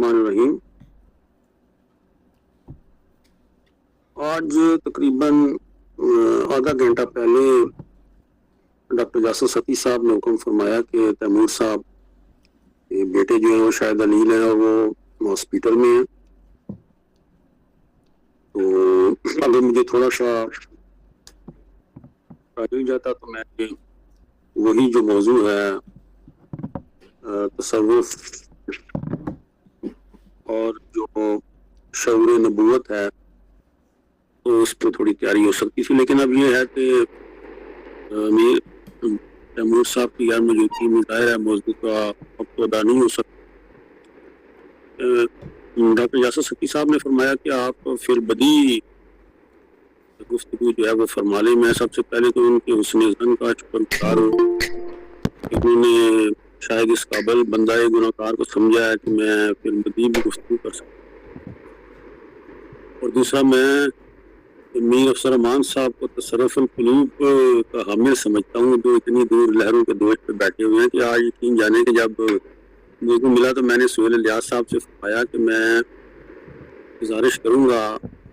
الرحمن الرحیم۔ آج تقریباً آدھا گھنٹہ پہلے ڈاکٹر یاسر ستی صاحب نے حکم فرمایا کہ تیمور صاحب کے بیٹے جو ہیں وہ شاہد علیل ہیں اور وہ ہاسپٹل میں ہیں، تو اگر مجھے تھوڑا سا مل جاتا تو میں وہی جو موضوع ہے تصوف اور جو شعور نبوت ہے تو اس پہ تھوڑی تیاری ہو سکتی تھی، لیکن اب یہ ہے کہ امیر تیمور صاحب کی غیر موجودگی میں ظاہر ہے موضوع کا اب تو ادا نہیں ہو سکتا۔ ڈاکٹر یاسر ستی صاحب نے فرمایا کہ آپ پھر بدی گفتگو جو ہے وہ فرما لیں۔ میں سب سے پہلے تو ان کے حسن ظن کا شکر گزار ہوں کہ انہوں نے شاید اس قابل بندہ گناہ کار کو سمجھا ہے کہ میں پھر بدی بھی گفتگو کر سکتا۔ اور دوسرا، میں میر افسر امان صاحب کو تصرف القلوب کا حامل سمجھتا ہوں، جو اتنی دور لہروں کے دوش پہ بیٹھے ہوئے ہیں کہ آج یقین جانے کہ جب مجھے کو ملا تو میں نے سہیل الیاس صاحب سے فرمایا کہ میں گزارش کروں گا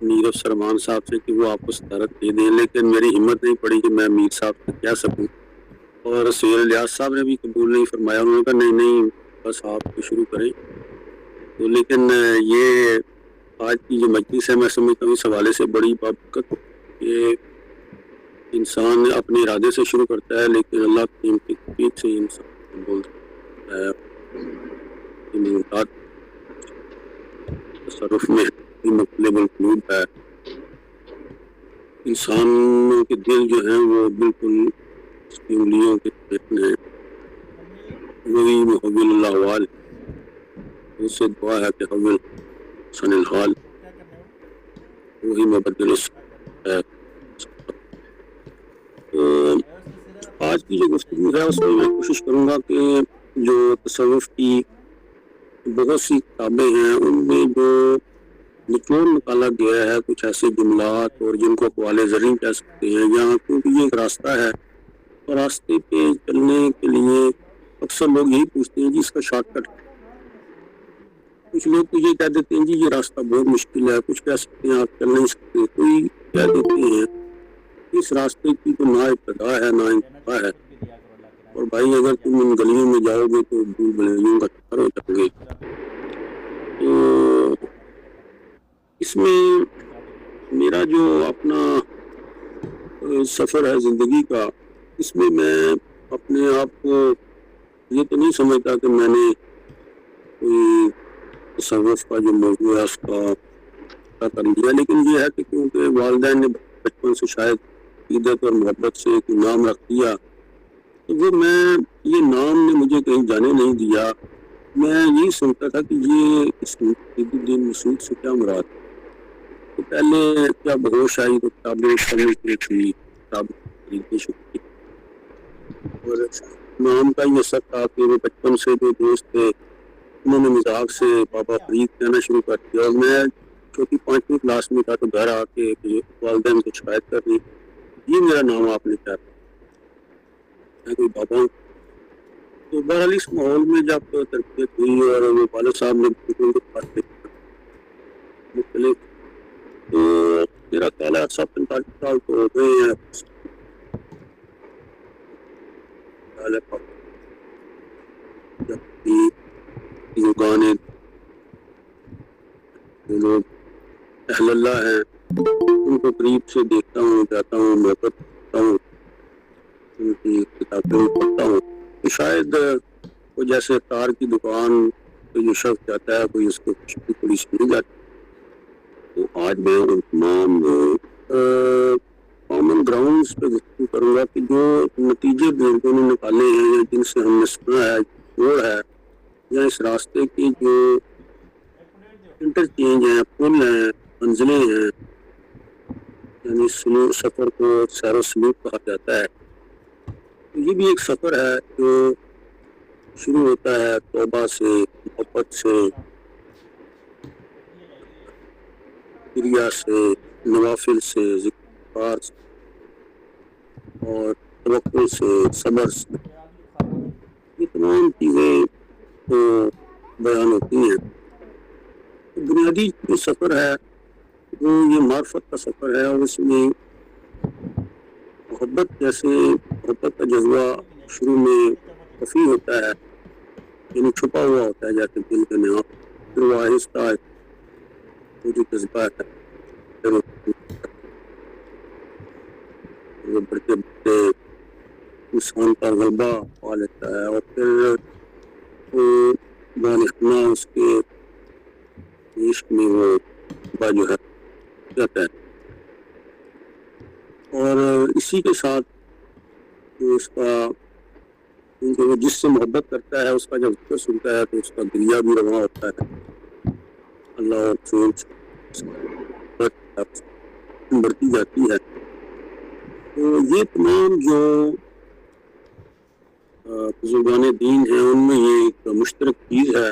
میر افسر امان صاحب سے کہ وہ آپ کو صدارت دے دیں، لیکن میری ہمت نہیں پڑی کہ میں میر صاحب سے کہہ سکوں، اور سہیل الیاس صاحب نے بھی قبول نہیں فرمایا۔ انہوں نے کہا نہیں بس آپ شروع کریں۔ تو لیکن یہ آج کی جو مجلس ہے میں سمجھتا ہوں اس حوالے سے بڑی بابرکت کہ انسان اپنے ارادے سے شروع کرتا ہے، لیکن اللہ کی توفیق سے انسان بولتا ہے تصرف میں مطلب القلوب ہے۔ انسانوں کے دل جو ہیں وہ بالکل اس کی انگلیوں کے پیٹن ہیں، وہی محول اللہ وال، اس سے دعا ہے کہ حول سن الحال، وہی مبدل ہے۔ تو آج کی جو گفتگو ہے اس میں میں کوشش کروں گا کہ جو تصوف کی بہت سی کتابیں ہیں ان میں جو نچوڑ نکالا گیا ہے کچھ ایسے جملات اور جن کو اقوال زرعی کہہ سکتے ہیں، یا کیونکہ یہ ایک راستہ ہے اور راستے پہ چلنے کے لیے اکثر لوگ یہی پوچھتے ہیں جی اس کا شارٹ کٹ، کچھ لوگ تو یہ کہہ دیتے ہیں جی یہ راستہ بہت مشکل ہے، کچھ کہہ سکتے ہیں آپ چل نہیں سکتے، کوئی کہہ دیتے ہیں اس راستے کی تو نہ ابتدا ہے نہ انتہا ہے، اور بھائی اگر تم ان گلیوں میں جاؤ گے تو دور گلیوں کا شکار ہو جاؤ گے۔ تو اس میں میرا جو اپنا سفر ہے زندگی کا، اس میں اپنے آپ کو یہ تو نہیں سمجھتا کہ میں نے کوئی تصوف کا جو موضوع ہے اس کا پتہ کر لیا، لیکن یہ ہے کہ کیونکہ والدین نے بچپن سے شاید عقیدت اور محبت سے ایک نام رکھ دیا، تو وہ یہ نام نے مجھے کہیں جانے نہیں دیا۔ میں یہی سنتا تھا کہ یہ اس الدین مسعود سے کیا مراد، تو پہلے جب ہوش آئی تو کتابیں پڑھنی شروع کی، کتابیں خریدنی شروع کی، اور نام کا یہ سب تھا کہ وہ بچپن سے جو دوست تھے انہوں نے مذاق سے بابا فرید کہنا شروع کر دیا، اور میں چھوٹی 5ویں کلاس میں تھا تو گھر آ کے والدین کو شکایت کر دی یہ میرا نام آپ نے کیا تھا، میں کوئی بابا ہوں۔ تو بہرحال اس ماحول میں جب تربیت ہوئی اور وہ والد صاحب نے مختلف، تو میرا خیال ہے 45 سال تو ہو گئے ہیں جو گانے لوگ اہل اللہ ہیں ان کو قریب سے دیکھتا ہوں، جاتا ہوں، محبت کرتا ہوں، ان کی کتابیں پڑھتا ہوں، کہ شاید وہ جیسے تار کی دکان پہ جو شخص جاتا ہے کوئی اس کو خوشبو تھوڑی سی مل جاتی۔ تو آج میں ان تمام کامن گراؤنڈز پہ گفتگو کروں گا کہ جو نتیجے بزرگوں نے نکالے ہیں جن سے ہم نے سنا ہے، جوڑ ہے، یا اس راستے کی جو انٹرچینج ہیں، پل ہیں، منزلیں ہیں، یعنی سفر کو سیر و سلوک کہا جاتا ہے۔ یہ بھی ایک سفر ہے جو شروع ہوتا ہے توبہ سے، محبت سے، کریا سے، نوافل سے، ذکر سے، اور توکل سے، صبر سے، یہ تمام چیزیں تو بیان ہوتی ہیں۔ بنیادی جو سفر ہے وہ یہ معرفت کا سفر ہے، اور اس میں محبت کا جذبہ شروع میں خفی ہوتا ہے، یعنی چھپا ہوا ہوتا ہے جیسے دل کے نام، پھر وہ آہستہ وہ جو جذبہ ہے پھر وہ بڑھتے بڑھتے انسان کا غلبہ پا لیتا ہے، اور پھر وہ بانخنا اس کے عشق میں وہ جو ہے جاتا ہے، اور اسی کے ساتھ جو اس کا وہ جس سے محبت کرتا ہے اس کا جب ذکر سنتا ہے تو اس کا دریا بھی رواں ہوتا ہے، اللہ اور سوچ بڑھتی جاتی ہے۔ تو یہ تمام جو بزرگان دین ہیں ان میں یہ ایک مشترک چیز ہے۔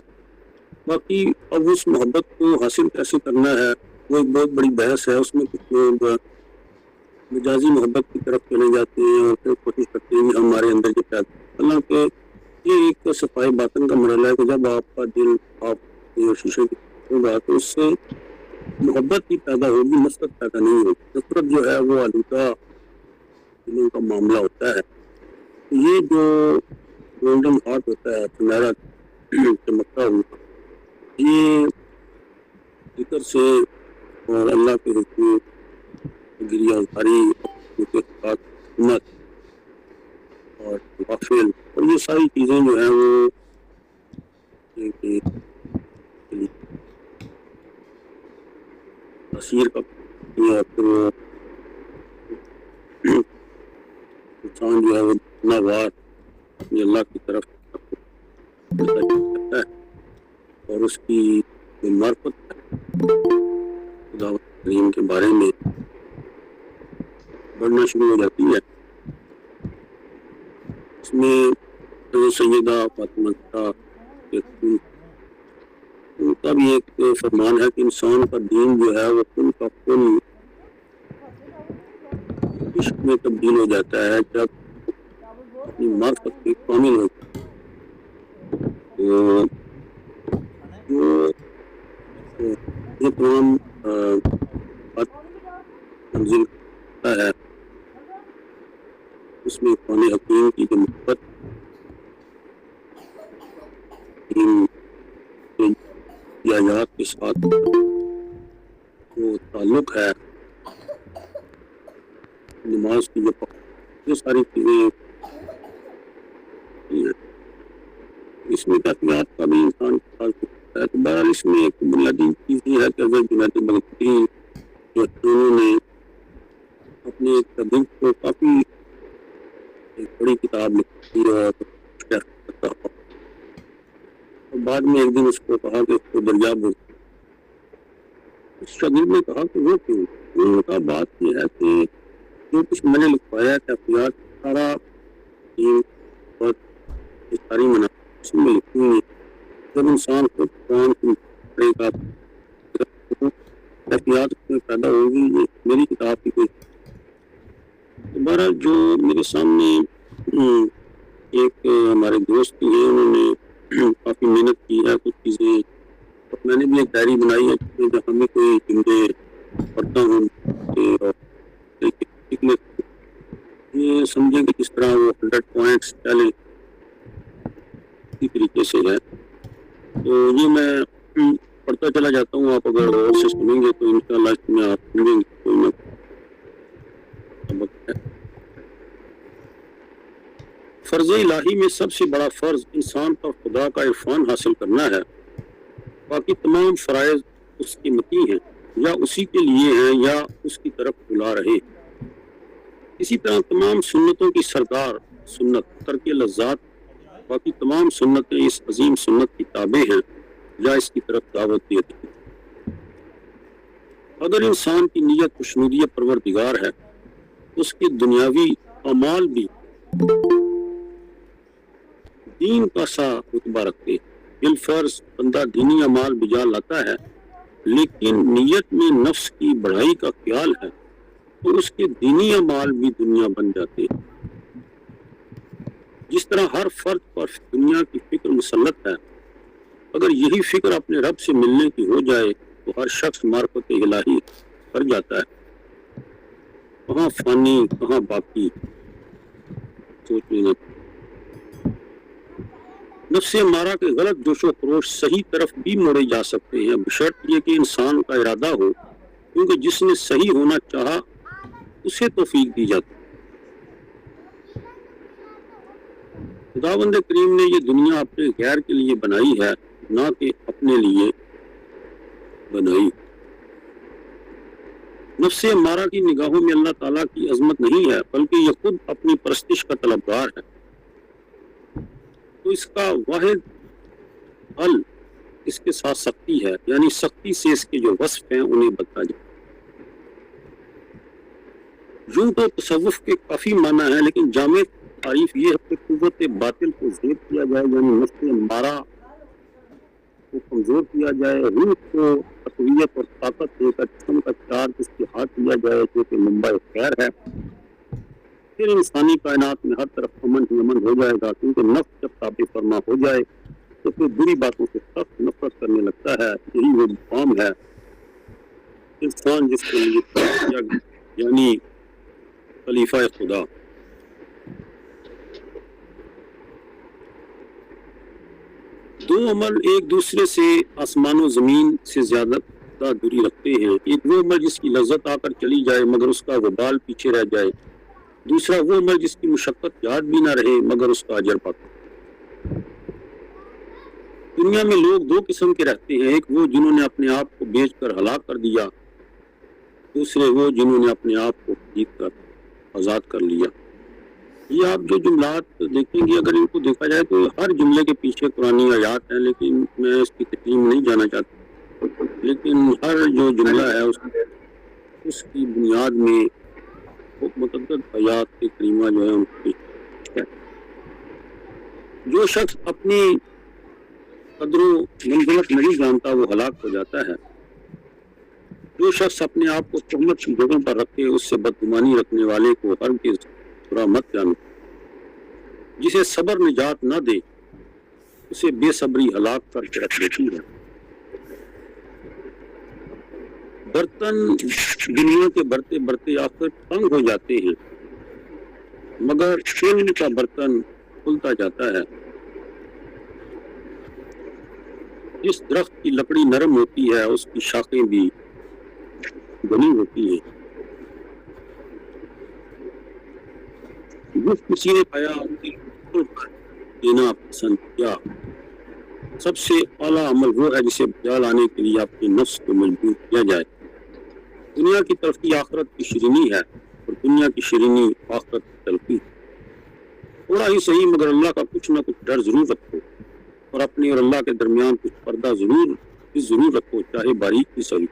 باقی اب اس محبت کو حاصل کیسے کرنا ہے وہ ایک بہت بڑی بحث ہے، اس میں کچھ لوگ مجازی محبت کی طرف چلے جاتے ہیں اور پھر کوشش کرتے ہیں کہ ہمارے اندر یہ پیدا، حالانکہ یہ ایک صفائی باطن کا مرحلہ ہے کہ جب آپ کا دل آپ شیشے کی ہوگا تو اس سے محبت ہی پیدا ہوگی، نفرت پیدا نہیں ہوگی۔ نفرت جو ہے وہ آلودہ دلوں کا معاملہ ہوتا ہے۔ یہ جو گولڈن ہارٹ ہوتا ہے سنہرا چمکتا ہوا، یہ ذکر سے اور اللہ کے حکم گریہ ازاری حکومت اور غافل اور یہ ساری چیزیں جو ہیں وہ تاثیر کا اور پھر وہ انسان جو ہے وہ اتنا وار اپنے اللہ کی طرف کرتا ہے اور اس کی معرفت خدا کریم کے بارے میں بڑھنا شروع ہو جاتی ہے۔ اس میں سیدہ فاطمہ ان کا بھی ایک فرمان ہے کہ انسان کا دین جو ہے وہ کل کا کل عشق میں تبدیل ہو جاتا ہے جب اپنی معرفت کی کامل ہوتی ہے۔ جو یہ تمام منزل کرتا ہے اس میں قرآن حکیم کی جو محبت آیات کے ساتھ جو تعلق ہے، نماز کی جو یہ ساری چیزیں اس میں تحقیقات کا بھی انسان کے ساتھ ہوتا ہے۔ تو بہرحال اس میں ایک بنیادی چیز یہ ہے کہ اگر جنید بغدادی جو انہوں نے اپنے تدریس کو کافی ایک بڑی کتاب لکھی اور بعد میں ایک دن اس کو کہا کہ اس کو دریاب ہو، اس شاگرد نے کہا کہ وہ کیوں؟ انہوں نے کہا بات یہ ہے کہ جو کچھ میں نے لکھوایا تحقیقات سارا ساری مناسب میں لکھی ہوئی، جب انسان خود قرآن کی پڑھے گا تحقیقات میں پیدا ہوگی، یہ میری کتاب کی کوئی دوبارہ جو میرے سامنے ایک ہمارے دوست ہیں انہوں نے کافی محنت کی ہے کچھ چیزیں، اور میں نے بھی ایک ڈائری بنائی ہے جہاں میں کوئی جملے پڑھتا ہوں یہ سمجھیں کہ کس طرح وہ 100 پوائنٹس چلے اسی طریقے سے ہے۔ تو یہ میں پڑھتا چلا جاتا ہوں، آپ اگر غور سے سنیں گے تو انشاءاللہ اس میں آپ سمجھیں گے کوئی نہ سبق ہے۔ فرض الہی میں سب سے بڑا فرض انسان پر خدا کا عرفان حاصل کرنا ہے، باقی تمام فرائض اس کی متی ہیں، یا اسی کے لیے ہیں یا اس کی طرف بلا رہے۔ اسی طرح تمام سنتوں کی سردار سنت ترک لذات، باقی تمام سنتیں اس عظیم سنت کی تابع ہیں یا اس کی طرف دعوت دیتی ہیں۔ اگر انسان کی نیت خوشنودیت پروردگار ہے تو اس کے دنیاوی اعمال بھی دین کا سا رتبہ رکھتے ہیں۔ بالفرض بندہ دینی اعمال بجا لاتا ہے لیکن نیت میں نفس کی بڑائی کا خیال ہے تو اس کے دینی اعمال بھی دنیا بن جاتے ہیں۔ جس طرح ہر فرد پر دنیا کی فکر مسلط ہے، اگر یہی فکر اپنے رب سے ملنے کی ہو جائے تو ہر شخص معرفت الہی کر جاتا ہے. کہاں فانی کہاں باقی سوچ لینا. نفس امارہ کے غلط جوش و خروش صحیح طرف بھی موڑے جا سکتے ہیں بشرط یہ کہ انسان کا ارادہ ہو، کیونکہ جس نے صحیح ہونا چاہا اسے توفیق دی جاتی. خداوند کریم نے یہ دنیا اپنے غیر کے لیے بنائی ہے، نہ کہ اپنے لیے بنائی. نفس امارہ کی نگاہوں میں اللہ تعالیٰ کی عظمت نہیں ہے، بلکہ یہ خود اپنی پرستش کا طلبگار ہے. تو اس کا واحد حل اس کے ساتھ سختی ہے، یعنی سختی سے اس کے جو وصف ہیں انہیں بدلا جائے. یوں تو تصوف کے کافی معنی ہے، لیکن جامع تعریف یہ ہے کہ قوت باطل کو زیر کیا جائے، یعنی نفس امارہ کو کمزور کیا جائے، روح کو تقویت اور طاقت دے کر جسم کا چارج اس کے ہاتھ دیا جائے جو کہ منبع خیر ہے. پھر انسانی کائنات میں ہر طرف امن ہی امن ہو جائے گا، کیونکہ نفس جب تابع فرما ہو جائے تو پھر بری باتوں سے سخت نفرت کرنے لگتا ہے. یہی وہ مقام ہے انسان جس کے لیے کیا گیا، یعنی خلیفہ خدا. دو عمل ایک دوسرے سے آسمان و زمین سے زیادہ دوری رکھتے ہیں. ایک وہ عمل جس کی لذت آ کر چلی جائے مگر اس کا وبال پیچھے رہ جائے، دوسرا وہ عمل جس کی مشقت یاد بھی نہ رہے مگر اس کا اجر پاتا. دنیا میں لوگ دو قسم کے رہتے ہیں، ایک وہ جنہوں نے اپنے آپ کو بیچ کر ہلاک کر دیا، دوسرے وہ جنہوں نے اپنے آپ کو خرید کر آزاد کر لیا. یہ آپ جو جملات دیکھیں گے اگر ان کو دیکھا جائے تو ہر جملے کے پیچھے قرآنی آیات ہیں، لیکن میں اس کی تکلیف نہیں جانا چاہتا. لیکن ہر جو جملہ ہے اس کی بنیاد میں متعدد آیات کے کریمہ جو ہے ان کی ہے. جو شخص اپنی قدر و منزلت نہیں جانتا وہ ہلاک ہو جاتا ہے. جو شخص اپنے آپ کو تہمت کی جگہوں پر رکھے اس سے بدگمانی رکھنے والے کو ہرگز برا مت جانو. جسے صبر نجات نہ دے اسے بے صبری ہلاک کر کے رکھ دیتی ہے. برتن دنیا کے برتے برتے آخر تنگ ہو جاتے ہیں، مگر علم کا برتن کھلتا جاتا ہے. جس درخت کی لکڑی نرم ہوتی ہے اس کی شاخیں بھی گھنی ہوتی ہیں. جس کسی نے پایا دینا پسند کیا. سب سے اعلیٰ عمل وہ ہے جسے بجا لانے کے لیے اپنے نفس کو مجبور کیا جائے. دنیا کی تلخی آخرت کی شیرینی ہے اور دنیا کی شیرینی آخرت کی تلخی. تھوڑا ہی صحیح مگر اللہ کا کچھ نہ کچھ ڈر ضرور رکھو، اور اپنے اور اللہ کے درمیان کچھ پردہ ضرور رکھو، چاہے باریک کی صحیح.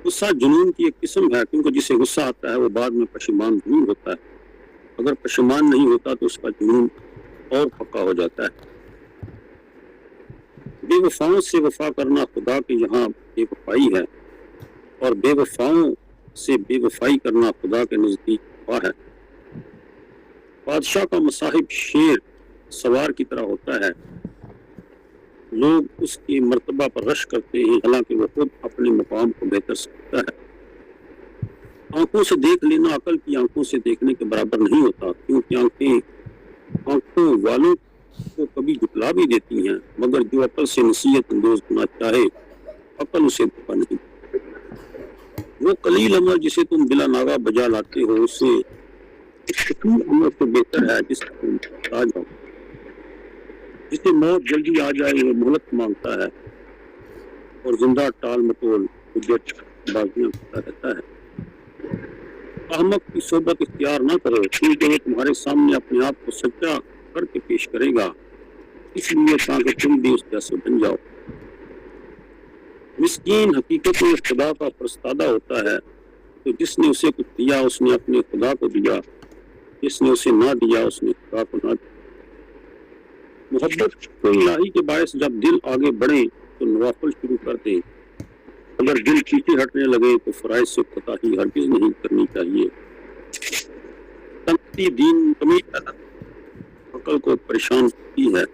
غصہ جنون کی ایک قسم ہے، کیونکہ جسے غصہ آتا ہے وہ بعد میں پشیمان ضرور ہوتا ہے. اگر پشیمان نہیں ہوتا تو اس کا جنون اور پکا ہو جاتا ہے. بے وفاؤں سے وفا کرنا خدا کے یہاں بے وفائی ہے، اور بے وفاؤں سے بے وفائی کرنا خدا کے نزدیک وفا ہے. بادشاہ کا مصاحب شیر سوار کی طرح ہوتا ہے. لوگ اس کی مرتبہ پر رش کرتے ہیں، حالانکہ وہ خود اپنے مقام کو بہتر سمجھتا ہے. آنکھوں سے دیکھ لینا عقل کی آنکھوں سے دیکھنے کے برابر نہیں ہوتا، کیونکہ آنکھوں والوں کو کبھی جھٹلا بھی دیتی ہیں، مگر جو عقل سے نصیحت اندوز ہونا چاہے عقل اسے دھوکہ نہیں. وہ قلیل عمل جسے تم بلا ناغہ بجا لاتے ہو اس سے کثیر عمل سے بہتر ہے جس کو تم بتا جاؤ. جسے موت جلدی آ جائے وہ مہلت مانگتا ہے، اور زندہ ٹال مٹول حجت بازیاں کرتا رہتا ہے. احمق کی صحبت اختیار نہ کرو، کیونکہ وہ تمہارے سامنے اپنے آپ کو سچا کر کے پیش کرے گا، اس لیے تاکہ تم بھی اس جیسے بن جاؤ. مسکین حقیقت میں خدا کا فرستادہ ہوتا ہے، تو جس نے اسے کچھ دیا اس نے اپنے خدا کو دیا، جس نے اسے نہ دیا اس نے خدا کو نہ دیا. محبت الہی کے باعث جب دل آگے بڑھے تو نوافل شروع کر دیں، اگر دل پیچھے ہٹنے لگے تو فرائض سے کوتاہی ہرگز نہیں کرنی چاہیے. تنقیدی دین کمی عقل کو پریشان کی ہے.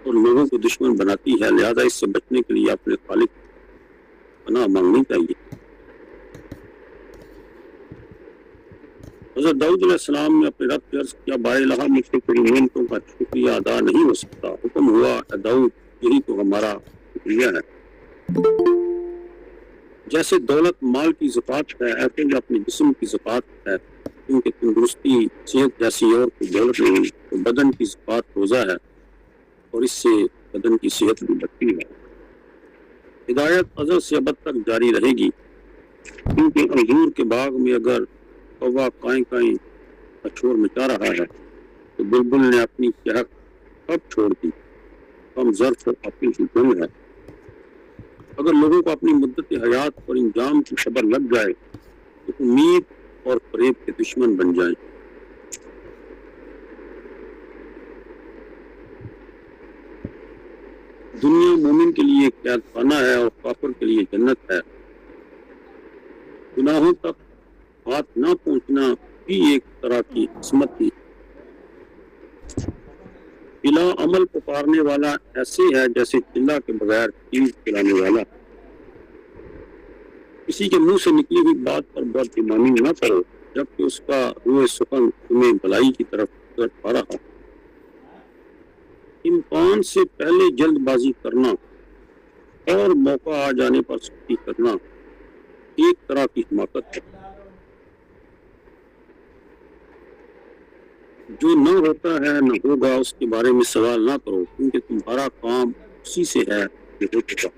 اور لوگوں کو دشمن بناتی ہے، لہذا اس سے بچنے کے لیے اپنے خالق پناہ مانگنی چاہیے۔ حضرت داؤد علیہ السلام نے اپنے رب سے عرض کیا، بارے الہ مجھ سے تیری نعمتوں کا شکریہ ادا نہیں ہو سکتا۔ حکم ہوا، اے داؤد یہی تو ہمارا شکریہ ہے۔ جیسے دولت مال کی زکوٰۃ ہے، ایسے ہی اپنے جسم کی زکوٰۃ ہے، کیونکہ تندرستی صحت جیسی اور کوئی دولت نہیں، تو بدن کی زکوٰۃ روزہ ہے، اور اس سے بدن کی صحت بھی بڑھتی ہے۔ ہدایت ازل سے ابد تک جاری رہے گی، کیونکہ انگور کے باغ میں اگر کوا کائیں کائیں کا شور مچا رہا ہے تو بلبل نے اپنی چہک کب چھوڑ دی؟ کم ظرف اور اپنی کی جنگ ہے۔ اگر لوگوں کو اپنی مدت حیات اور انجام کی خبر لگ جائے تو امید اور فریب کے دشمن بن جائیں۔ دنیا مومن کے لیے قید خانہ ہے اور کافر کے لیے جنت ہے۔ گناہوں تک ہاتھ نہ پہنچنا بھی ایک طرح کی عصمت تھی۔ بلا عمل پکارنے والا ایسے ہے جیسے چلا کے بغیر تیر چلانے والا۔ کسی کے منہ سے نکلی ہوئی بات پر بد ایمانی نہ کرو جبکہ اس کا روح سخن تمہیں بھلائی کی طرف پا رہا۔ امکان سے پہلے جلد بازی کرنا اور موقع آ جانے پر سختی کرنا ایک طرح کی حماقت ہے۔ جو نہ ہوتا ہے نہ ہوگا اس کے بارے میں سوال نہ کرو، کیونکہ تمہارا کام اسی سے ہے جو ہو چکا۔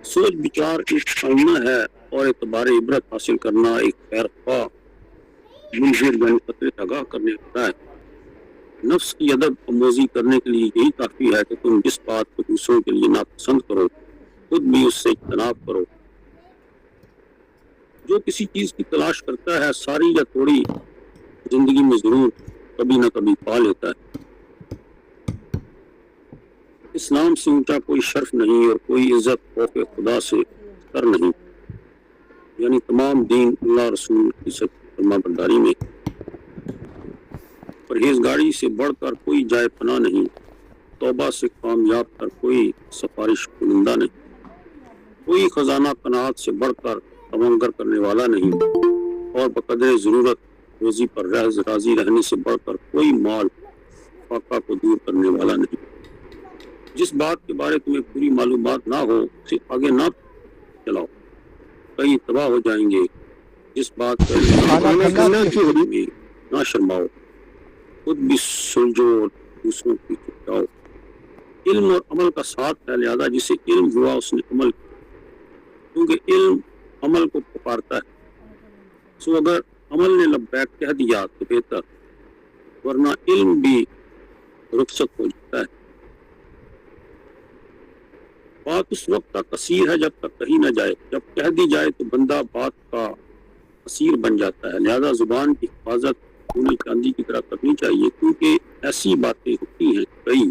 سوچ بچار ایک آئینہ ہے اور اعتبار عبرت حاصل کرنا ایک خیر خواہ منظر یعنی خطرے آگاہ کرنے ہوتا ہے۔ نفس کی ادب آموزی کرنے کے لیے یہی کافی ہے کہ تم جس بات کو دوسروں کے لیے ناپسند کرو خود بھی اس سے اجتناب کرو۔ جو کسی چیز کی تلاش کرتا ہے ساری یا تھوڑی زندگی میں ضرور کبھی نہ کبھی پا لیتا ہے۔ اسلام سے اونچا کوئی شرف نہیں اور کوئی عزت خوف خدا سے کر نہیں، یعنی تمام دین اللہ رسول کی فرما برداری میں۔ پرہیزگاری سے بڑھ کر کوئی جائے پناہ نہیں، توبہ سے کامیاب کر کوئی سفارش کنندہ نہیں، کوئی خزانہ قناعت سے بڑھ کر تمنگر کرنے والا نہیں، اور بقدر ضرورت روزی پر راضی رہنے سے بڑھ کر کوئی مال فاقہ کو دور کرنے والا نہیں۔ جس بات کے بارے تمہیں پوری معلومات نہ ہو اسے آگے نہ چلاؤ، کئی تباہ ہو جائیں گے۔ جس بات پر نہ شرماؤ، خود بھی سلجھو اور دوسروں کی چپکاؤ۔ علم اور عمل کا ساتھ ہے، لہذا جسے علم ہوا اس نے عمل کیا، کیونکہ علم عمل کو پکارتا ہے۔ سو اگر عمل نے لبیک کہہ دیا تو بہتر، ورنہ علم بھی رخصت ہو جاتا ہے۔ بات اس وقت تک قصیر ہے جب تک کہی نہ جائے، جب کہہ دی جائے تو بندہ بات کا قصیر بن جاتا ہے۔ لہذا زبان کی حفاظت سونے چاندی کی طرح کرنی چاہیے، کیونکہ ایسی باتیں ہوتی ہیں کئی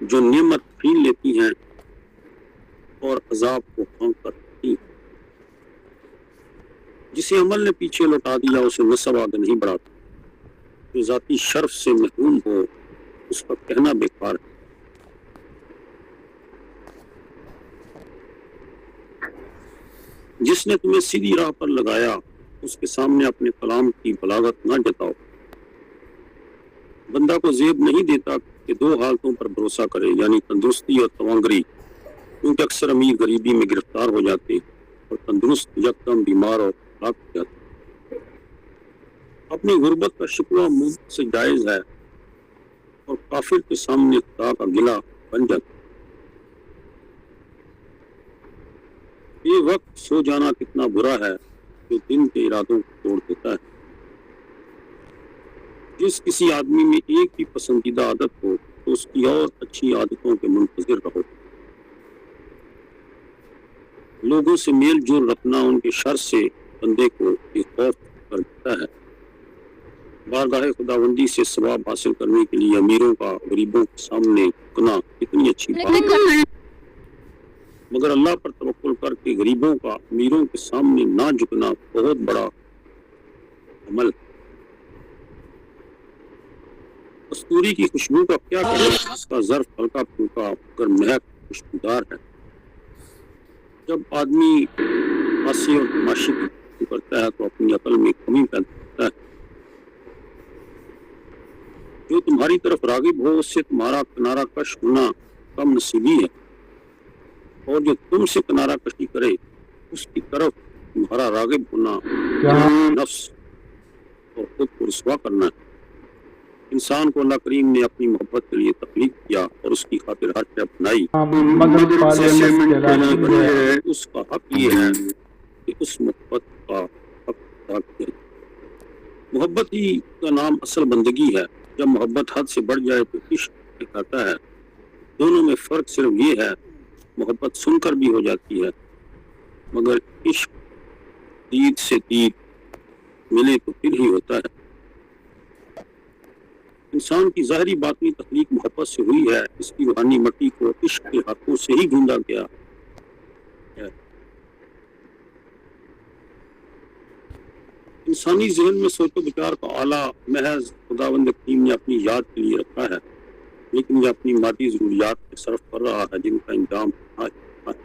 جو نعمت چھین لیتی ہیں اور عذاب کو پھونک کر رکھتی ہیں۔ جسے عمل نے پیچھے لوٹا دیا اسے نسب آگے نہیں بڑھاتا۔ جو ذاتی شرف سے محروم ہو اس کا کہنا بیکار ہے۔ جس نے تمہیں سیدھی راہ پر لگایا اس کے سامنے اپنے کلام کی بلاغت نہ جتاؤ۔ بندہ کو زیب نہیں دیتا کہ دو حالتوں پر بھروسہ کرے، یعنی تندرستی اور توانگری، کیونکہ اکثر امیر غریبی میں گرفتار ہو جاتے اور تندرست یکدم بیمار اور ہلاک ہو جاتے۔ اپنی غربت کا شکوہ منہ سے جائز ہے اور کافر کے سامنے خدا کا گلہ بن جاتا۔ بے وقت سو جانا کتنا برا ہے جو دن کے ارادوں کو توڑ دیتا ہے۔ جس کسی آدمی میں ایک بھی پسندیدہ عادت ہو تو اس کی اور اچھی عادتوں کے منتظر رہو۔ لوگوں سے میل جول رکھنا ان کے شر سے بندے کو بے خوف کر دیتا ہے۔ بارگاہ خداوندی سے ثواب حاصل کرنے کے لیے امیروں کا غریبوں کے سامنے جھکنا کتنی اچھی بات ہے، مگر اللہ پر توکل کر کے غریبوں کا امیروں کے سامنے نہ جھکنا بہت بڑا عمل۔ کستوری کی خوشبو کا کیا کریں، اس کا ظرف ہلکا پھلکا مگر مہک خوشبودار ہے۔ جب آدمی ہنسی اور تماشے کی گفتگو کرتا ہے تو اپنی عقل میں کمی پیدا کرتا ہے۔ جو تمہاری طرف راغب ہو اس سے تمہارا کنارہ کش ہونا کم نصیبی ہے، اور جو تم سے کنارہ کشی کرے اس کی طرف تمہارا راغب ہونا نفس اور خود کو رسوا کرنا ہے۔ انسان کو اللہ کریم نے اپنی محبت کے لیے تخلیق کیا اور اس کی خاطر ہر شے بنائی۔ اس کا حق یہ ہے کہ اس محبت کا حق ادا کرے۔ محبت ہی کا نام اصل بندگی ہے۔ جب محبت حد سے بڑھ جائے تو عشق کہلاتا ہے۔ دونوں میں فرق صرف یہ ہے، محبت سن کر بھی ہو جاتی ہے، مگر عشق دید سے دید ملے تو پھر ہی ہوتا ہے۔ انسان کی ظاہری باطنی تخلیق محبت سے ہوئی ہے، اس کی روحانی مٹی کو عشق کے ہاتھوں سے ہی ڈھونڈا گیا ہے۔ انسانی ذہن میں سوچ و بچار کا آلہ محض خداوند کریم نے اپنی یاد کے لیے رکھا ہے، لیکن یہ اپنی مادی ضروریات میں صرف کر رہا ہے جن کا انجام آ چکا ہے۔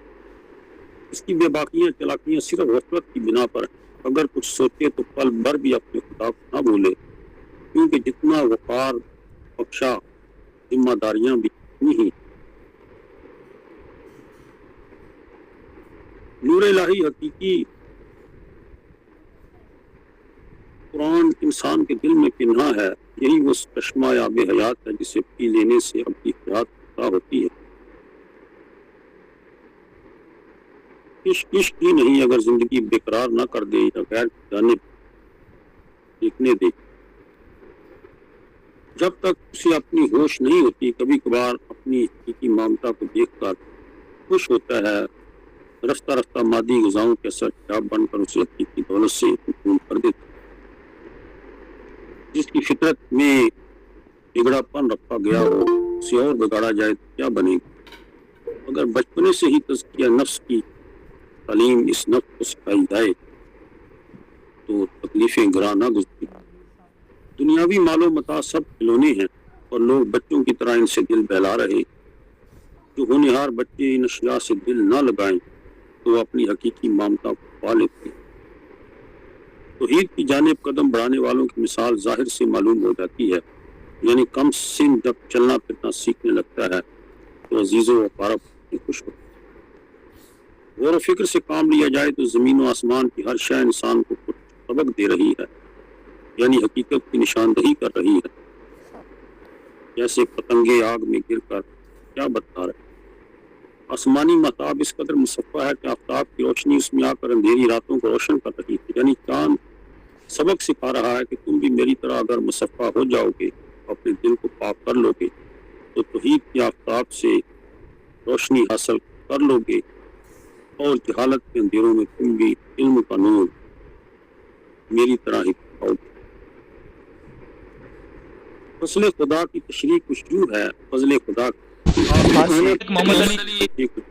اس کی بے باکیاں چلاکیاں صرف غفلت کی بنا پر ہیں۔ اگر کچھ سوچے تو پل بھر بھی اپنے خدا کو نہ بھولے، کیونکہ جتنا وقار بخشا ذمہ داریاں بھی اتنی ہی۔ نور الہی حقیقی قرآن انسان کے دل میں پنہا ہے، یہی وہ چشمہ آب حیات ہے جسے پی لینے سے اب کی حیات عطا ہوتی ہے۔ عشق ہی نہیں، اگر زندگی بےقرار نہ کر دے یا غیر کی جانب دیکھنے دے، جب تک اسے اپنی ہوش نہیں ہوتی، کبھی کبھار اپنی حقیقی ممتا کو دیکھ کر خوش ہوتا ہے، رفتہ رفتہ مادی غذاؤں کے اثر شراب بن کر اسے حقیقی دولت سے محروم کر دیتا ہے۔ جس کی فطرت میں بگڑا پن رکھا گیا ہو اسے اور بگاڑا جائے تو کیا بنے گا؟ اگر بچپنے سے ہی تزکیہ نفس کی تعلیم اس نفس کو سکھائی جائے تو تکلیفیں گراں نہ گزریں۔ دنیاوی مال و متاع سب کھلونے ہیں اور لوگ بچوں کی طرح ان سے دل بہلا رہے۔ جو ہونہار بچے ان اشیاء سے دل نہ لگائیں تو وہ اپنی حقیقی ممتا کو پا لیتے ہیں۔ توحید کی جانب قدم بڑھانے والوں کی مثال ظاہر سے معلوم ہو جاتی ہے، یعنی کم سن جب چلنا پھرنا سیکھنے لگتا ہے تو عزیز و اقارب میں خوش ہوتا ہے۔ غور و فکر سے کام لیا جائے تو زمین و آسمان کی ہر شے انسان کو کچھ سبق دے رہی ہے، یعنی حقیقت کی نشاندہی کر رہی ہے۔ جیسے پتنگے آگ میں گر کر کیا بتا رہے، آسمانی مہتاب اس قدر مصفہ ہے کہ آفتاب کی روشنی اس میں آ کر اندھیری راتوں کو روشن کر رہی ہے، یعنی چاند سبق سکھا رہا ہے کہ تم بھی میری طرح اگر مصفہ ہو جاؤ گے، اپنے دل کو پاک کر لو گے تو توحید کی آفتاب سے روشنی حاصل کر لو گے، اور جہالت کے اندھیروں میں تم بھی علم کا نور میری طرح ہی پاؤ گے۔ فضل خدا کی تشریح کچھ یوں ہے، فضل خدا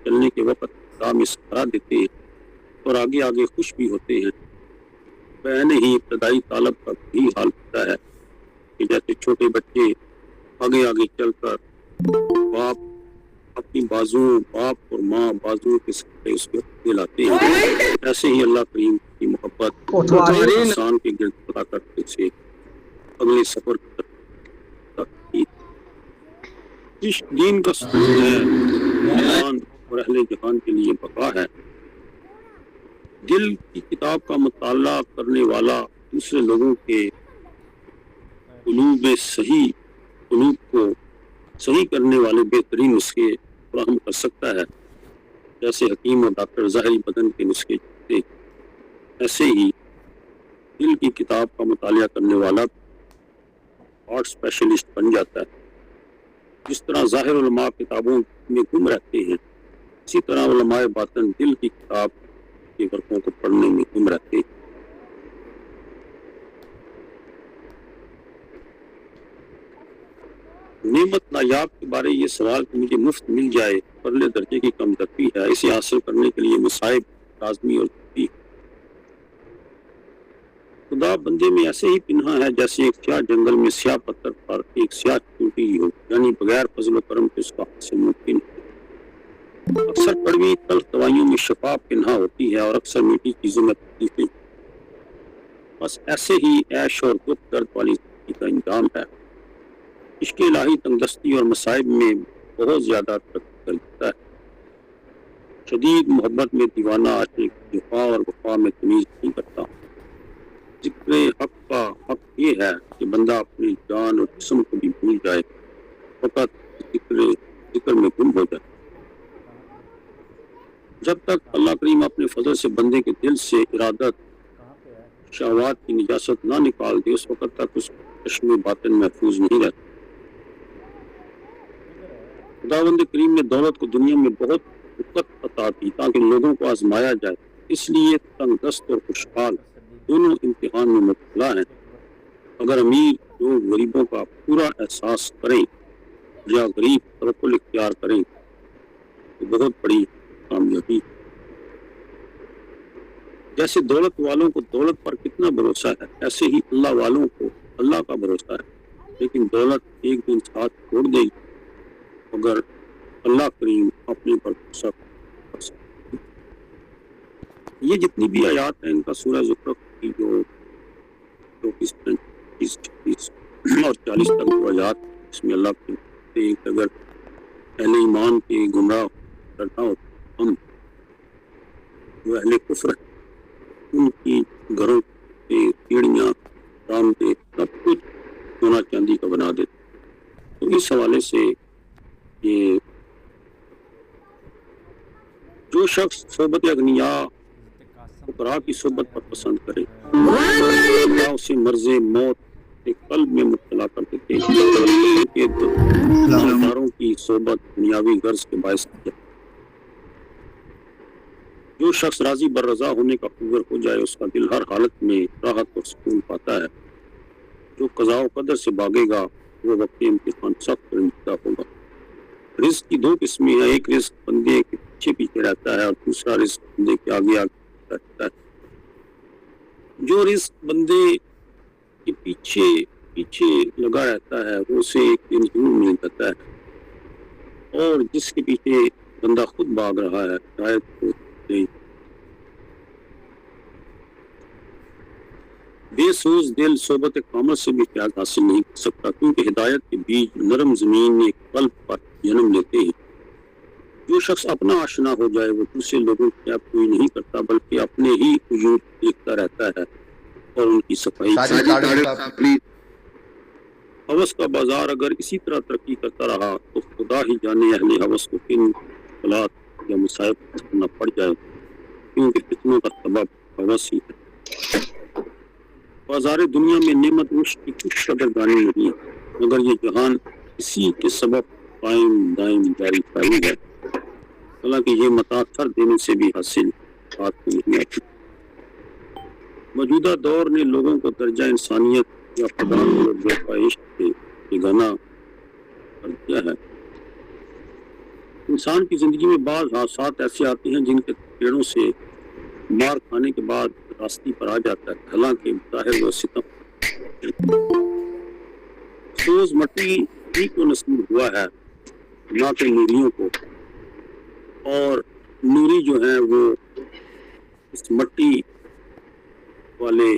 چلنے کے وقت خدا میں سہارا دیتے اور آگے آگے خوش بھی ہوتے ہیں۔ بہن ہی ابتدائی طالب کا بھی حال ہوتا ہے کہ جیسے چھوٹے بچے آگے آگے چل کر باپ اپنی بازوؤں، باپ اور ماں بازوؤں کے ساتھ اس کو دلاتے ہیں، ایسے ہی اللہ کریم کی محبت انسان کے گرد پتا کرتے سے اگلے سفر کی طرف عشق دین کا ستون ہے، ایمان اور اہل جہان کے لیے بقا ہے۔ دل کی کتاب کا مطالعہ کرنے والا دوسرے لوگوں کے قلوب کو صحیح کرنے والے بہترین نسخے فراہم کر سکتا ہے۔ جیسے حکیم اور ڈاکٹر ظاہری بدن کے نسخے جانتے، ایسے ہی دل کی کتاب کا مطالعہ کرنے والا آرٹ اسپیشلسٹ بن جاتا ہے۔ جس طرح ظاہر علماء کتابوں میں گم رہتے ہیں، اسی طرح علماء باطن دل کی کتاب کے ورقوں کو پڑھنے میں گم رہتے ہیں۔ نعمت نایاب کے بارے یہ سوال کہ مجھے مفت مل جائے پرلے درجے کی کمترتی ہے، اسے حاصل کرنے کے لیے مصائب لازمی اور ضروری ہے۔ خدا بندے میں ایسے ہی پنہا ہے جیسے ایک سیاہ جنگل میں سیاہ پتھر پر ایک سیاہ چونٹی ہو، یعنی بغیر فضل و کرم کے اس کا حاصل ممکن ہے۔ اکثر کڑوی تلخ دوائیوں میں شفا پنہا ہوتی ہے اور اکثر میٹھی چیزوں میں تکلیفیں۔ بس ایسے ہی عیش اور دکھ درد والی زندگی کا انجام ہے۔ عشق الہی تنگدستی اور مصائب میں بہت زیادہ ترقی کر دیتا ہے۔ شدید محبت میں دیوانہ عاشق جفا اور وفا میں تمیز نہیں کرتا۔ ذکر حق کا حق یہ ہے کہ بندہ اپنی جان اور جسم کو بھی بھول جائے، فقط ذکر میں گم ہو جائے۔ جب تک اللہ کریم اپنے فضل سے بندے کے دل سے ارادت شہوات کی نجاست نہ نکال دے، اس وقت تک اس چشم باطن محفوظ نہیں رہتا۔ خداوند کریم نے دولت کو دنیا میں بہت وقت عطا کی تاکہ لوگوں کو آزمایا جائے، اس لیے تنگ دست اور خوشحال دونوں امتحان میں مبتلا ہیں۔ اگر امیر لوگ غریبوں کا پورا احساس کریں یا غریب توکل اختیار کریں تو بہت بڑی کامیابی۔ جیسے دولت والوں کو دولت پر کتنا بھروسہ ہے، ایسے ہی اللہ والوں کو اللہ کا بھروسہ ہے، لیکن دولت ایک دن ساتھ چھوڑ دے گی اگر اللہ کریم اپنے پر بھروسہ کر سکتے۔ یہ جتنی بھی آیات ہیں ان کا سورہ زخرف کی جو 34 اور 40 تک جو آیات، اس میں اللہ کے اگر اہل ایمان کے گمراہ کرنا ہو، ہم جو اہل کفر ہیں ان کی گھروں کے پیڑیاں رام کے سب کچھ سونا چاندی کا بنا دیتے۔ تو اس حوالے سے یہ جو شخص صحبت اغنیا فقراء کی صحبت پر پسند کرے اللہ اسے مرض موت کے قلب میں مبتلا کر دیتے ہیں۔ داروں کی صحبت دنیاوی غرض کے باعث کیا۔ جو شخص راضی بر رضا ہونے کا قدر ہو جائے اس کا دل ہر حالت میں راحت اور سکون پاتا ہے۔ جو قضاء و قدر سے بھاگے گا وہ وقت امتحان سخت رنجیدہ ہوگا۔ رزق کی دو قسمیں ہیں، ایک رزق بندے کے پیچھے پیچھے رہتا ہے اور دوسرا رزق بندے کے آگے آگے رہتا ہے۔ جو رزق بندے کے پیچھے پیچھے لگا رہتا ہے وہ اسے ایک دن ضرور مل جاتا ہے، اور جس کے پیچھے بندہ خود بھاگ رہا ہے شاید وہ بے سوز دل صحبت کامل سے بھی فیاض حاصل نہیں کر سکتا، کیونکہ ہدایت کے بیج نرم زمین میں قلب پر جنم لیتے ہیں۔ جو شخص اپنا آشنا ہو جائے وہ دوسرے لوگوں کی عیب کوئی نہیں کرتا بلکہ اپنے ہی عیوب دیکھتا رہتا ہے اور ان کی صفائی۔ ہوس کا بازار اگر اسی طرح ترقی کرتا رہا تو خدا ہی جانے اہل ہوس کو کن مشکلات یا مصائب کرنا پڑ جائے، کیونکہ فتنوں کا سبب ہوس ہی ہے۔ بازار دنیا میں نعمت عشق کی کچھ قدردانی نہیں ہے، مگر یہ جہان اسی کے سبب قائم دائم جاری پائی ہے، حالانکہ یہ متاع سر دینے سے بھی حاصل بات نہیں آتی۔ موجودہ دور نے لوگوں کو درجہ انسانیت یا خدا اور ذوق عشق سے بیگانہ کر دیا ہے۔ انسان کی زندگی میں بعض حادثات ایسے آتے ہیں جن کے پیڑوں سے مار کھانے کے بعد راستی پر آ جاتا ہے، حالانکہ ظاہر و ستم سوز مٹی ہی کو نصیب ہوا ہے، نہ کہ نوریوں کو، اور نوری جو ہیں وہ اس مٹی والے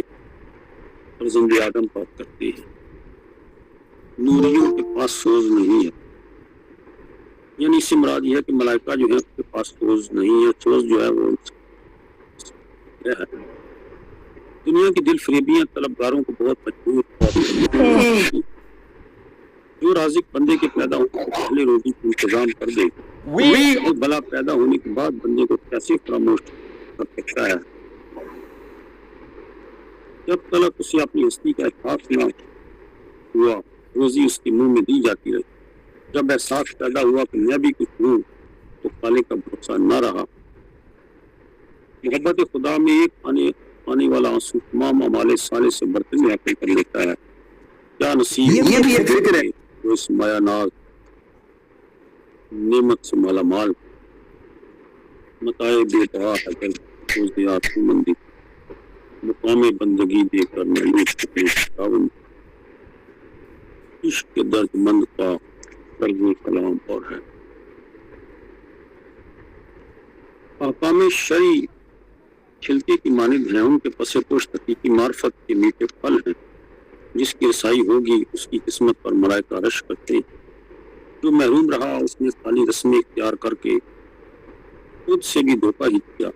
فرزند آدم پر کرتے ہیں۔ نوریوں کے پاس سوز نہیں ہے، یعنی اس سے مراد یہ ہے کہ ملائکہ جو ہے اس کے پاس سوز نہیں ہے، سوز جو ہے وہ ہے۔ دنیا کی دل فریبیاں طلبگاروں کو بہت مجبور کرتی ہیں۔ جو رازق بندے کے پیدا ہونے سے پہلے روزی کا انتظام کر دے اور بلا پیدا ہونے کے بعد بندے کو کیسے فراموش کر سکتا ہے؟ جب تک اسے اپنی ہستی کا احساس نہ ہوا روزی اس کے منہ میں دی جاتی رہی، جب احساس پیدا ہوا کہ میں بھی کچھ ہوں تو خالق کا بھروسہ نہ رہا۔ محبت خدا میں ایک آنے والا آنسو تمام اعمال صالح سے برتن میں حاصل کر لیتا ہے۔ کیا نصیب یہ بھی ایک فکر ہے وہ اس مایا ناز نعمت سے مالا مال، متاع بے بہا ہے مندی۔ مقام بندگی دے کر محنت اپنے خداوند عشق کے درد مند کا طرز کلام اور ہے۔ احکام شرعی چھلکے کی مانند ہیں، ان کے پس پشت حقیقی معرفت کے میٹھے پھل ہیں۔ جس کی رسائی ہوگی اس کی قسمت پر ملائکہ رش کرتے ہیں۔ جو محروم رہا اس نے خالی رسمیں اختیار کر کے خود سے بھی دھوکہ ہی کیا۔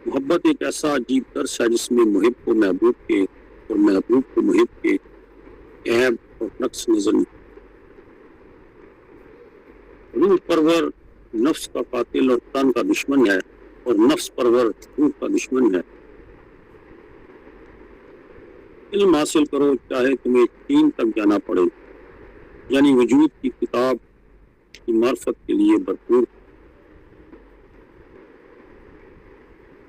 محبت ایک ایسا عجیب درس ہے جس میں محب کو محبوب کے اور محبوب کو محب کے عیب اور نقص نظر نہیں۔ روح پرور نفس کا قاتل اور تن کا دشمن ہے، اور نفس پرور روح کا دشمن ہے۔ علم حاصل کرو چاہے تمہیں چین تک جانا پڑے، یعنی وجود کی کتاب کی معرفت کے لیے بھرپور۔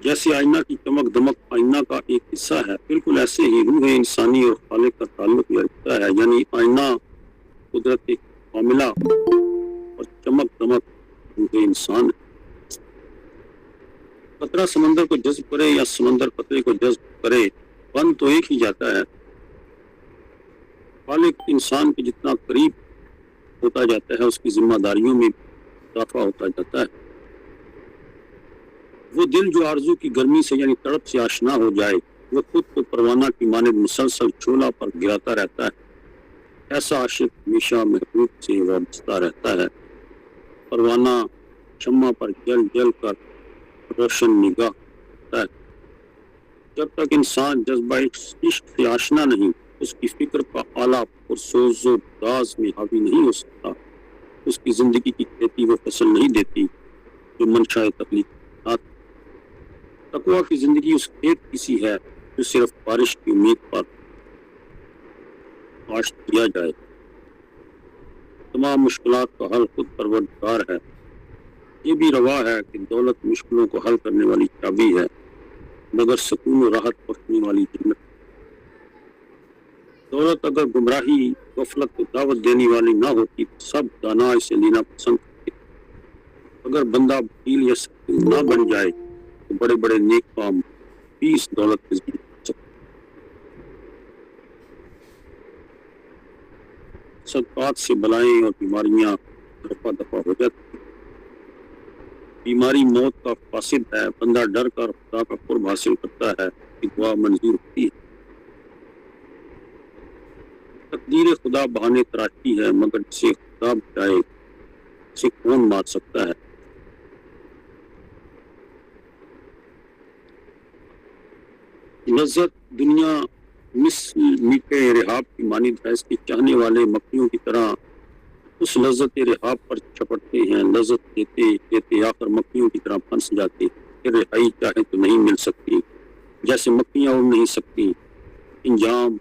جیسے آئینہ کی چمک دمک آئینہ کا ایک حصہ ہے، بالکل ایسے ہی روح انسانی اور خالق کا تعلق یہ رکھتا ہے، یعنی آئینہ قدرت کاملہ اور چمک دمک روح انسان ہے۔ قطرہ سمندر کو جذب کرے یا سمندر قطرے کو جذب کرے، بند تو ایک ہی جاتا ہے۔ خالق انسان کے جتنا قریب ہوتا جاتا ہے اس کی ذمہ داریوں میں اضافہ ہوتا جاتا ہے۔ وہ دل جو آرزو کی گرمی سے یعنی تڑپ سے آشنا ہو جائے، وہ خود کو پروانہ کی مانند مسلسل چولہا پر گراتا رہتا ہے۔ ایسا عاشق ہمیشہ محبوب سے وابستہ رہتا ہے۔ پروانہ شمع پر جل جل کر روشن نگاہ ہوتا ہے۔ جب تک انسان جذبہ عشق سے آشنا نہیں، اس کی فکر کا آلہ اور سوز و داز میں حاوی نہیں ہو سکتا، اس کی زندگی کی کھیتی وہ فصل نہیں دیتی جو منشاء تخلیق آتی۔ تقویٰ کی زندگی اس کھیت کی سی ہے جو صرف بارش کی امید پر کاشت کیا جائے۔ تمام مشکلات کا حل خود پروردگار ہے۔ یہ بھی روا ہے کہ دولت مشکلوں کو حل کرنے والی چابی ہے، مگر سکون و راحت بخشنے والی جنت۔ دولت اگر گمراہی غفلت کو دعوت دینے والی نہ ہوتی تو سب دانا اسے لینا پسند کرتے۔ اگر بندہ بخیل یا سخی نہ بن جائے تو بڑے بڑے نیک کام 20 دولت کے ذریعے کر سکتے۔ صدقات سے بلائیں اور بیماریاں رفع دفع ہو جاتی۔ بیماری موت کا قاصد ہے، بندہ ڈر کر خدا کا قرب حاصل کرتا ہے کہ دعا منظور ہوتی ہے۔ تقدیر خدا بہانے تراشتی ہے، مگر جسے خدا بچائے اسے کون مار سکتا ہے۔ لذت دنیا مثل میٹھے رحاب کی مانند ہے، اس کے چاہنے والے مکھیوں کی طرح اس لذت رحاب پر چھپٹتے ہیں، لذت دیتے دیتے آخر مکھیوں کی طرح پھنس جاتے، پھر رہائی چاہے تو نہیں مل سکتی، جیسے مکھیاں اڑ نہیں سکتی۔ انجام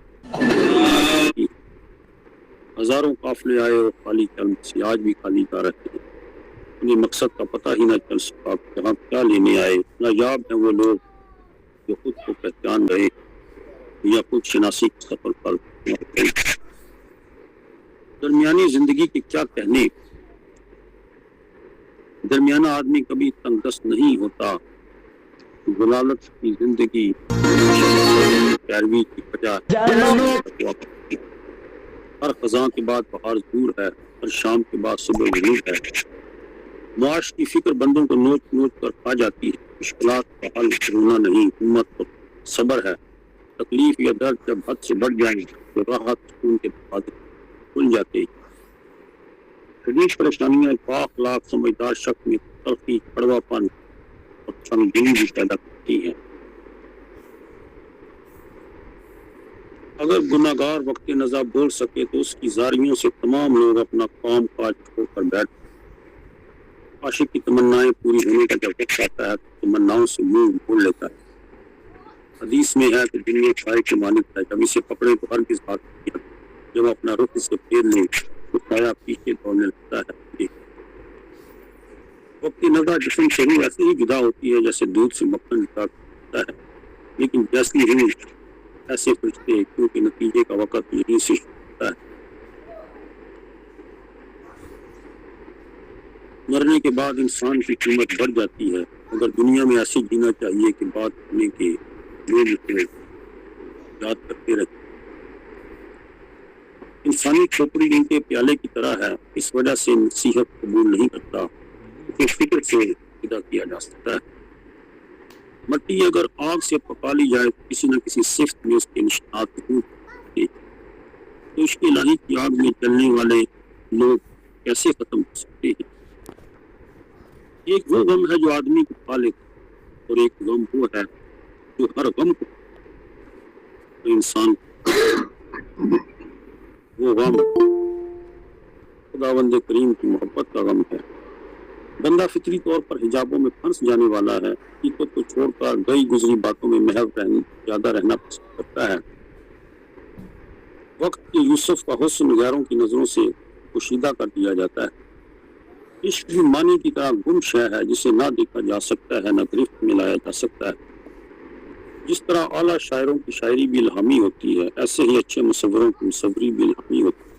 ہزاروں قافلے آئے اور خالی چل سے آج بھی خالی جا رہے ہیں، انہیں مقصد کا پتہ ہی نہ چل سکا جہاں کیا لینے آئے۔ نایاب ہیں وہ لوگ جو خود کو پہچان گئے یا خود شناسی کے سفر پر۔ درمیانی زندگی کے کیا کہنے، درمیانہ آدمی کبھی تنگ دست نہیں ہوتا۔ غلالت کی زندگی پیروی کی بجائے ہر خزاں کے بعد بہار دور ہے، ہر شام کے بعد صبح غروب ہے۔ معاش کی فکر بندوں کو نوچ نوچ کر کھا جاتی ہے۔ مشکلات کا حل رونا نہیں، ہمت اور صبر ہے۔ تکلیف یا درد جب حد سے بڑھ جائیں تو راحت سکون کے دروازے کھل جاتے ہیں۔ شدید پریشانیاں بااخلاق سمجھدار شخص میں تلخی، کڑوا پن اور سنگینی بھی پیدا کرتی ہیں۔ اگر گناہگار وقت نزا بول سکے تو اس کی زاریوں سے تمام لوگ اپنا کام کاج چھوڑ کر بیٹھ۔ عاشق کی تمنائیں پوری ہونے کا جب وقت آتا ہے تو تمناؤں سے منہ موڑ لیتا ہے۔ حدیث میں ہے کہ دنیا کھائے کے مانند ہے، جب اسے پکڑے تو ہرگز ہاتھ نہیں آتا، جب اپنا رخ اسے پھیر لے تو سایہ پیچھے دوڑنے لگتا ہے۔ وقت نظر جسم سے روح ایسے ہی جدا ہوتی ہے جیسے دودھ سے مکھن جدا ہوتا ہے، لیکن جیسی روح ایسے فرشتے کیونکہ نتیجے کا وقت یہیں سے شروع ہوتا ہے۔ مرنے کے بعد انسان کی قیمت بڑھ جاتی ہے، مگر دنیا میں ایسے جینا چاہیے کہ بات ہونے کے لوگ اسے یاد کرتے رہتے. انسانی کھوپڑی ان کے پیالے کی طرح ہے، اس وجہ سے نصیحت قبول نہیں کرتا. اسے فکر سے پیدا کیا جا سکتا ہے. مٹی اگر آگ سے پکا لی جائے تو کسی نہ کسی صفت میں اس کے نشانات ضرور ہوتے ہیں. تو عشق الہی کی آگ میں جلنے والے لوگ کیسے ختم ہو سکتے ہیں؟ ایک وہ غم ہے جو آدمی کو کھا لیتا ہے، اور ایک غم وہ ہے جو ہر غم کو انسان وہ غم خداوند کریم کی محبت کا غم ہے. بندہ فطری طور پر حجابوں میں پھنس جانے والا ہے، حقیقت کو چھوڑ کر گئی گزری باتوں میں محو زیادہ رہنا پسند کرتا ہے. وقت کے یوسف کا حسن غیروں کی نظروں سے پوشیدہ کر دیا جاتا ہے. عشق بھی معنی کی طرح گم شے ہے جسے نہ دیکھا جا سکتا ہے، نہ گرفت میں لایا جا سکتا ہے. جس طرح اعلیٰ شاعروں کی شاعری بھی الہامی ہوتی ہے، ایسے ہی اچھے مصوروں کی مصوری بھی الہامی ہوتی ہے.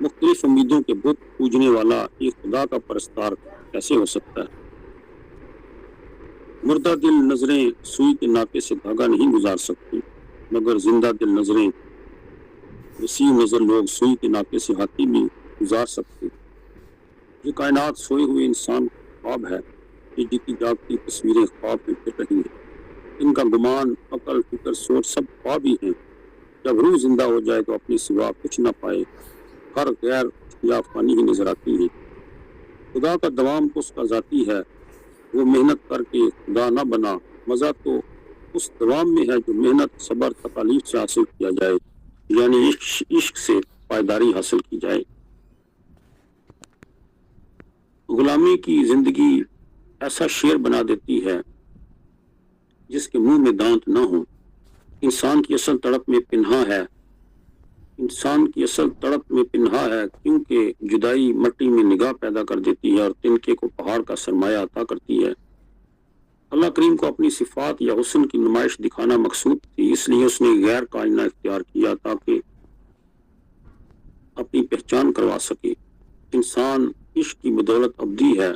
مختلف امیدوں کے بت پوجنے والا ایک خدا کا پرستار کیسے ہو سکتا ہے؟ مردہ دل نظریں سوئی کے ناکے سے دھاگا نہیں گزار سکتی، مگر زندہ دل نظریں وسیع نظر لوگ سوئی کے ناکے سے ہاتھی بھی گزار سکتے. یہ کائنات سوئے ہوئے انسان خواب ہے، یہ جیتی جاگتی تصویریں خواب میں پھر رہی ہیں. ان کا گمان، عقل، فکر، سوچ سب خواب ہی ہیں. جب روح زندہ ہو جائے تو اپنے سوا کچھ نہ پائے، ہر غیر یا فانی ہی نظر آتی ہے. خدا کا دوام تو اس کا ذاتی ہے، وہ محنت کر کے خدا نہ بنا. مزہ تو اس دوام میں ہے جو محنت، صبر، تکالیف سے حاصل کیا جائے، یعنی عشق سے پائیداری حاصل کی جائے. غلامی کی زندگی ایسا شیر بنا دیتی ہے جس کے منہ میں دانت نہ ہو. انسان کی اصل تڑپ میں پنہا ہے، انسان کی اصل تڑپ میں پنہا ہے، کیونکہ جدائی مٹی میں نگاہ پیدا کر دیتی ہے اور تنکے کو پہاڑ کا سرمایہ عطا کرتی ہے. اللہ کریم کو اپنی صفات یا حسن کی نمائش دکھانا مقصود تھی، اس لیے اس نے غیر کا آئینہ اختیار کیا تاکہ اپنی پہچان کروا سکے. انسان عشق کی بدولت ابدی ہے،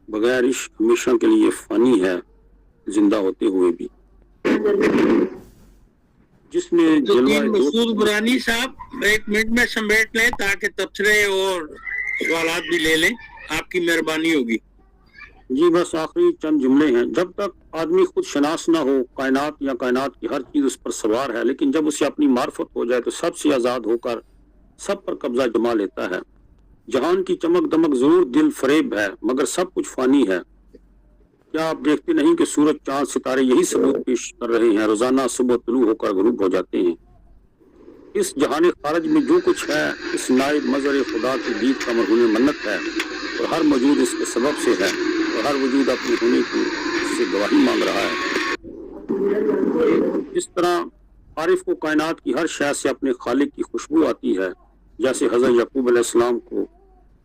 بغیر عشق ہمیشہ کے لیے فانی ہے، زندہ ہوتے ہوئے بھی. جس نے مسعود برانی صاحب ایک منٹ میں سمیٹ لیں تاکہ تبصرے اور سوالات بھی لے لیں، آپ کی مہربانی ہوگی. جی بس آخری چند جملے ہیں. جب تک آدمی خود شناس نہ ہو، کائنات یا کائنات کی ہر چیز اس پر سوار ہے، لیکن جب اسے اپنی معرفت ہو جائے تو سب سے آزاد ہو کر سب پر قبضہ جما لیتا ہے. جہان کی چمک دمک ضرور دل فریب ہے، مگر سب کچھ فانی ہے. کیا آپ دیکھتے نہیں کہ سورج، چاند، ستارے یہی ثبوت پیش کر رہے ہیں، روزانہ صبح طلوع ہو کر غروب ہو جاتے ہیں. اس جہان خارج میں جو کچھ ہے اس نائب مظہر خدا کی دید کا مرہون منت ہے، اور ہر موجود اس کے سبب سے ہے، اور ہر وجود اپنے ہونے کی اس سے گواہی مانگ رہا ہے. جس طرح عارف کو کائنات کی ہر شے سے اپنے خالق کی خوشبو آتی ہے، جیسے حضرت یعقوب علیہ السلام کو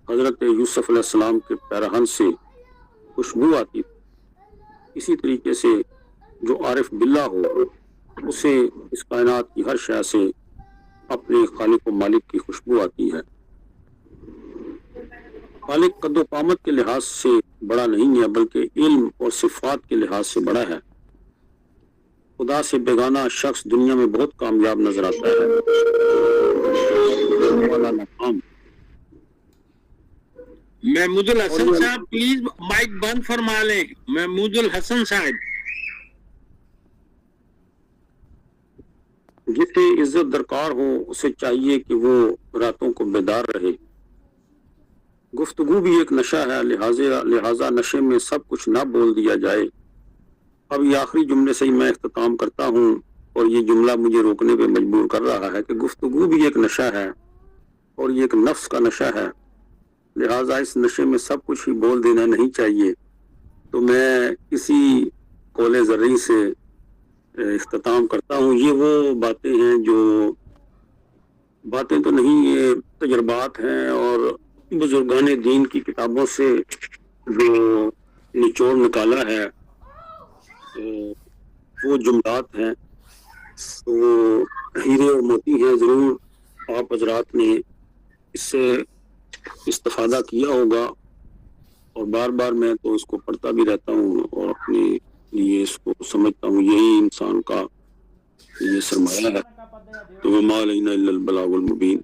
حضرت یوسف علیہ السلام کے پیرہن سے خوشبو آتی تھی، اسی طریقے سے جو عارف باللہ ہو اسے اس کائنات کی ہر شے سے اپنے خالق و مالک کی خوشبو آتی ہے. خالق قد و قامت کے لحاظ سے بڑا نہیں ہے، بلکہ علم اور صفات کے لحاظ سے بڑا ہے. خدا سے بیگانہ شخص دنیا میں بہت کامیاب نظر آتا ہے. محمود الحسن صاحب پلیز مائک بند فرما لیں. محمود الحسن صاحب. جسے عزت درکار ہو اسے چاہیے کہ وہ راتوں کو بیدار رہے. گفتگو بھی ایک نشہ ہے، لہٰذا نشے میں سب کچھ نہ بول دیا جائے. اب یہ آخری جملے سے ہی میں اختتام کرتا ہوں، اور یہ جملہ مجھے روکنے پہ مجبور کر رہا ہے کہ گفتگو بھی ایک نشہ ہے اور یہ ایک نفس کا نشہ ہے، لہٰذا اس نشے میں سب کچھ ہی بول دینا نہیں چاہیے. تو میں اسی قول زرعی سے اختتام کرتا ہوں. یہ وہ باتیں ہیں جو باتیں تو نہیں، یہ تجربات ہیں اور بزرگان دین کی کتابوں سے جو نچوڑ نکالا ہے وہ جملات ہیں. تو ہیرے اور موتی ہیں، ضرور آپ حضرات نے اس سے استفادہ کیا ہوگا، اور بار بار میں تو اس کو پڑھتا بھی رہتا ہوں اور اپنی یہ اس کو سمجھتا ہوں یہی انسان کا یہ سرمایہ ہے. تو وما علینا الا البلاغ المبین.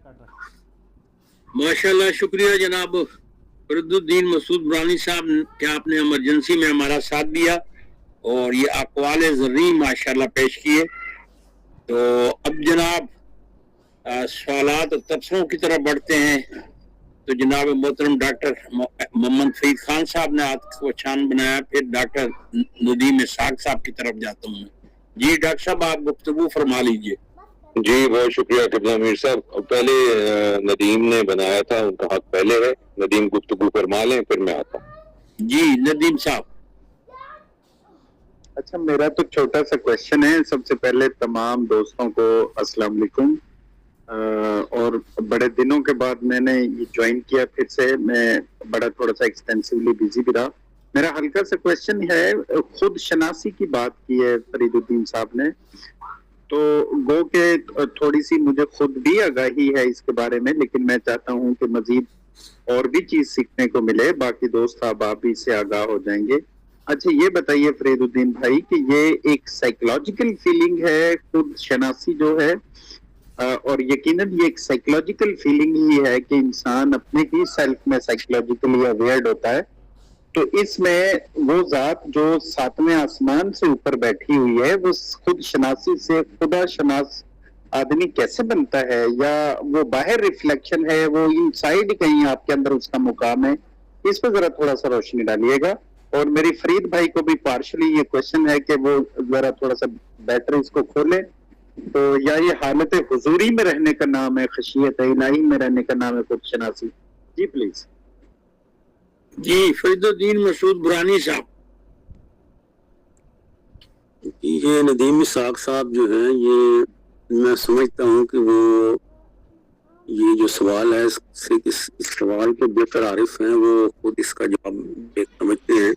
ماشاءاللہ، شکریہ جناب فرید الدین مسعود برانی صاحب کہ آپ نے ایمرجنسی میں ہمارا ساتھ دیا اور یہ اقوال زرعی ماشاءاللہ پیش کیے. تو اب جناب سوالات اور تبصروں کی طرف بڑھتے ہیں. تو جناب محترم ڈاکٹر محمد فرید خان صاحب نے آپ کو چھان بنایا، پھر ڈاکٹر ندیم اسحاق صاحب کی طرف جاتا ہوں. جی ڈاکٹر صاحب، آپ گفتگو فرما لیجئے. جی بہت شکریہ قبلہ امیر صاحب. پہلے ندیم نے بنایا تھا، ان کا حق پہلے ہے. ندیم گفتگو فرما لیں پھر میں آتا ہوں. جی ندیم صاحب. اچھا، میرا تو چھوٹا سا کوشچن ہے. سب سے پہلے تمام دوستوں کو السلام علیکم. اور بڑے دنوں کے بعد میں نے یہ جوائن کیا پھر سے. میں بڑا تھوڑا سا ایکسٹینسولی بزی بھی رہا. میرا ہلکا سا کوشچن ہے، خود شناسی کی بات کی ہے فرید الدین صاحب نے، تو گو کہ تھوڑی سی مجھے خود بھی آگاہی ہے اس کے بارے میں، لیکن میں چاہتا ہوں کہ مزید اور بھی چیز سیکھنے کو ملے. باقی دوست آپ بھی اس سے آگاہ ہو جائیں گے. اچھا یہ بتائیے فرید الدین بھائی کہ یہ ایک سائیکولوجیکل فیلنگ ہے خود شناسی جو ہے، اور یقیناً یہ ایک سائیکولوجیکل فیلنگ ہی ہے کہ انسان اپنے ہی سیلف میں سائیکولوجیکلی اویئرڈ ہوتا ہے. تو اس میں وہ ذات جو 7ویں آسمان سے اوپر بیٹھی ہوئی ہے، وہ خود شناسی سے خدا شناس آدمی کیسے بنتا ہے؟ یا وہ باہر ریفلیکشن ہے، وہ انسائیڈ کہیں آپ کے اندر اس کا مقام ہے؟ اس پہ ذرا تھوڑا سا روشنی ڈالیے گا. اور میری فرید بھائی کو بھی پارشلی یہ کوشچن ہے کہ وہ ذرا تھوڑا سا بیٹر اس کو کھولے. تو یا یہ حالت حضوری میں رہنے کا نام ہے، خشیت الہی میں رہنے کا نام ہے خود شناسی؟ جی پلیز. جی فرید الدین مسعود برانی صاحب. یہ ندیم اسحاق صاحب جو ہیں، یہ میں سمجھتا ہوں کہ وہ یہ جو سوال ہے اس سوال کے بہتر عارف ہیں، وہ خود اس کا جواب سمجھتے ہیں.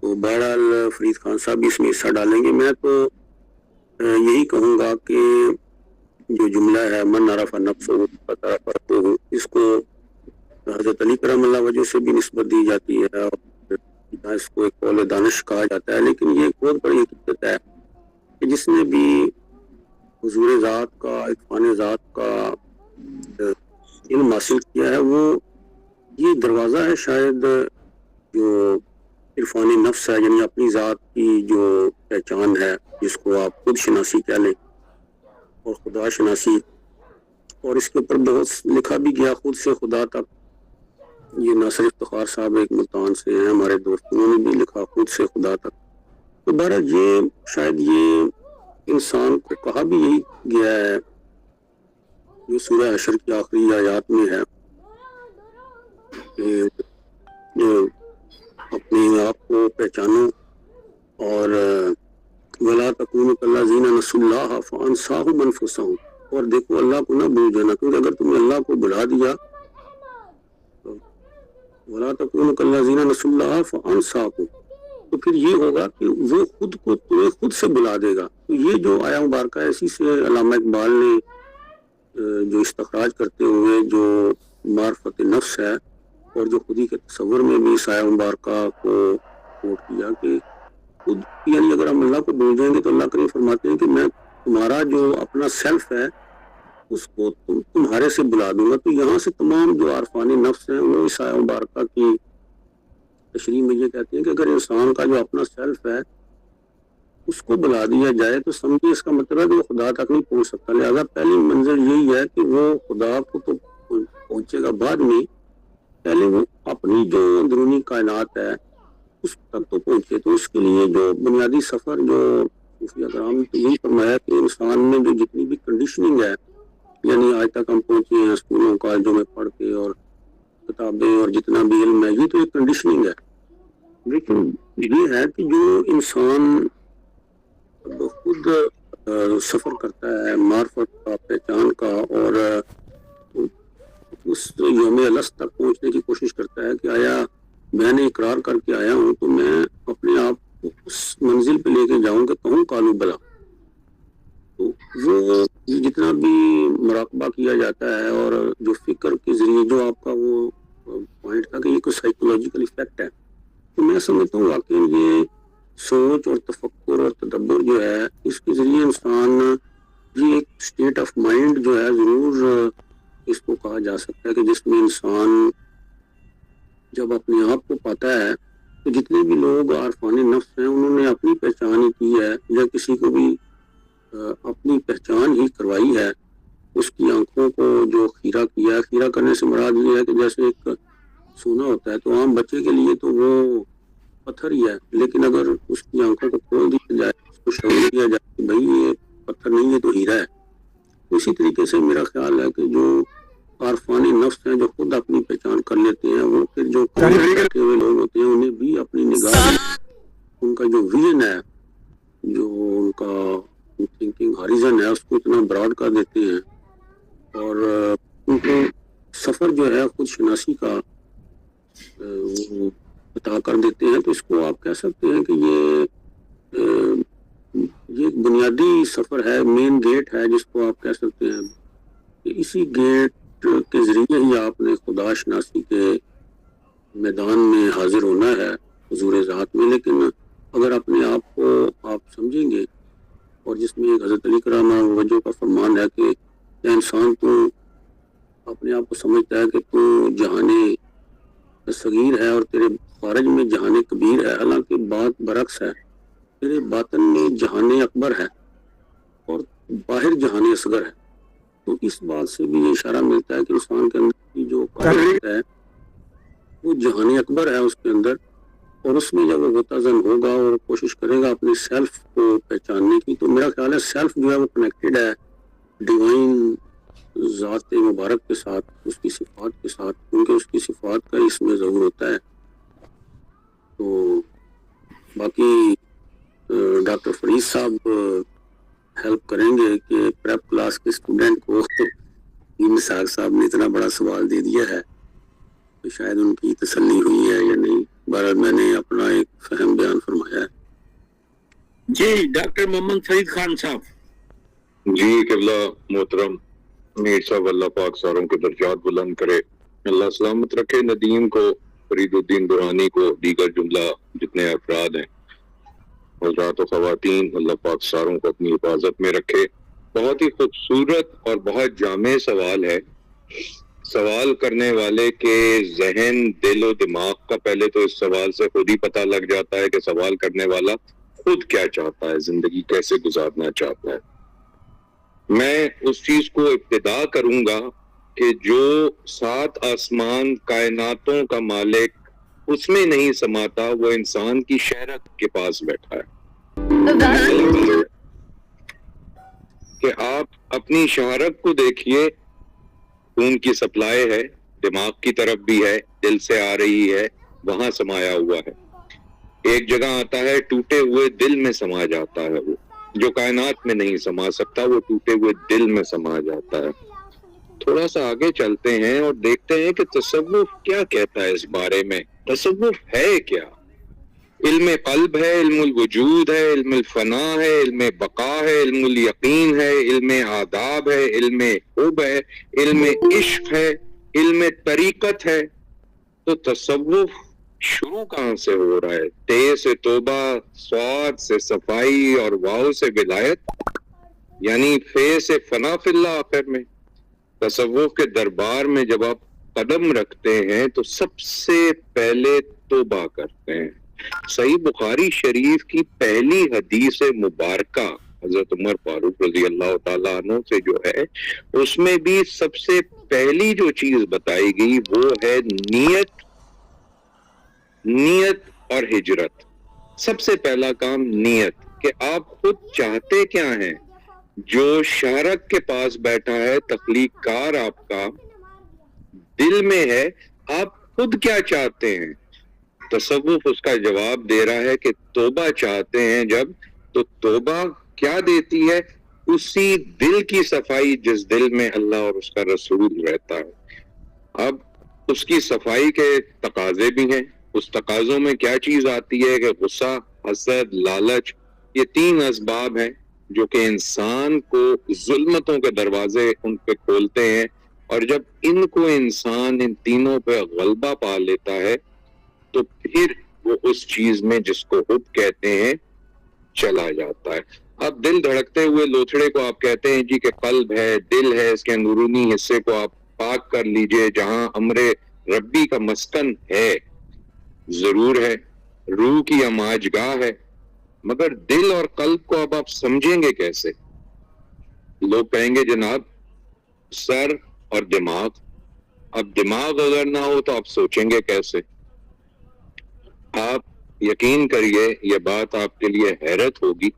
تو بہرحال فرید خان صاحب بھی اس میں حصہ ڈالیں گے. میں تو یہی کہوں گا کہ جو جملہ ہے من عرف نفسہ فقد، اس کو حضرت علی کرم اللہ وجہ سے بھی نسبت دی جاتی ہے اور اس کو ایک قول دانش کہا جاتا ہے. لیکن یہ ایک بہت بڑی حقیقت ہے کہ جس نے بھی حضور ذات کا، عرفان ذات کا علم حاصل کیا ہے، وہ یہ دروازہ ہے شاید جو عرفان نفس ہے، یعنی اپنی ذات کی جو پہچان ہے، جس کو آپ خود شناسی کہہ لیں اور خدا شناسی. اور اس کے اوپر بہت لکھا بھی گیا، خود سے خدا تک. یہ ناصر افتخار صاحب ایک ملتان سے ہیں ہمارے دوست، انہوں نے بھی لکھا خود سے خدا تک. تو بہرحال یہ شاید یہ انسان کو کہا بھی یہی گیا ہے جو سورہ حشر کی آخری آیات میں ہے کہ اپنے آپ کو پہچانو اور وَلَا تَكُونُوا كَالَّذِينَ نَسُوا اللَّهَ فَأَنسَاهُمْ أَنفُسَهُمْ. اور دیکھو اللہ کو نہ بھول جانا، کیونکہ اگر تم نے اللہ کو بھلا دیا، وَلَا تَكُونُوا كَالَّذِينَ نَسُوا اللَّهَ فَأَنسَاهُمْ، تو پھر یہ ہوگا کہ وہ خود کو تمہیں خود سے بلا دے گا. تو یہ جو آیا مبارکہ ہے، اسی سے علامہ اقبال نے جو استخراج کرتے ہوئے جو معرفت نفس ہے اور جو خودی کے تصور میں بھی اس آیا مبارکہ کو کوٹ کیا کہ خود، یعنی اگر ہم اللہ کو بھول جائیں گے تو اللہ کریم فرماتے ہیں کہ میں تمہارا جو اپنا سیلف ہے اس کو تمہارے سے بلا دوں گا. تو یہاں سے تمام جو عارفان نفس ہیں وہ اس آیا مبارکہ کی تشریح میں یہ کہتے ہیں کہ اگر انسان کا جو اپنا سیلف ہے اس کو بلا دیا جائے تو سمجھے اس کا مطلب ہے کہ وہ خدا تک نہیں پہنچ سکتا. لہذا پہلی منزل یہی ہے کہ وہ خدا کو تو پہنچے گا بعد میں، پہلے وہ اپنی جو اندرونی کائنات ہے اس تک تو پہنچے. تو اس کے لیے جو بنیادی سفر جو صوفیہ کرام نے یہی فرمایا کہ انسان میں جو جتنی بھی کنڈیشننگ ہے، یعنی آج تک ہم پہنچے ہیں اسکولوں کالجوں میں پڑھ کے اور کتابیں اور جتنا بھی علم ہے، یہ تو ایک کنڈیشننگ ہے. لیکن یہ ہے کہ جو انسان خود سفر کرتا ہے معرفت کا، پہچان کا، اور اس یوم الست تک پہنچنے کی کوشش کرتا ہے کہ آیا میں نے اقرار کر کے آیا ہوں تو میں اپنے آپ کو اس منزل پہ لے کے جاؤں کہ کہوں کالو بلا. تو وہ جتنا بھی مراقبہ کیا جاتا ہے اور جو فکر کے ذریعے جو آپ کا وہ پوائنٹ تھا کہ یہ کوئی سائیکولوجیکل افیکٹ ہے، تو میں سمجھتا ہوں واقعی یہ سوچ اور تفکر اور تدبر جو ہے اس کے ذریعے انسان یہ ایک اسٹیٹ آف مائنڈ جو ہے ضرور اس کو کہا جا سکتا ہے کہ جس میں انسان جب اپنے آپ کو پاتا ہے تو جتنے بھی لوگ عارفان نفس ہیں انہوں نے اپنی پہچان ہی کی ہے یا کسی کو بھی اپنی پہچان ہی کروائی ہے، اس کی آنکھوں کو جو خیرہ کیا ہے، خیرہ کرنے سے مراد یہ ہے کہ جیسے ایک سونا ہوتا ہے تو عام بچے کے لیے تو وہ پتھر ہی ہے، لیکن اگر اس کی آنکھوں کو کھول دیا جائے، اس کو شعور دیا جائے کہ بھائی یہ پتھر نہیں ہے تو ہیرا ہے، اسی طریقے سے میرا خیال ہے کہ جو عارفان نفس ہیں جو خود اپنی پہچان کر لیتے ہیں وہ پھر جو بیٹھے ہوئے لوگ ہوتے ہیں انہیں بھی اپنی نگاہ ان کا جو ویژن ہے، جو ان کا تھنکنگ ہاریزن ہے اس کو اتنا براڈ کر دیتے ہیں اور ان کو سفر جو ہے خود شناسی کا عطا کر دیتے ہیں. تو اس کو آپ کہہ سکتے ہیں کہ یہ ایک بنیادی سفر ہے، مین گیٹ ہے جس کو آپ کہہ سکتے ہیں کہ اسی گیٹ کے ذریعے ہی آپ نے خدا شناسی کے میدان میں حاضر ہونا ہے حضور ذات میں. لیکن اگر اپنے آپ کو آپ سمجھیں گے اور جس میں حضرت علی کرامہ وجہ کا فرمان ہے کہ انسان تو اپنے آپ کو سمجھتا ہے کہ تو جہان صغیر ہے اور تیرے خارج میں جہان کبیر ہے، حالانکہ بات برعکس ہے، تیرے باطن میں جہان اکبر ہے اور باہر جہان اصغر ہے. تو اس بات سے بھی یہ اشارہ ملتا ہے کہ انسان کے اندر کی جو قابلیت ہے وہ جہان اکبر ہے اس کے اندر، اور اس میں جب وہ غوطہ-زن ہوگا اور کوشش کرے گا اپنے سیلف کو پہچاننے کی، تو میرا خیال ہے سیلف جو ہے وہ کنیکٹڈ ہے ڈیوائن ذات مبارک کے ساتھ، اس کی صفات کے ساتھ، کیونکہ اس کی صفات کا اس میں ظہور ہوتا ہے. تو باقی ڈاکٹر فرید صاحب ہیلپ کریں گے کہ پریپ کلاس کے اسٹوڈنٹ کو مساق صاحب نے اتنا بڑا سوال دے دیا ہے تو شاید ان کی تسلی ہوئی ہے یا نہیں. بہرحال میں نے اپنا ایک فہم بیان فرمایا ہے. جی ڈاکٹر محمد فرید خان صاحب. جی قبلہ محترم میر صاحب، اللہ پاک ساروں کے درجات بلند کرے، اللہ سلامت رکھے ندیم کو، فرید الدین برہانی کو، دیگر جملہ جتنے افراد ہیں، حضرات و خواتین، اللہ پاک ساروں کو اپنی حفاظت میں رکھے. بہت ہی خوبصورت اور بہت جامع سوال ہے. سوال کرنے والے کے ذہن، دل و دماغ کا پہلے تو اس سوال سے خود ہی پتہ لگ جاتا ہے کہ سوال کرنے والا خود کیا چاہتا ہے، زندگی کیسے گزارنا چاہتا ہے. میں اس چیز کو ابتدا کروں گا کہ جو 7 آسمان کائناتوں کا مالک اس میں نہیں سماتا، وہ انسان کی شہرت کے پاس بیٹھا ہے. کہ آپ اپنی شہرت کو دیکھیے، خون کی سپلائی ہے، دماغ کی طرف بھی ہے، دل سے آ رہی ہے، وہاں سمایا ہوا ہے. ایک جگہ آتا ہے ٹوٹے ہوئے دل میں سما جاتا ہے، وہ جو کائنات میں نہیں سما سکتا وہ ٹوٹے ہوئے دل میں سما جاتا ہے. تھوڑا سا آگے چلتے ہیں اور دیکھتے ہیں کہ تصوف کیا کہتا ہے اس بارے میں. تصوف ہے کیا؟ علم قلب ہے، علم الوجود ہے، علم الفنا ہے، علم بقا ہے، علم الیقین ہے، علم آداب ہے، علم حب ہے، علم عشق ہے، علم طریقت ہے. تو تصوف شروع کہاں سے ہو رہا ہے؟ تے سے توبہ، صاد سے صفائی اور واو سے ولایت، یعنی فے سے فنا فی اللہ. آخر میں تصوف کے دربار میں جب آپ قدم رکھتے ہیں تو سب سے پہلے توبہ کرتے ہیں. صحیح بخاری شریف کی پہلی حدیث مبارکہ حضرت عمر فاروق رضی اللہ تعالیٰ عنہ سے جو ہے، اس میں بھی سب سے پہلی جو چیز بتائی گئی وہ ہے نیت اور ہجرت. سب سے پہلا کام نیت، کہ آپ خود چاہتے کیا ہیں. جو شارک کے پاس بیٹھا ہے، تخلیق کار آپ کا دل میں ہے، آپ خود کیا چاہتے ہیں. تصوف اس کا جواب دے رہا ہے کہ توبہ چاہتے ہیں جب، تو توبہ کیا دیتی ہے؟ اسی دل کی صفائی جس دل میں اللہ اور اس کا رسول رہتا ہے. اب اس کی صفائی کے تقاضے بھی ہیں. اس تقاضوں میں کیا چیز آتی ہے کہ غصہ، حسد، لالچ، یہ 3 اسباب ہیں جو کہ انسان کو ظلمتوں کے دروازے ان پہ کھولتے ہیں. اور جب ان کو انسان ان تینوں پہ غلبہ پا لیتا ہے تو پھر وہ اس چیز میں جس کو حب کہتے ہیں چلا جاتا ہے. اب دل دھڑکتے ہوئے لوتھڑے کو آپ کہتے ہیں جی کہ قلب ہے, دل ہے, اس کے اندرونی حصے کو آپ پاک کر لیجئے جہاں امر ربی کا مسکن ہے. ضرور ہے, روح کی اماجگاہ ہے, مگر دل اور قلب کو اب آپ سمجھیں گے کیسے؟ لوگ کہیں گے جناب سر اور دماغ. اب دماغ اگر نہ ہو تو آپ سوچیں گے کیسے؟ آپ یقین کریے یہ بات آپ کے لیے حیرت ہوگی,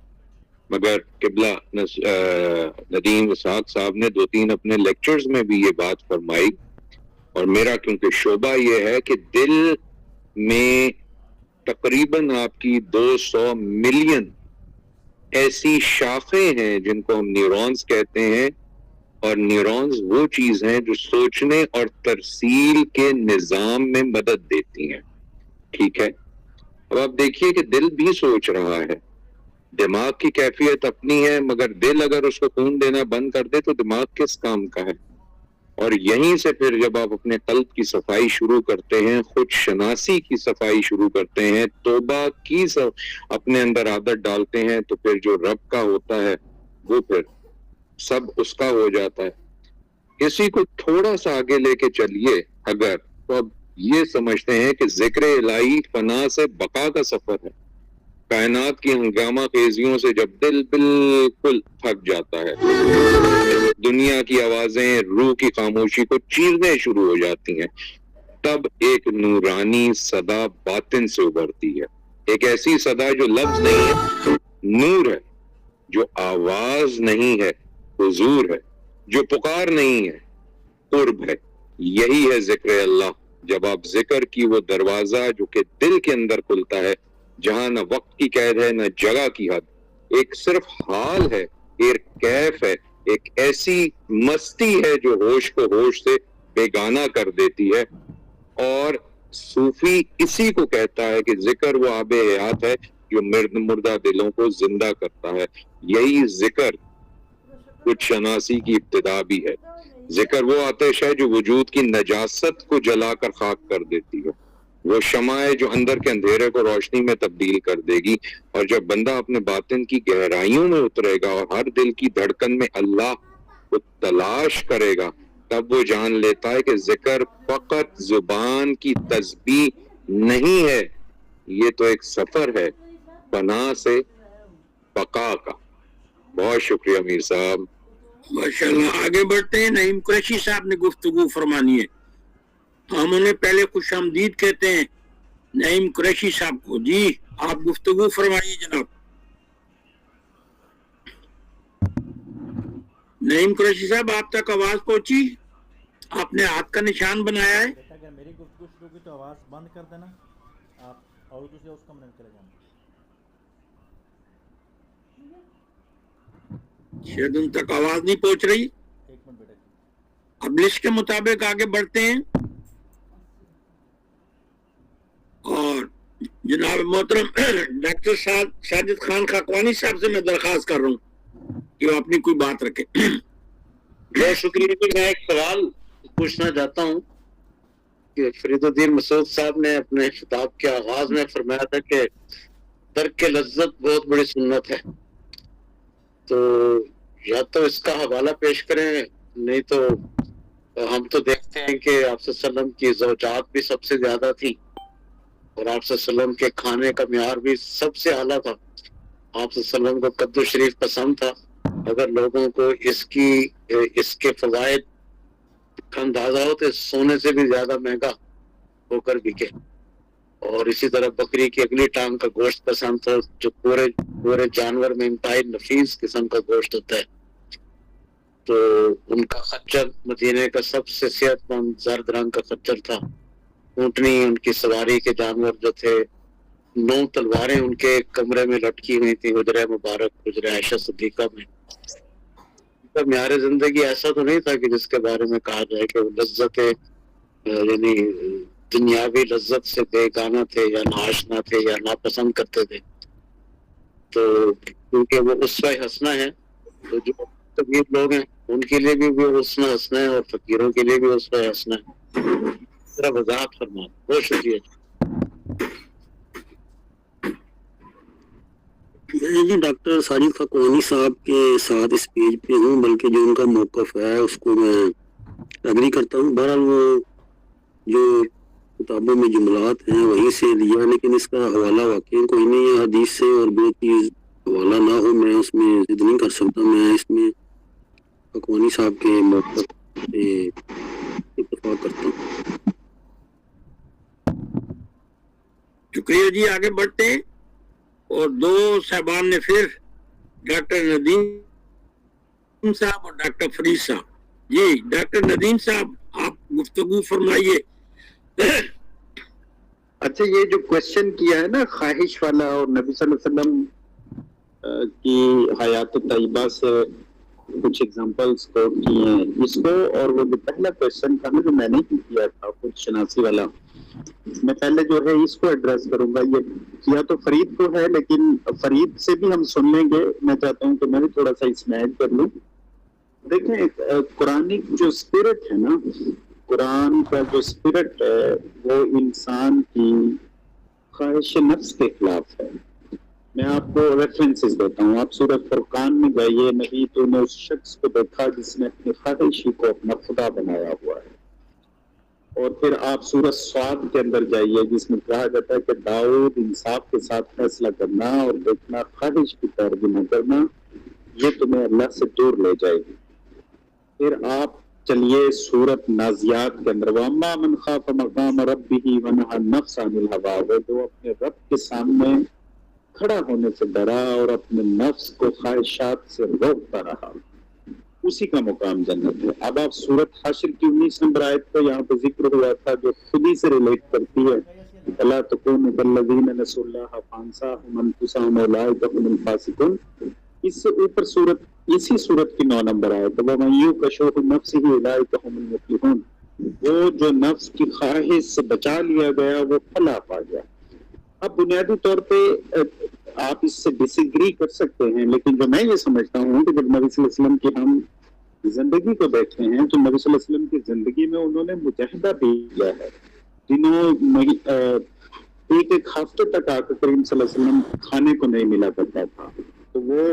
مگر قبلہ ندیم اسحاق صاحب نے 2-3 اپنے لیکچرز میں بھی یہ بات فرمائی. اور میرا کیونکہ شعبہ یہ ہے کہ دل میں تقریباً آپ کی 200 ملین ایسی شاخیں ہیں جن کو ہم نیورونز کہتے ہیں, اور نیورونز وہ چیز ہیں جو سوچنے اور ترسیل کے نظام میں مدد دیتی ہیں. ٹھیک ہے, اب آپ دیکھیے کہ دل بھی سوچ رہا ہے, دماغ کی کیفیت اپنی ہے, مگر دل اگر اس کو خون دینا بند کر دے تو دماغ کس کام کا ہے؟ اور یہیں سے پھر جب آپ اپنے قلب کی صفائی شروع کرتے ہیں, خود شناسی کی صفائی شروع کرتے ہیں, توبہ کی اپنے اندر عادت ڈالتے ہیں, تو پھر جو رب کا ہوتا ہے وہ پھر سب اس کا ہو جاتا ہے. اسی کو تھوڑا سا آگے لے کے چلیے اگر, تو اب یہ سمجھتے ہیں کہ ذکر الہی فنا سے بقا کا سفر ہے. کائنات کی ہنگامہ خیزیوں سے جب دل بالکل تھک جاتا ہے, دنیا کی آوازیں روح کی خاموشی کو چیرنے شروع ہو جاتی ہیں, تب ایک نورانی صدا باطن سے ابھرتی ہے. ایک ایسی صدا جو لفظ نہیں ہے, نور ہے, جو آواز نہیں ہے, حضور ہے, جو پکار نہیں ہے, قرب ہے. یہی ہے ذکر اللہ. جب آپ ذکر کی وہ دروازہ جو کہ دل کے اندر کھلتا ہے, جہاں نہ وقت کی قید ہے نہ جگہ کی حد, ایک صرف حال ہے, ایک کیف ہے, ایک ایسی مستی ہے جو ہوش کو ہوش سے بیگانہ کر دیتی ہے. اور صوفی اسی کو کہتا ہے کہ ذکر وہ آب حیات ہے جو مردہ دلوں کو زندہ کرتا ہے. یہی ذکر کچھ شناسی کی ابتدا بھی ہے. ذکر وہ آتش ہے جو وجود کی نجاست کو جلا کر خاک کر دیتی ہے, وہ شمع ہے جو اندر کے اندھیرے کو روشنی میں تبدیل کر دے گی. اور جب بندہ اپنے باطن کی گہرائیوں میں اترے گا اور ہر دل کی دھڑکن میں اللہ کو تلاش کرے گا, تب وہ جان لیتا ہے کہ ذکر فقط زبان کی تسبیح نہیں ہے, یہ تو ایک سفر ہے فنا سے بقا کا. بہت شکریہ میر صاحب. ماشاءاللہ. آگے بڑھتے ہیں. نعیم قریشی صاحب نے گفتگو فرمانی ہے, ہم انہیں پہلے خوش آمدید کہتے ہیں نعیم قریشی صاحب کو. جی آپ گفتگو فرمائیے جناب. نعیم قریشی صاحب آپ تک آواز پہنچی؟ آپ نے ہاتھ کا نشان بنایا ہے. اگر میری گفتگو شروع کی تو آواز بند کر دینا آپ, اور دوسرے اس کمرے میں چلے جانا. شاید ان تک آواز نہیں پہنچ رہی. ایک منٹ بیٹا. اب لسٹ کے مطابق آگے بڑھتے ہیں, اور جناب محترم ڈاکٹر ساجد خان خاکوانی صاحب سے میں درخواست کر رہا ہوں کہ وہ اپنی کوئی بات رکھے. بہت شکریہ. میں ایک سوال پوچھنا چاہتا ہوں کہ فرید الدین مسعود صاحب نے اپنے خطاب کے آغاز میں فرمایا تھا کہ ترک لذت بہت بڑی سنت ہے, تو یا تو اس کا حوالہ پیش کریں, نہیں تو ہم تو دیکھتے ہیں کہ آپ صلی اللہ علیہ وسلم کی زوجات بھی سب سے زیادہ تھی, اور آپ صلی اللہ علیہ وسلم کے کھانے کا معیار بھی سب سے اعلیٰ تھا. آپ صلی اللہ علیہ وسلم کو کدو شریف پسند تھا. اگر لوگوں کو اس کے فوائد کا اندازہ ہو تو سونے سے بھی زیادہ مہنگا ہو کر بکے. اور اسی طرح بکری کی اگلی ٹانگ کا گوشت پسند تھا, جو پورے جانور میں انتہائی نفیس قسم کا گوشت ہوتا ہے. تو ان کا خچر مدینے کا سب سے صحت مند زرد رنگ کا خچر تھا. اونٹنی ان کی سواری کے جانور جو تھے, 9 تلواریں ان کے کمرے میں لٹکی ہوئی تھی, حجرہ مبارک, حجرہ عائشہ صدیقہ میں. ان کا معیار زندگی ایسا تو نہیں تھا کہ جس کے بارے میں کہا جائے کہ وہ لذت یعنی دنیاوی لذت سے بیگانہ تھے یا ناآشنا تھے یا ناپسند کرتے تھے. تو کیونکہ وہ اسوہ حسنہ ہے, تو جو طبیب لوگ ہیں ان کے لیے بھی وہ اسوہ حسنہ ہے, اور فقیروں کے لیے بھی اسوہ حسنہ ہے. ذرا وضاحت فرما. بہت شکریہ. میں جی ڈاکٹر ساجد خاکوانی صاحب کے ساتھ اس پیج پہ ہوں، بلکہ جو ان کا موقف ہے اس کو میں اگری کرتا ہوں. بہرحال وہ جو کتابوں میں جملات ہیں وہیں سے لیا، لیکن اس کا حوالہ واقعی کوئی نہیں ہے حدیث سے، اور جو چیز حوالہ نہ ہو میں اس میں ضد نہیں کر سکتا. میں اس میں خاکوانی صاحب کے موقف سے اتفاق کرتا ہوں. شکریہ جی. آگے بڑھتے ہیں اور دو صاحبان نے پھر ڈاکٹر ندیم صاحب اور ڈاکٹر فرید صاحب. جی ڈاکٹر ندیم صاحب آپ گفتگو فرمائیے. اچھا، یہ جو کوشچن کیا ہے نا خواہش والا، اور نبی صلی اللہ علیہ وسلم کی حیات طیبہ سے کچھ ایگزامپلس کوٹ کی ہیں اس کو، اور وہ جو پہلا کوشچن تھا نا جو میں نے کیا تھا خود شناسی والا، میں پہلے جو ہے اس کو ایڈریس کروں گا. یہ کیا تو فرید کو ہے، لیکن فرید سے بھی ہم سن لیں گے. میں چاہتا ہوں کہ میں بھی تھوڑا سا اس میں ایڈ کر لوں. دیکھیں قرآنک جو اسپرٹ ہے نا، قرآن کا جو اسپرٹ ہے وہ انسان کی خواہش نفس کے خلاف ہے. میں آپ کو ریفرنسز دیتا ہوں. آپ سورۃ فرقان میں جائیے، نبی تو نے اس شخص کو دیکھا جس نے اپنی خواہشی کو اپنا خدا بنایا ہوا ہے. اور پھر آپ سورۃ صاد کے اندر جائیے جس میں کہا جاتا ہے کہ داؤد انصاف کے ساتھ فیصلہ کرنا اور دیکھنا، خواہش کی پیروی نہ کرنا، یہ تمہیں اللہ سے دور لے جائے گی. پھر آپ چلیے سورۃ نازیات کے اندر، وَأَمَّا مَنْ خَافَ مَقَامَ رَبِّهِ وَنَهَى النَّفْسَ عَنِ الْهَوَىٰ، وہ جو اپنے رب کے سامنے کھڑا ہونے سے ڈرا اور اپنے نفس کو خواہشات سے روکتا رہا، اسی کا مقام جنت ہے. اب آپ سورۃ حشر کی 19 نمبر آیت کا یہاں پہ ذکر ہوا تھا جو خود ہی سے ریلیٹ کرتی ہے، اَلَا تَكُونُوا كَالَّذِينَ نَسُوا اللَّهَ فَأَنسَاهُمْ أَنفُسَهُمْ أُولَٰئِكَ هُمُ الْفَاسِقُونَ. اس سے اوپر سورت، اسی سورت کی 9 نمبر آیت، وَمَن يُوقَ شُحَّ نَفْسِهِ أُولَٰئِكَ هُمُ الْمُفْلِحُونَ. وہ جو نفس کی خواہش سے بچا لیا گیا وہ فلاح پا گیا. اب بنیادی طور پہ آپ اس سے ڈس ایگری کر سکتے ہیں، لیکن جو میں یہ سمجھتا ہوں کہ جب نبی صلی اللہ علیہ وسلم کی ہم زندگی کو دیکھتے ہیں تو نبی صلی اللہ علیہ وسلم کی زندگی میں انہوں نے مجاہدہ بھی کیا ہے. جنہوں ایک ہفتے تک آ کر کریم صلی اللہ علیہ وسلم کھانے کو نہیں ملا کرتا تھا، تو وہ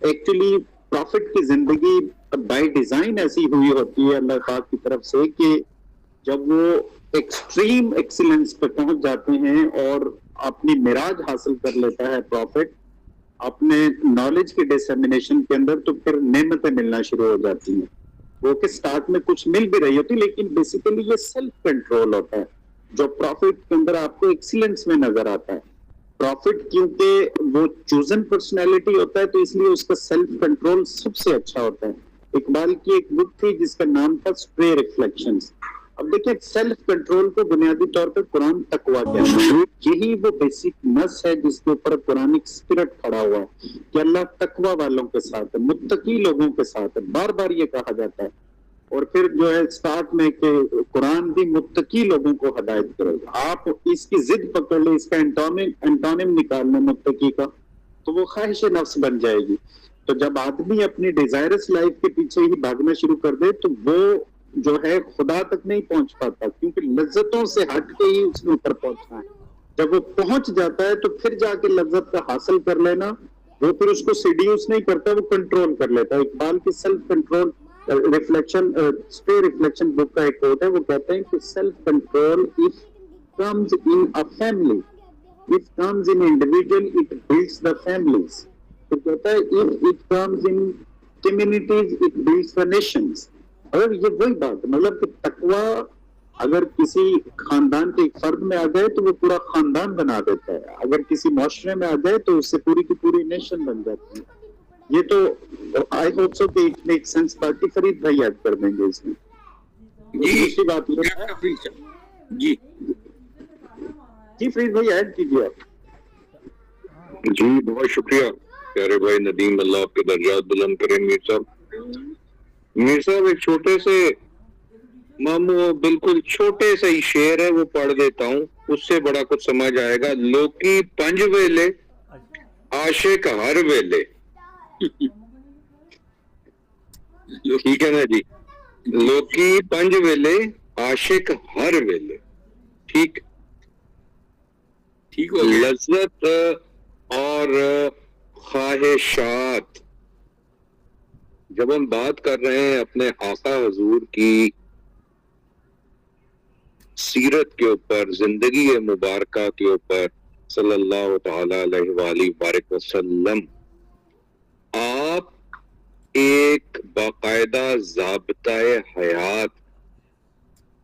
ایکچولی پروفٹ کی زندگی بائی ڈیزائن ایسی ہوئی ہوتی ہے اللہ پاک کی طرف سے کہ جب وہ ایکسٹریم ایکسیلنس پہ پہنچ جاتے ہیں اور اپنی معراج حاصل کر لیتا ہے پروفٹ اپنے نالج کے ڈسیمینیشن کے اندر، تو پھر نعمتیں ملنا شروع ہو جاتی ہیں. وہ کہ سٹارٹ میں کچھ مل بھی رہی ہوتی، لیکن بیسیکلی یہ سیلف کنٹرول ہوتا ہے جو پروفٹ کے اندر آپ کو ایکسیلنس میں نظر آتا ہے. پروفٹ کیونکہ وہ چوزن پرسنالٹی ہوتا ہے تو اس لیے اس کا سیلف کنٹرول سب سے اچھا ہوتا ہے. اقبال کی ایک بک تھی جس کا نام تھا اسٹرے ریفلیکشنز. اب دیکھیں سیلف کنٹرول کو بنیادی طور پر قرآن تقویٰ کہتا ہے. یہی وہ بیسک نس ہے جس کے اوپر قرآنک اسپرٹ کھڑا ہوا ہے کہ اللہ تقویٰ والوں کے ساتھ ہے، متقی لوگوں کے ساتھ ہے. بار بار یہ کہا جاتا ہے. اور پھر جو ہے اسٹارٹ میں کہ قرآن بھی متقی لوگوں کو ہدایت کرے گا. آپ اس کی ضد پکڑ لیں، اس کا انٹونیم نکال لیں متقی کا، تو وہ خواہش نفس بن جائے گی. تو جب آدمی اپنی ڈیزائرس لائف کے پیچھے ہی بھاگنا شروع کر دے تو وہ جو ہے خدا تک نہیں پہنچ پاتا، کیونکہ لذتوں سے ہٹ کے ہی اس نے اوپر پہنچنا ہے. جب وہ پہنچ جاتا ہے تو پھر جا کے لذت کا حاصل کر لینا، وہ پھر اس کو سیڈیوس نہیں کرتا، وہ کنٹرول کر لیتا ہے. اقبال کی self control reflection stray reflection book کا ایک کوٹ ہے، وہ کہتے ہیں کہ self control if comes in a family, if comes in individual it builds the families. تو کہتا ہے if it comes in communities it builds the nations. اور یہ وہی بات ہے، مطلب کہ تقویٰ اگر کسی خاندان کے ایک فرد میں آ جائے تو وہ پورا خاندان بنا دیتا ہے، اگر کسی معاشرے میں آ جائے تو اس سے پوری کی پوری نیشن بن جاتی ہے. یہ تو آئی ہوپ سو کہ اٹ میک سینس. باقی فرید بھائی ایڈ کر دیں گے اس میں. دوسری بات یہ ہے جی جی فرید بھائی ایڈ کیجیے آپ. جی بہت شکریہ پیارے بھائی ندیم، اللہ آپ کے درجات بلند کریں. میر صاحب ایک چھوٹے سے مامو بالکل چھوٹے سے ہی شعر ہے وہ پڑھ دیتا ہوں، اس سے بڑا کچھ سمجھ آئے گا. لوکی پنج ویلے عاشق ہر ویلے. ٹھیک ہے نا جی؟ لوکی پنج ویلے عاشق ہر ویلے. ٹھیک ہو گیا. لذت اور خواہشات. جب ہم بات کر رہے ہیں اپنے آقا حضور کی سیرت کے اوپر، زندگی مبارکہ کے اوپر صلی اللہ تعالی علیہ وآلہ وبارک وسلم، آپ ایک باقاعدہ ضابطۂ حیات،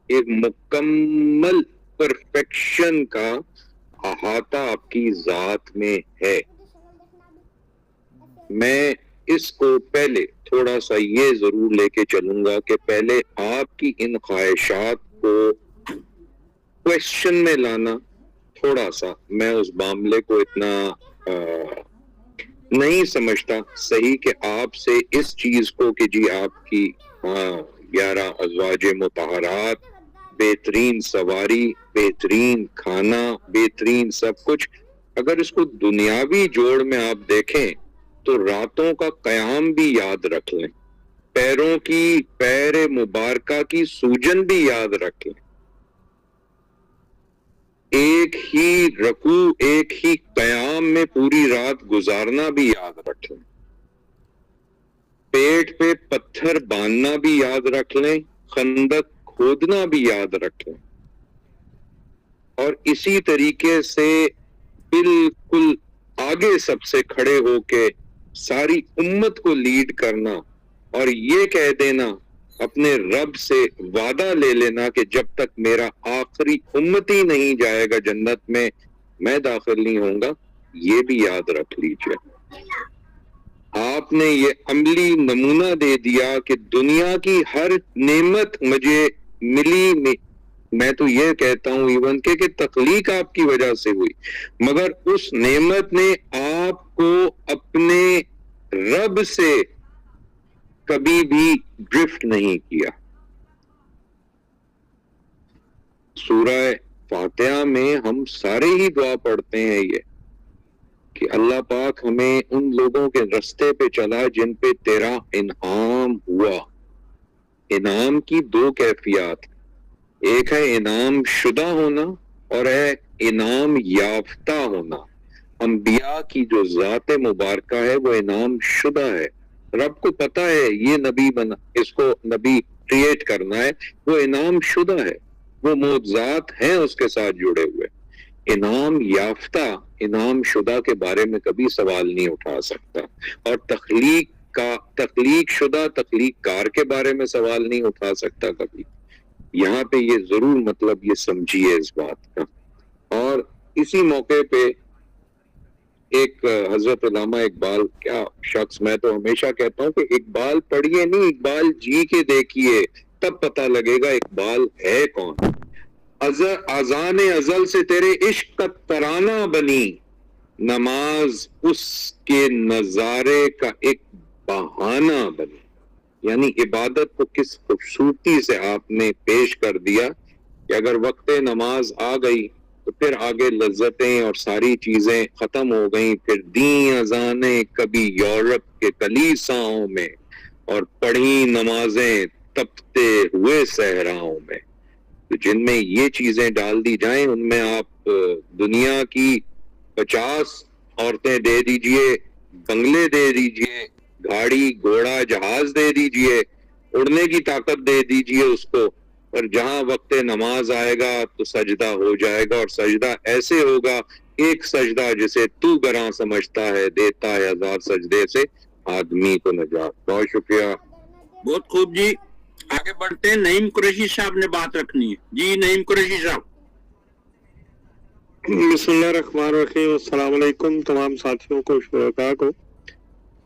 ایک مکمل پرفیکشن کا احاطہ آپ کی ذات میں ہے. میں اس کو پہلے تھوڑا سا یہ ضرور لے کے چلوں گا کہ پہلے آپ کی ان خواہشات کو کویشچن میں لانا تھوڑا سا، میں اس معاملے کو اتنا نہیں سمجھتا صحیح کہ آپ سے اس چیز کو کہ جی آپ کی 11 ازواج مطہرات، بہترین سواری، بہترین کھانا، بہترین سب کچھ، اگر اس کو دنیاوی جوڑ میں آپ دیکھیں تو راتوں کا قیام بھی یاد رکھ لیں، پیروں کی پیر مبارکہ کی سوجن بھی یاد رکھ لیں، ایک ہی رکوع ایک ہی قیام میں پوری رات گزارنا بھی یاد رکھ لیں، پیٹ پہ پتھر باندھنا بھی یاد رکھ لیں، خندق کھودنا بھی یاد رکھ لیں، اور اسی طریقے سے بالکل آگے سب سے کھڑے ہو کے ساری امت کو لیڈ کرنا اور یہ کہہ دینا، اپنے رب سے وعدہ لے لینا کہ جب تک میرا آخری امتی نہیں جائے گا جنت میں داخل نہیں ہوں گا، یہ بھی یاد رکھ لیجیے. آپ نے یہ عملی نمونہ دے دیا کہ دنیا کی ہر نعمت مجھے ملی، میں تو یہ کہتا ہوں ایون کہ تخلیق آپ کی وجہ سے ہوئی، مگر اس نعمت نے آپ کو اپنے رب سے کبھی بھی ڈرفٹ نہیں کیا. سورہ فاتحہ میں ہم سارے ہی دعا پڑھتے ہیں یہ کہ اللہ پاک ہمیں ان لوگوں کے رستے پہ چلا جن پہ تیرا انعام ہوا. انعام کی 2 کیفیات، ایک ہے انعام شدہ ہونا اور ہے انعام یافتہ ہونا. انبیاء کی جو ذات مبارکہ ہے وہ انعام شدہ ہے، رب کو پتہ ہے یہ نبی بنا، اس کو نبی کریٹ کرنا ہے، وہ انعام شدہ ہے، وہ معجزات ہیں اس کے ساتھ جڑے ہوئے. انعام یافتہ، انعام شدہ کے بارے میں کبھی سوال نہیں اٹھا سکتا، اور تخلیق شدہ تخلیق کار کے بارے میں سوال نہیں اٹھا سکتا کبھی. یہاں پہ یہ ضرور مطلب یہ سمجھیے اس بات کا. اور اسی موقع پہ ایک حضرت علامہ اقبال، کیا شخص، میں تو ہمیشہ کہتا ہوں کہ اقبال پڑھیے نہیں، اقبال جی کے دیکھیے، تب پتہ لگے گا اقبال ہے کون. اذان ازل سے تیرے عشق کا ترانہ بنی، نماز اس کے نظارے کا ایک بہانہ بنی. یعنی عبادت کو کس خوبصورتی سے آپ نے پیش کر دیا کہ اگر وقت نماز آ گئی تو پھر آگے لذتیں اور ساری چیزیں ختم ہو گئیں. پھر دیں اذانیں کبھی یورپ کے کلیساؤں میں اور پڑھی نمازیں تپتے ہوئے صحراؤں میں. تو جن میں یہ چیزیں ڈال دی جائیں ان میں آپ دنیا کی 50 عورتیں دے دیجئے، بنگلے دے دیجئے، گاڑی گھوڑا جہاز دے دیجئے، اڑنے کی طاقت دے دیجئے اس کو، اور جہاں وقت نماز آئے گا تو سجدہ ہو جائے گا، اور سجدہ ایسے ہوگا، ایک سجدہ جسے تو گراں سمجھتا ہے دیتا ہے 1000 سجدے سے آدمی کو نجات. بہت شکریہ. بہت خوب جی، آگے بڑھتے ہیں. نعیم قریشی صاحب نے بات رکھنی ہے. جی نعیم قریشی صاحب. بسم اللہ الرحمن الرحیم. السلام علیکم تمام ساتھیوں کو، شرکاء کو،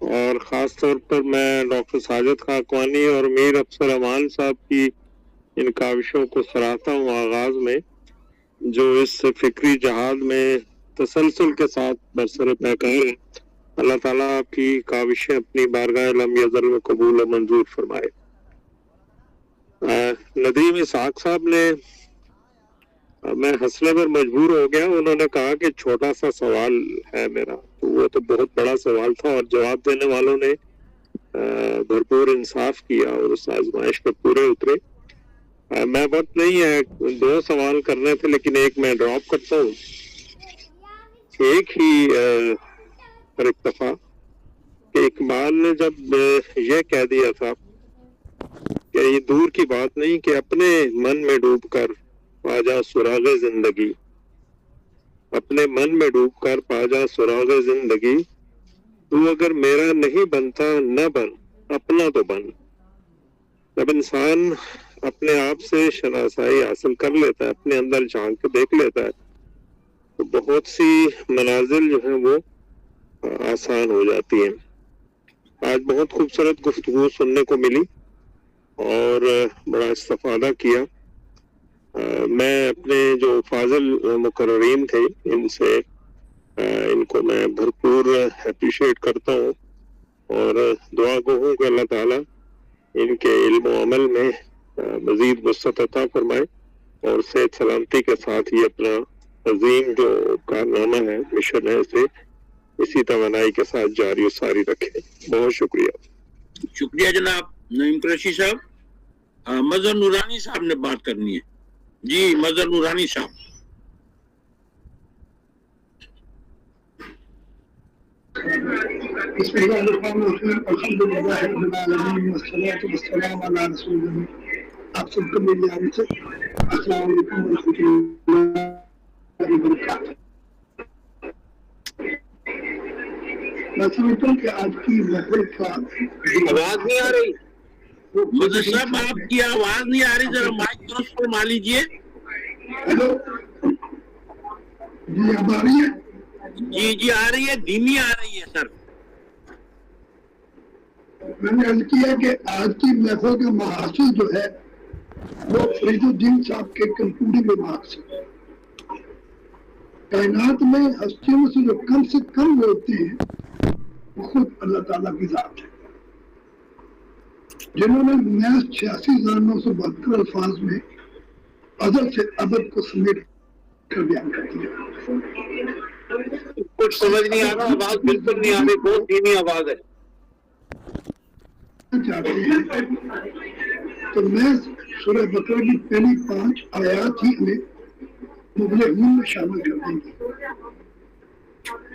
اور خاص طور پر میں ڈاکٹر ساجد خاقوانی اور میر افسر امان صاحب کی ان کاوشوں کو سراہتا ہوں آغاز میں، جو اس فکری جہاد میں تسلسل کے ساتھ برسر پیکار ہیں. اللہ تعالیٰ آپ کی کاوشیں اپنی بارگاہ لم یزل میں قبول و منظور فرمائے. ندیم اسحاق صاحب نے، میں ہنسنے پر مجبور ہو گیا، انہوں نے کہا کہ چھوٹا سا سوال ہے میرا، تو وہ تو بہت بڑا سوال تھا، اور جواب دینے والوں نے بھرپور انصاف کیا اور اس آزمائش پہ پورے اترے. میں وقت نہیں ہے، 2 سوال کرنے تھے لیکن ایک میں ڈراپ کرتا ہوں. ایک ہی پر اکتفا کہ اقبال نے جب یہ کہہ دیا تھا کہ یہ دور کی بات نہیں کہ اپنے من میں ڈوب کر پا جا سراغ زندگی، اپنے من میں ڈوب کر پا جا سراغ زندگی، تو اگر میرا نہیں بنتا نہ بن اپنا تو بن۔ جب انسان اپنے آپ سے شناسائی حاصل کر لیتا ہے، اپنے اندر جھانک کے دیکھ لیتا ہے، تو بہت سی منازل جو ہیں وہ آسان ہو جاتی ہیں۔ آج بہت خوبصورت گفتگو سننے کو ملی اور بڑا استفادہ کیا۔ میں اپنے جو فاضل مقررین تھے ان کو میں بھرپور اپریشیٹ کرتا ہوں اور دعا گو ہوں کہ اللہ تعالیٰ ان کے علم و عمل میں مزید وسعت عطا فرمائے اور صحت سلامتی کے ساتھ یہ اپنا عظیم جو کارنامہ ہے، مشن ہے، اسے اسی توانائی کے ساتھ جاری و ساری رکھے۔ بہت شکریہ۔ شکریہ جناب نعیم قریشی صاحب۔ مظہر نورانی صاحب نے بات کرنی ہے۔ جی مظہر نورانی صاحب۔ بسم اللہ الرحمن الرحیم، الحمد للہ رب العالمین والصلاۃ والسلام علی رسول اللہ۔ آپ سب کو میری جانب سے السلام علیکم ورحمۃ اللہ وبرکاتہ۔ میں سمجھتا ہوں کہ آج کی محفل کا آواز نہیں آ رہی؟ مظہر صاحب آپ کی آواز نہیں آ رہی، ذرا مائک درست فرما لیجیے۔ ہیلو، جی اب آ رہی ہے؟ جی آ رہی ہے، دھیمی آ رہی ہے سر۔ میں نے عرض کیا کہ آج کی محفل کا محاصل جو ہے وہ فرید الدین صاحب کے کنکلوڈنگ ریمارکس ہے۔ کائنات میں ہستیوں سے جو کم سے کم بولتی ہے وہ خود اللہ تعالیٰ کی ذات ہے، جنہوں نے محض 86,972 الفاظ میں ازل سے ابد کو سمیٹ کر بیان کر دیا۔ کچھ سمجھ نہیں آ رہا، آواز بالکل نہیں آ رہی، بہت دھیمی آواز ہے۔ چاہتے ہیں تو میں سورہ بقرہ کی پہلی 5 آیات ہی میں مبلغین میں شامل کر دیں گے،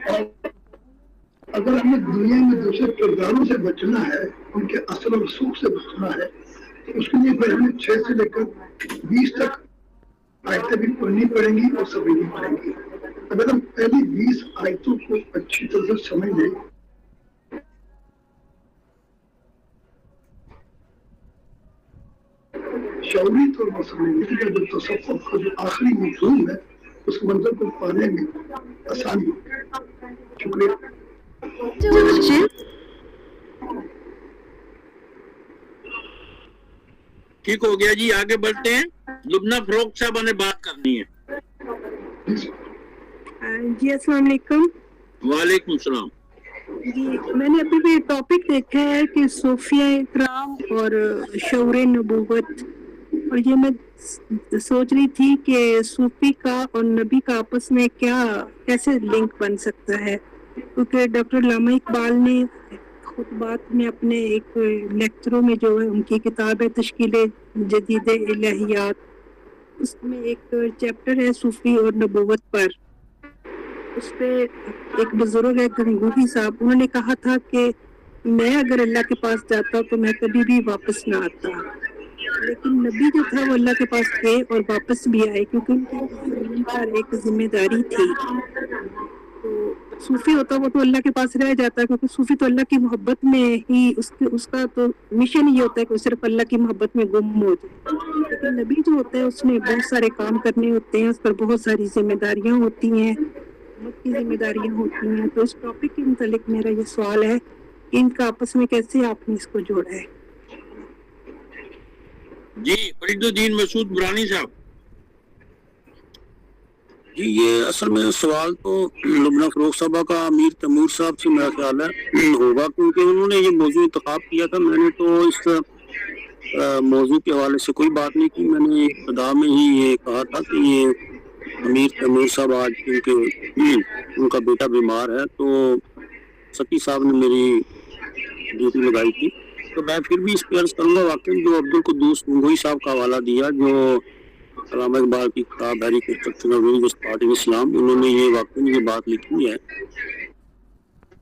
اور اگر ہمیں دنیا میں دوسرے کرداروں سے بچنا ہے، ان کے اثر و رسوخ سے بچنا ہے، تو اس کے لیے پھر ہمیں 6 سے لے کر 20 تک آیتیں بھی پڑھنی پڑیں گی اور سمجھنی پڑیں گی۔ اگر ہم پہلی 20 آیتوں کو اچھی طرح سے سمجھ لیں شعوری طور پر سمجھیں گے، جو تصوف کا جو آخری مفہوم ہے اس منظر کو پانے میں آسانی ہوگی۔ شکریہ۔ ٹھیک ہو گیا جی، آگے بڑھتے ہیں۔ لبنہ فروخت صاحبہ نے بات کرنی ہے۔ جی السلام علیکم۔ وعلیکم السلام۔ جی میں نے ابھی بھی ٹاپک دیکھا ہے کہ صوفیہ اکرام اور شعور نبوت، اور یہ میں سوچ رہی تھی کہ صوفی کا اور نبی کا آپس میں کیسے لنک بن سکتا ہے، کیونکہ ڈاکٹر علامہ اقبال نے خطبات میں اپنے ایک لیکچروں میں جو ہے ان کی کتاب ہے تشکیل جدید الہیات، اس میں ایک چیپٹر ہے صوفی اور نبوت پر۔ اس پہ ایک بزرگ ہے گنگوہی صاحب، انہوں نے کہا تھا کہ میں اگر اللہ کے پاس جاتا تو میں کبھی بھی واپس نہ آتا، لیکن نبی جو تھا وہ اللہ کے پاس گئے اور واپس بھی آئے، کیونکہ ان کی پر ایک ذمہ داری تھی۔ تو صوفی ہوتا وہ تو اللہ کے پاس رہ جاتا، کیونکہ صوفی تو اللہ کی محبت میں ہی اس کا تو مشن یہ ہوتا ہے کہ وہ صرف اللہ کی محبت میں گم ہو جائے، لیکن نبی جو ہوتا ہے اس نے بہت سارے کام کرنے ہوتے ہیں، اس پر بہت ساری ذمہ داریاں ہوتی ہیں، امت کی ذمہ داریاں ہوتی ہیں۔ تو اس ٹاپک کے متعلق میرا یہ سوال ہے کہ ان کا آپس میں کیسے آپ نے اس کو جوڑا ہے؟ جی فرید الدین مسعود برانی صاحب۔ جی یہ اصل میں سوال تو لبنہ فروخت صاحبہ کا امیر تیمور صاحب سے میرا خیال ہے ہوگا، کیونکہ انہوں نے یہ موضوع انتخاب کیا تھا۔ میں نے تو اس موضوع کے حوالے سے کوئی بات نہیں کی، میں نے ابتدا میں ہی یہ کہا تھا کہ یہ امیر تیمور صاحب آج کیونکہ ان کا بیٹا بیمار ہے تو سکی صاحب نے میری ڈیوٹی لگائی تھی، تو میں پھر بھی اس پہ عرض کروں گا۔ واقعی جو عبد القدوس گنگوہی صاحب کا حوالہ دیا، جو علامہ اقبال کی کتاب ہے reconstruction of religious thought in Islam, انہوں نے یہ واقعی یہ بات لکھی ہے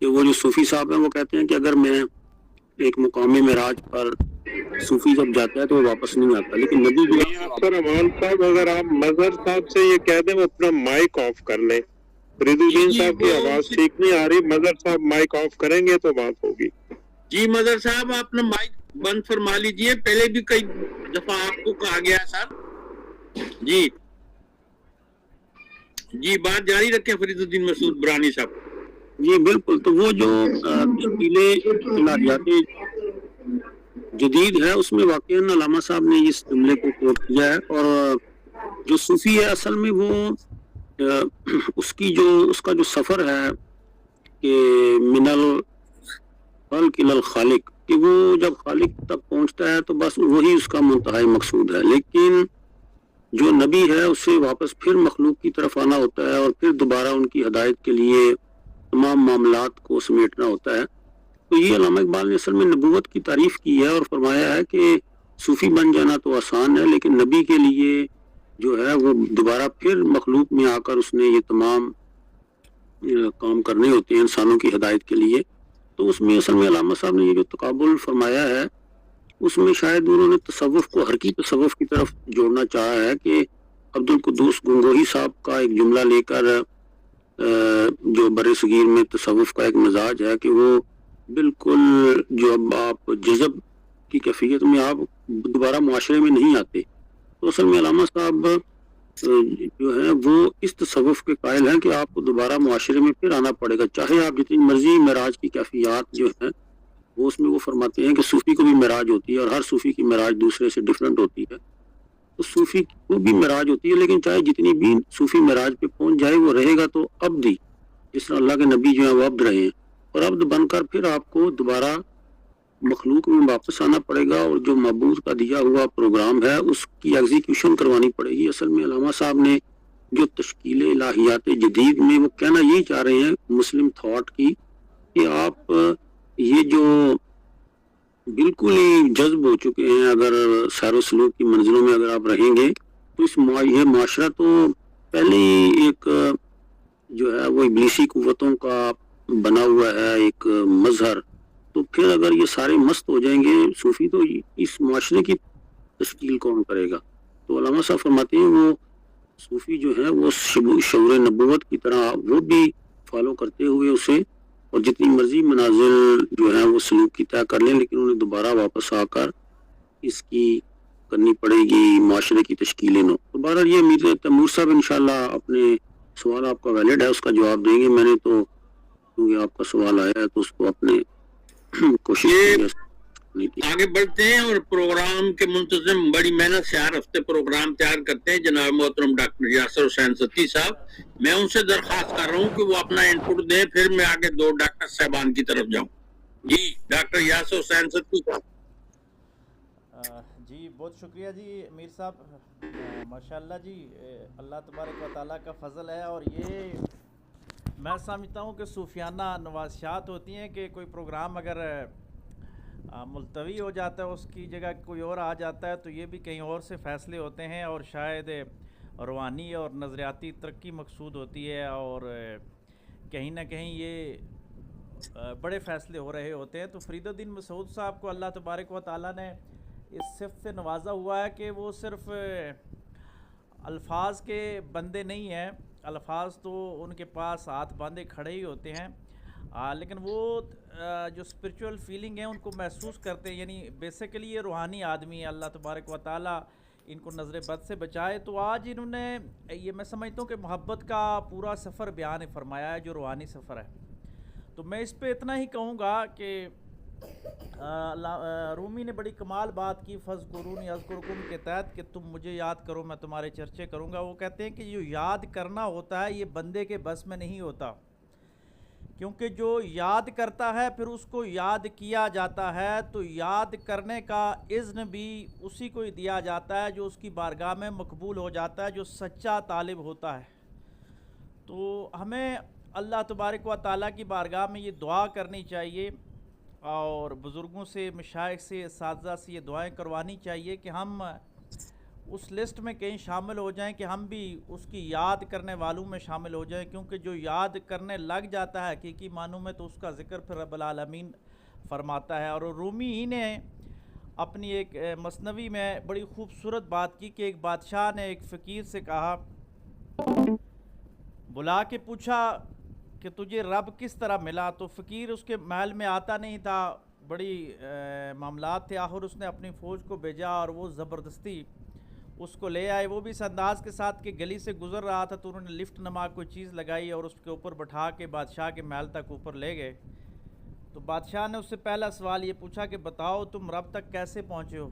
کہ وہ جو صوفی صاحب ہیں وہ کہتے ہیں کہ اگر میں ایک مقامی معراج پر صوفی جب جاتا ہے تو وہ واپس نہیں آتا، لیکن نبی جو ہے افسر امان صاحب اگر آپ مظہر صاحب سے یہ کہہ دیں وہ اپنا مائک آف کر لیں، فرید الدین صاحب کی آواز ٹھیک نہیں آ رہی، مظہر صاحب مائک آف کریں گے تو بات ہوگی۔ جی مظہر صاحب آپ نے مائک بند فرما لیجئے، پہلے بھی کئی دفعہ آپ کو کہا گیا سر۔ جی جی بات جاری رکھیں فرید الدین مسعود برانی صاحب۔ جی بالکل، تو وہ جو تشکیلِ الہیات جدید ہے اس میں واقعاً علامہ صاحب نے اس جملے کو کوٹ کیا ہے، اور جو صوفی ہے اصل میں وہ اس کا جو سفر ہے کہ من الخلق الی الخالق، کہ وہ جب خالق تک پہنچتا ہے تو بس وہی اس کا منتہائی مقصود ہے، لیکن جو نبی ہے اسے واپس پھر مخلوق کی طرف آنا ہوتا ہے اور پھر دوبارہ ان کی ہدایت کے لیے تمام معاملات کو سمیٹنا ہوتا ہے۔ تو یہ علامہ اقبال نے اصل میں نبوت کی تعریف کی ہے اور فرمایا ہے کہ صوفی بن جانا تو آسان ہے، لیکن نبی کے لیے جو ہے وہ دوبارہ پھر مخلوق میں آ کر اس نے یہ تمام کام کرنے ہوتے ہیں انسانوں کی ہدایت کے لیے۔ تو اس میں اصل میں علامہ صاحب نے یہ جو تقابل فرمایا ہے اس میں شاید انہوں نے تصوف کو حرکی تصوف کی طرف جوڑنا چاہا ہے کہ عبد القدوس گنگوہی صاحب کا ایک جملہ لے کر جو بر صغیر میں تصوف کا ایک مزاج ہے کہ وہ بالکل جو اب آپ جذب کی کیفیت میں آپ دوبارہ معاشرے میں نہیں آتے، تو اصل میں علامہ صاحب جو ہے وہ اس تصوف کے قائل ہیں کہ آپ کو دوبارہ معاشرے میں پھر آنا پڑے گا، چاہے آپ جتنی مرضی معراج کی کیفیات جو ہیں وہ اس میں وہ فرماتے ہیں کہ صوفی کو بھی معراج ہوتی ہے اور ہر صوفی کی معراج دوسرے سے ڈیفرنٹ ہوتی ہے، تو صوفی کو بھی معراج ہوتی ہے، لیکن چاہے جتنی بھی صوفی معراج پہ پہنچ جائے وہ رہے گا تو عبدی، جس طرح اللہ کے نبی جو ہیں وہ عبد رہے ہیں، اور عبد بن کر پھر آپ کو دوبارہ مخلوق میں واپس آنا پڑے گا اور جو معبود کا دیا ہوا پروگرام ہے اس کی ایگزیکیوشن کروانی پڑے گی۔ اصل میں علامہ صاحب نے جو تشکیل الہیات جدید میں وہ کہنا یہی چاہ رہے ہیں مسلم تھاٹ کی کہ آپ یہ جو بالکل ہی جذب ہو چکے ہیں، اگر سیر و سلوک کی منزلوں میں اگر آپ رہیں گے تو یہ معاشرہ تو پہلے ہی ایک جو ہے وہ ابلیسی قوتوں کا بنا ہوا ہے ایک مظہر، تو پھر اگر یہ سارے مست ہو جائیں گے صوفی تو اس معاشرے کی تشکیل کون کرے گا؟ تو علامہ صاحب فرماتے ہیں وہ صوفی جو ہے وہ شعور نبوت کی طرح وہ بھی فالو کرتے ہوئے اسے اور جتنی مرضی منازل جو ہے وہ سلوک کی طے کر لیں، لیکن انہیں دوبارہ واپس آ کر اس کی کرنی پڑے گی معاشرے کی تشکیلیں نو۔ تو بہرحال یہ امیر تیمور صاحب انشاءاللہ اپنے سوال آپ کا ویلڈ ہے اس کا جواب دیں گے، میں نے تو کیونکہ آپ کا سوال آیا ہے تو اس کو اپنے کوشش آگے بڑھتے ہیں اور پروگرام کے منتظم بڑی محنت سے ہر ہفتے پروگرام تیار کرتے ہیں جناب محترم ڈاکٹر یاسر حسین ستی صاحب، میں ان سے درخواست کر رہا ہوں کہ وہ اپنا انپٹ دیں، پھر میں آگے دو ڈاکٹر صاحبان کی طرف جاؤں۔ جی ڈاکٹر یاسر حسین ستی صاحب۔ جی بہت شکریہ جی امیر صاحب، ماشاءاللہ جی اللہ تبارک و تعالیٰ کا فضل ہے، اور یہ میں سمجھتا ہوں کہ صوفیانہ نوازشات ہوتی ہیں کہ کوئی پروگرام اگر ملتوی ہو جاتا ہے اس کی جگہ کوئی اور آ جاتا ہے تو یہ بھی کہیں اور سے فیصلے ہوتے ہیں، اور شاید روحانی اور نظریاتی ترقی مقصود ہوتی ہے، اور کہیں نہ کہیں یہ بڑے فیصلے ہو رہے ہوتے ہیں۔ تو فرید الدین مسعود صاحب کو اللہ تبارک و تعالیٰ نے اس صفت سے نوازا ہوا ہے کہ وہ صرف الفاظ کے بندے نہیں ہیں، الفاظ تو ان کے پاس ہاتھ باندھے کھڑے ہی ہوتے ہیں، لیکن وہ جو اسپرچول فیلنگ ہے ان کو محسوس کرتے ہیں، یعنی بیسیکلی یہ روحانی آدمی ہے، اللہ تبارک و تعالیٰ ان کو نظر بد سے بچائے۔ تو آج انہوں نے یہ میں سمجھتا ہوں کہ محبت کا پورا سفر بیان فرمایا ہے جو روحانی سفر ہے۔ تو میں اس پہ اتنا ہی کہوں گا کہ رومی نے بڑی کمال بات کی فَاذْكُرُونِی اذْكُرْكُم کے تحت کہ تم مجھے یاد کرو میں تمہارے چرچے کروں گا۔ وہ کہتے ہیں کہ جو یاد کرنا ہوتا ہے یہ بندے کے بس میں نہیں ہوتا، کیونکہ جو یاد کرتا ہے پھر اس کو یاد کیا جاتا ہے، تو یاد کرنے کا اذن بھی اسی کو ہی دیا جاتا ہے جو اس کی بارگاہ میں مقبول ہو جاتا ہے، جو سچا طالب ہوتا ہے۔ تو ہمیں اللہ تبارک و تعالیٰ کی بارگاہ میں یہ دعا کرنی چاہیے، اور بزرگوں سے، مشائخ سے، اساتذہ سے یہ دعائیں کروانی چاہیے کہ ہم اس لسٹ میں کہیں شامل ہو جائیں کہ ہم بھی اس کی یاد کرنے والوں میں شامل ہو جائیں، کیونکہ جو یاد کرنے لگ جاتا ہے حقیقی معنوں میں تو اس کا ذکر پھر رب العالمین فرماتا ہے۔ اور رومی ہی نے اپنی ایک مثنوی میں بڑی خوبصورت بات کی کہ ایک بادشاہ نے ایک فقیر سے کہا، بلا کے پوچھا کہ تجھے رب کس طرح ملا؟ تو فقیر اس کے محل میں آتا نہیں تھا، بڑی معاملات تھے، آخر اس نے اپنی فوج کو بھیجا اور وہ زبردستی اس کو لے آئے، وہ بھی اس انداز کے ساتھ کہ گلی سے گزر رہا تھا تو انہوں نے لفٹ نما کوئی چیز لگائی اور اس کے اوپر بٹھا کے بادشاہ کے محل تک اوپر لے گئے۔ تو بادشاہ نے اس سے پہلا سوال یہ پوچھا کہ بتاؤ تم رب تک کیسے پہنچے ہو؟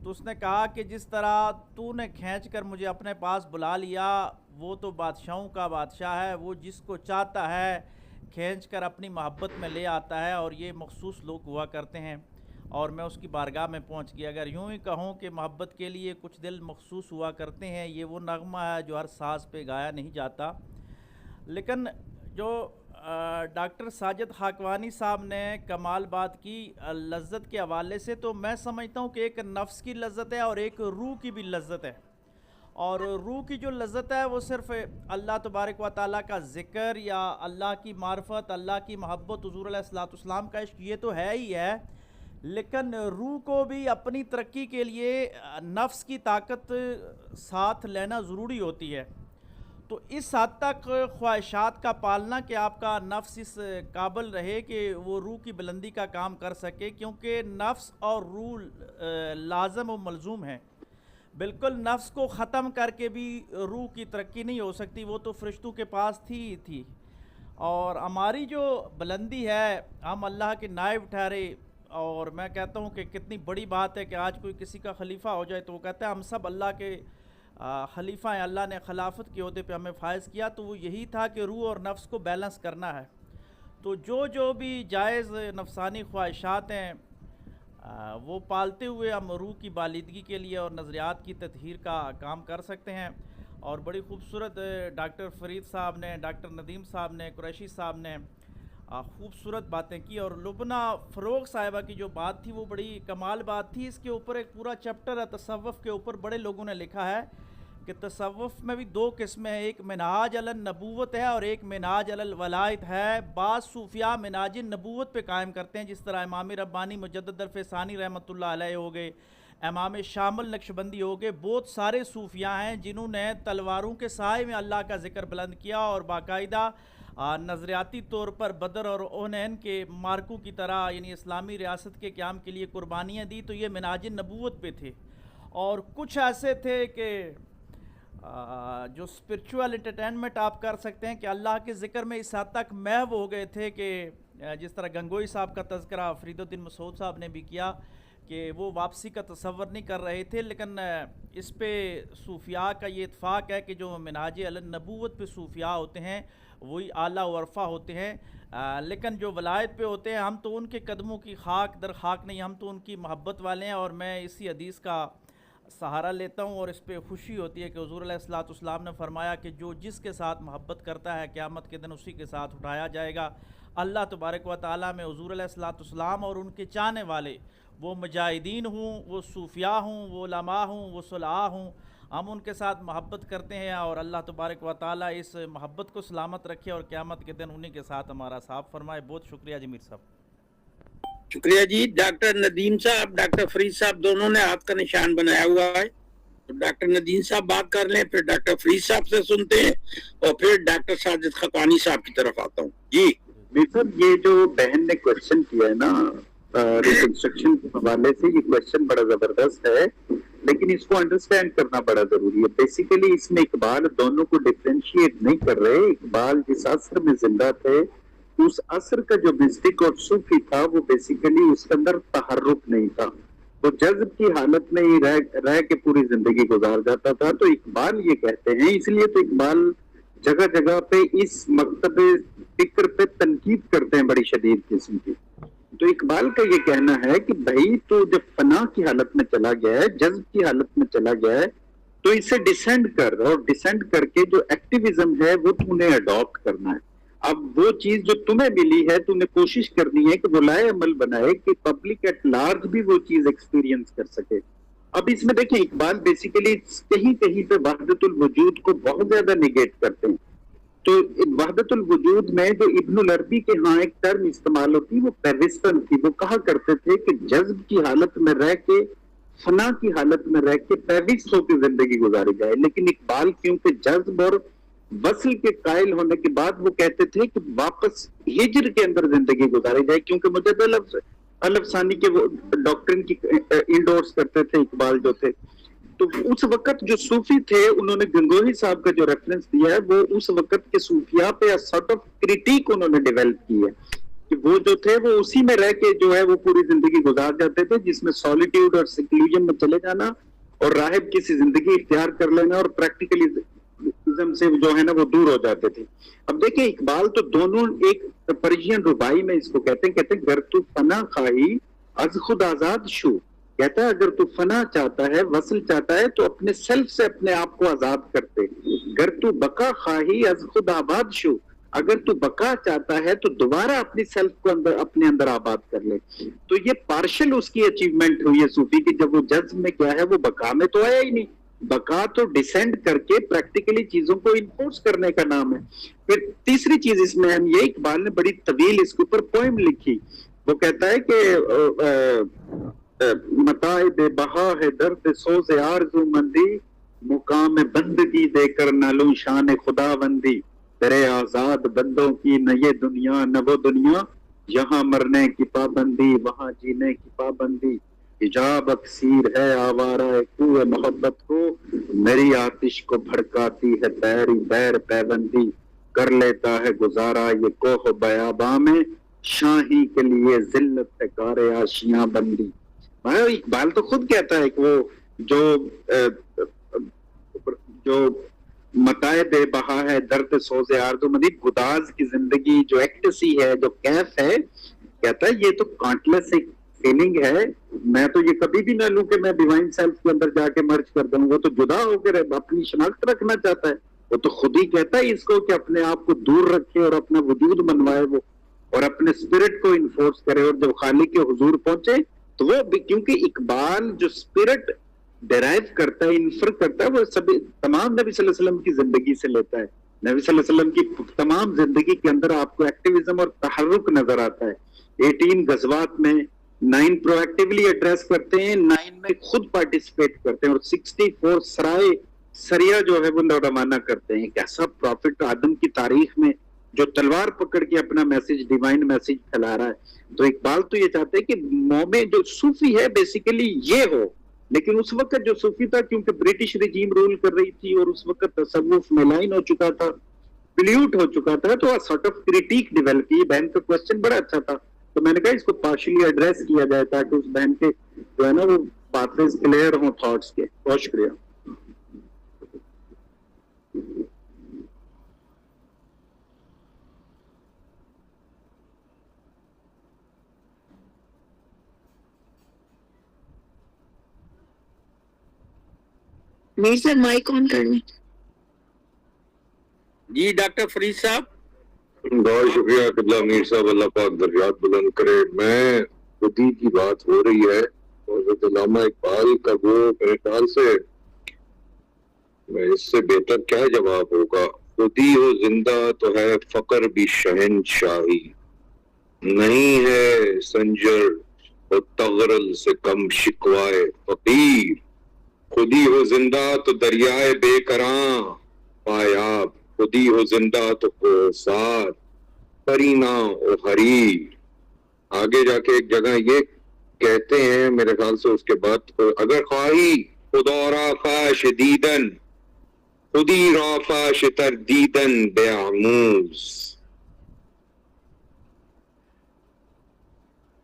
تو اس نے کہا کہ جس طرح تو نے کھینچ کر مجھے اپنے پاس بلا لیا، وہ تو بادشاہوں کا بادشاہ ہے، وہ جس کو چاہتا ہے کھینچ کر اپنی محبت میں لے آتا ہے، اور یہ مخصوص لوگ ہوا کرتے ہیں اور میں اس کی بارگاہ میں پہنچ گیا۔ اگر یوں ہی کہوں کہ محبت کے لیے کچھ دل مخصوص ہوا کرتے ہیں، یہ وہ نغمہ ہے جو ہر ساز پہ گایا نہیں جاتا۔ لیکن جو ڈاکٹر ساجد خاکوانی صاحب نے کمال بات کی لذت کے حوالے سے، تو میں سمجھتا ہوں کہ ایک نفس کی لذت ہے اور ایک روح کی بھی لذت ہے، اور روح کی جو لذت ہے وہ صرف اللہ تبارک و تعالیٰ کا ذکر یا اللہ کی معرفت، اللہ کی محبت، حضور علیہ الصلوۃ والسلام کا عشق، یہ تو ہے ہی ہے، لیکن روح کو بھی اپنی ترقی کے لیے نفس کی طاقت ساتھ لینا ضروری ہوتی ہے۔ تو اس حد تک خواہشات کا پالنا کہ آپ کا نفس اس قابل رہے کہ وہ روح کی بلندی کا کام کر سکے، کیونکہ نفس اور روح لازم و ملزوم ہیں۔ بالکل نفس کو ختم کر کے بھی روح کی ترقی نہیں ہو سکتی، وہ تو فرشتوں کے پاس تھی ہی تھی۔ اور ہماری جو بلندی ہے، ہم اللہ کے نائب ٹھہرے، اور میں کہتا ہوں کہ کتنی بڑی بات ہے کہ آج کوئی کسی کا خلیفہ ہو جائے تو وہ کہتا ہے ہم سب اللہ کے خلیفہ ہیں، اللہ نے خلافت کے عہدے پہ ہمیں فائز کیا، تو وہ یہی تھا کہ روح اور نفس کو بیلنس کرنا ہے۔ تو جو بھی جائز نفسانی خواہشات ہیں وہ پالتے ہوئے ہم روح کی بالیدگی کے لیے اور نظریات کی تطہیر کا کام کر سکتے ہیں۔ اور بڑی خوبصورت ڈاکٹر فرید صاحب نے، ڈاکٹر ندیم صاحب نے، قریشی صاحب نے خوبصورت باتیں کی، اور لبنہ فروغ صاحبہ کی جو بات تھی وہ بڑی کمال بات تھی۔ اس کے اوپر ایک پورا چیپٹر ہے تصوف کے اوپر، بڑے لوگوں نے لکھا ہے کہ تصوف میں بھی دو قسمیں ہیں، ایک منہاج علی النبوت ہے اور ایک منہاج علی الولایت ہے۔ بعض صوفیاء منہاج نبوت پہ قائم کرتے ہیں، جس طرح امام ربانی مجدد الفسانی رحمۃ اللہ علیہ ہو گئے، امام شامل نقشبندی ہو گئے، بہت سارے صوفیاء ہیں جنہوں نے تلواروں کے سائے میں اللہ کا ذکر بلند کیا اور باقاعدہ نظریاتی طور پر بدر اور احنین کے مارکوں کی طرح یعنی اسلامی ریاست کے قیام کے لیے قربانیاں دی، تو یہ منہاج نبوت پہ تھے۔ اور کچھ ایسے تھے کہ جو اسپرچول انٹرٹینمنٹ آپ کر سکتے ہیں کہ اللہ کے ذکر میں اس حد تک محو ہو گئے تھے کہ جس طرح گنگوئی صاحب کا تذکرہ فرید الدین مسعود صاحب نے بھی کیا کہ وہ واپسی کا تصور نہیں کر رہے تھے، لیکن اس پہ صوفیاء کا یہ اتفاق ہے کہ جو منہاج علی النبوت پہ صوفیاء ہوتے ہیں وہی اعلیٰ و عرفہ ہوتے ہیں، لیکن جو ولایت پہ ہوتے ہیں ہم تو ان کے قدموں کی خاک در خاک نہیں، ہم تو ان کی محبت والے ہیں۔ اور میں اسی حدیث کا سہارا لیتا ہوں اور اس پہ خوشی ہوتی ہے کہ حضور علیہ الصلوۃ والسلام نے فرمایا کہ جو جس کے ساتھ محبت کرتا ہے قیامت کے دن اسی کے ساتھ اٹھایا جائے گا۔ اللہ تبارک و تعالیٰ میں حضور علیہ الصلوۃ والسلام اور ان کے چاہنے والے، وہ مجاہدین ہوں، وہ صوفیاء ہوں، وہ علماء ہوں، وہ صلحاء ہوں، ہم ان کے ساتھ محبت کرتے ہیں، اور اللہ تبارک و تعالیٰ اس محبت کو سلامت رکھے اور قیامت کے دن انہی کے ساتھ ہمارا صاحب فرمائے۔ بہت شکریہ جی میر صاحب۔ شکریہ جی۔ ڈاکٹر ندیم صاحب، ڈاکٹر فرید صاحب دونوں نے ہاتھ کا نشان بنایا ہوا ہے، تو ڈاکٹر ندیم صاحب بات کر لیں، پھر ڈاکٹر فرید صاحب سے سنتے ہیں، اور پھر ڈاکٹر ساجد خاکوانی صاحب کی طرف آتا ہوں جی۔ صاحب یہ جو بہن نے کوشچن کیا ہے نا ریکنسٹرکشن کے حوالے سے، یہ کوشچن بڑا زبردست ہے، لیکن اس کو انڈرسٹینڈ کرنا بڑا ضروری ہے۔ بیسیکلی اس میں اقبال دونوں کو ڈفرینشیٹ نہیں کر رہے۔ اقبال جس عصر میں زندہ تھے اس عصر کا جو مسٹک اور صوفی تھا وہ بیسیکلی اس کے اندر تحرک نہیں تھا، وہ جذب کی حالت میں ہی رہ کے پوری زندگی گزار جاتا تھا۔ تو اقبال یہ کہتے ہیں، اس لیے تو اقبال جگہ جگہ پہ اس مکتب فکر پہ تنقید کرتے ہیں بڑی شدید قسم کی۔ تو اقبال کا یہ کہنا ہے کہ بھائی تو جب فنا کی حالت میں چلا گیا ہے، جذب کی حالت میں چلا گیا ہے، تو اسے ڈسینڈ کر، اور ڈسینڈ کر کے جو ایکٹیویزم ہے وہ تم نے اڈاپٹ کرنا ہے۔ اب وہ چیز جو تمہیں ملی ہے تم نے کوشش کرنی ہے کہ وہ لائے عمل بنائے کہ پبلک ایٹ لارج بھی وہ چیز ایکسپیرینس کر سکے۔ اب اس میں دیکھیں اقبال بیسیکلی کہیں کہیں پہ وحدت الوجود کو بہت زیادہ نیگیٹ کرتے ہیں. تو وحدت الوجود میں جو ابن العربی کے ہاں ایک ٹرم استعمال ہوتی وہ پیوسٹن تھی. وہ کہا کرتے تھے کہ جذب کی حالت میں رہ کے فنا کی حالت میں رہ کے پیوسٹ ہو کے زندگی گزاری جائے. لیکن اقبال کیونکہ جذب اور وصل کے قائل ہونے کے بعد وہ کہتے تھے کہ واپس ہجر کے اندر زندگی گزاری جائے, کیونکہ مجدد الف ثانی کے وہ ڈاکٹرن کی انڈورس کرتے تھے اقبال جو تھے. تو اس وقت جو صوفی تھے انہوں نے گنگوہی صاحب کا جو ریفرنس دیا ہے وہ اس وقت کے صوفیاء پہ سارٹ آف کریٹیک انہوں نے ڈیولپ کی ہے کہ وہ جو تھے وہ اسی میں رہ کے جو ہے وہ پوری زندگی گزار جاتے تھے, جس میں سولیٹیوڈ اور سیکلوژن میں چلے جانا اور راہب کسی زندگی اختیار کر لینا اور پریکٹیکلی سے جو ہے نا وہ دور ہو جاتے تھے. اب دیکھیں اقبال تو دونوں ایک پرشین ربائی میں اس کو کہتے ہیں گر تو فنا خواہی از خود آزاد شو. کہتا ہے اگر تو فنا چاہتا ہے وصل چاہتا ہے تو اپنے سیلف سے اپنے آپ کو آزاد کرتے. گر تو بقا خواہی از خود آباد شو. اگر تو بقا چاہتا ہے تو دوبارہ اپنی سیلف کو اپنے اندر آباد کر لے. تو یہ پارشل اس کی اچیومنٹ ہوئی ہے صوفی کی. جب وہ جذب میں کیا ہے وہ بقا میں تو آیا ہی نہیں. بقا تو ڈیسینڈ کر کے پریکٹیکلی چیزوں کو انفورس کرنے کا نام ہے. پھر تیسری چیز اس میں ہم یہ اقبال نے بڑی طویل اس کے اوپر پوئم لکھی. وہ کہتا ہے کہ متاع بے بہا ہے درد سوز آرزو مندی, مقام بندگی دے کر نہ لوں شان خدا بندی. تیرے آزاد بندوں کی نہ یہ دنیا نہ وہ دنیا, یہاں مرنے کی پابندی وہاں جینے کی پابندی. حجاب اکثیر ہے آوارہ کوہ محبت کو, میری آتش کو بھڑکاتی ہے بیری بیر پیوندی. کر لیتا ہے گزارا یہ کوہ بیاباں میں, شاہی کے لیے ذلت ہے کار آشیاں بندی. اقبال تو خود کہتا ہے کہ وہ جو متاع بے بہا ہے درد سوز آرزو مندی, گداز کی زندگی جو ایکٹسی ہے جو کیف ہے, کہتا ہے یہ تو کانٹلیس ایک فیلنگ ہے. میں تو یہ کبھی بھی نہ لوں کہ میں ڈیوائن سیلف کے اندر جا کے مرج کر دوں. وہ تو جدا ہو کے اپنی شناخت رکھنا چاہتا ہے. وہ تو خود ہی کہتا ہے اس کو کہ اپنے آپ کو دور رکھے اور اپنا وجود منوائے وہ, اور اپنے اسپرٹ کو انفورس کرے. اور جب خالق کے حضور پہنچے تو وہ کیونکہ اقبال جو اسپرٹ ڈیرائیو کرتا ہے انفر کرتا ہے وہ سب تمام نبی صلی اللہ علیہ وسلم کی زندگی سے لیتا ہے. نبی صلی اللہ علیہ وسلم کی تمام زندگی کے اندر آپ کو ایکٹیویزم اور تحرک نظر آتا ہے. 18 غزوات میں 9 پرو ایکٹیولی ایڈریس کرتے ہیں, 9 میں خود پارٹیسپیٹ کرتے ہیں, اور 64 سرائے سریا جو ہے وہ روانہ کرتے ہیں. ایک ایسا پروفٹ آدم کی تاریخ میں جو تلوار پکڑ کے اپنا میسج ڈیوائن میسج پھیلا رہا ہے. تو اقبال تو یہ چاہتے ہیں کہ مومن جو صوفی ہے بیسیکلی یہ ہو. لیکن اس وقت جو صوفی تھا کیونکہ برٹش رجیم رول کر رہی تھی اور اس وقت تصوف ملائن ہو چکا تھا, پلیوٹ ہو چکا تھا, تو سارٹ آف کریٹیک ڈیولپ کی. بہن کا کوشچن بڑا اچھا تھا, تو میں نے کہا اس کو پارشلی ایڈریس کیا جائے تاکہ اس بہن کے جو ہے نا وہ پاتھویز کلیئر ہوں تھاٹس کے. بہت شکریہ. میر صاحب مائک آن کر لیں. جی ڈاکٹر فرید صاحب. بہت شکریہ قبلہ میر صاحب, اللہ پاک درجات بلند کرے. میں خودی کی بات ہو رہی ہے حضرت علامہ اقبال کا, وہ میرے خیال سے میں اس سے بہتر کیا جواب ہوگا. خودی ہو زندہ تو ہے فقر بھی شہنشاہی, نہیں ہے سنجر اور تغرل سے کم شکوائے فقیر. خودی ہو زندہ تو دریائے بے کراں پایاب, خودی ہو زندہ تو کوثار پرینا و حریر. آگے جا کے ایک جگہ یہ کہتے ہیں میرے خیال سے اس کے بعد, اگر خواہی خدا رافا شدیدن خودی رافا شتردیدن بے آموز.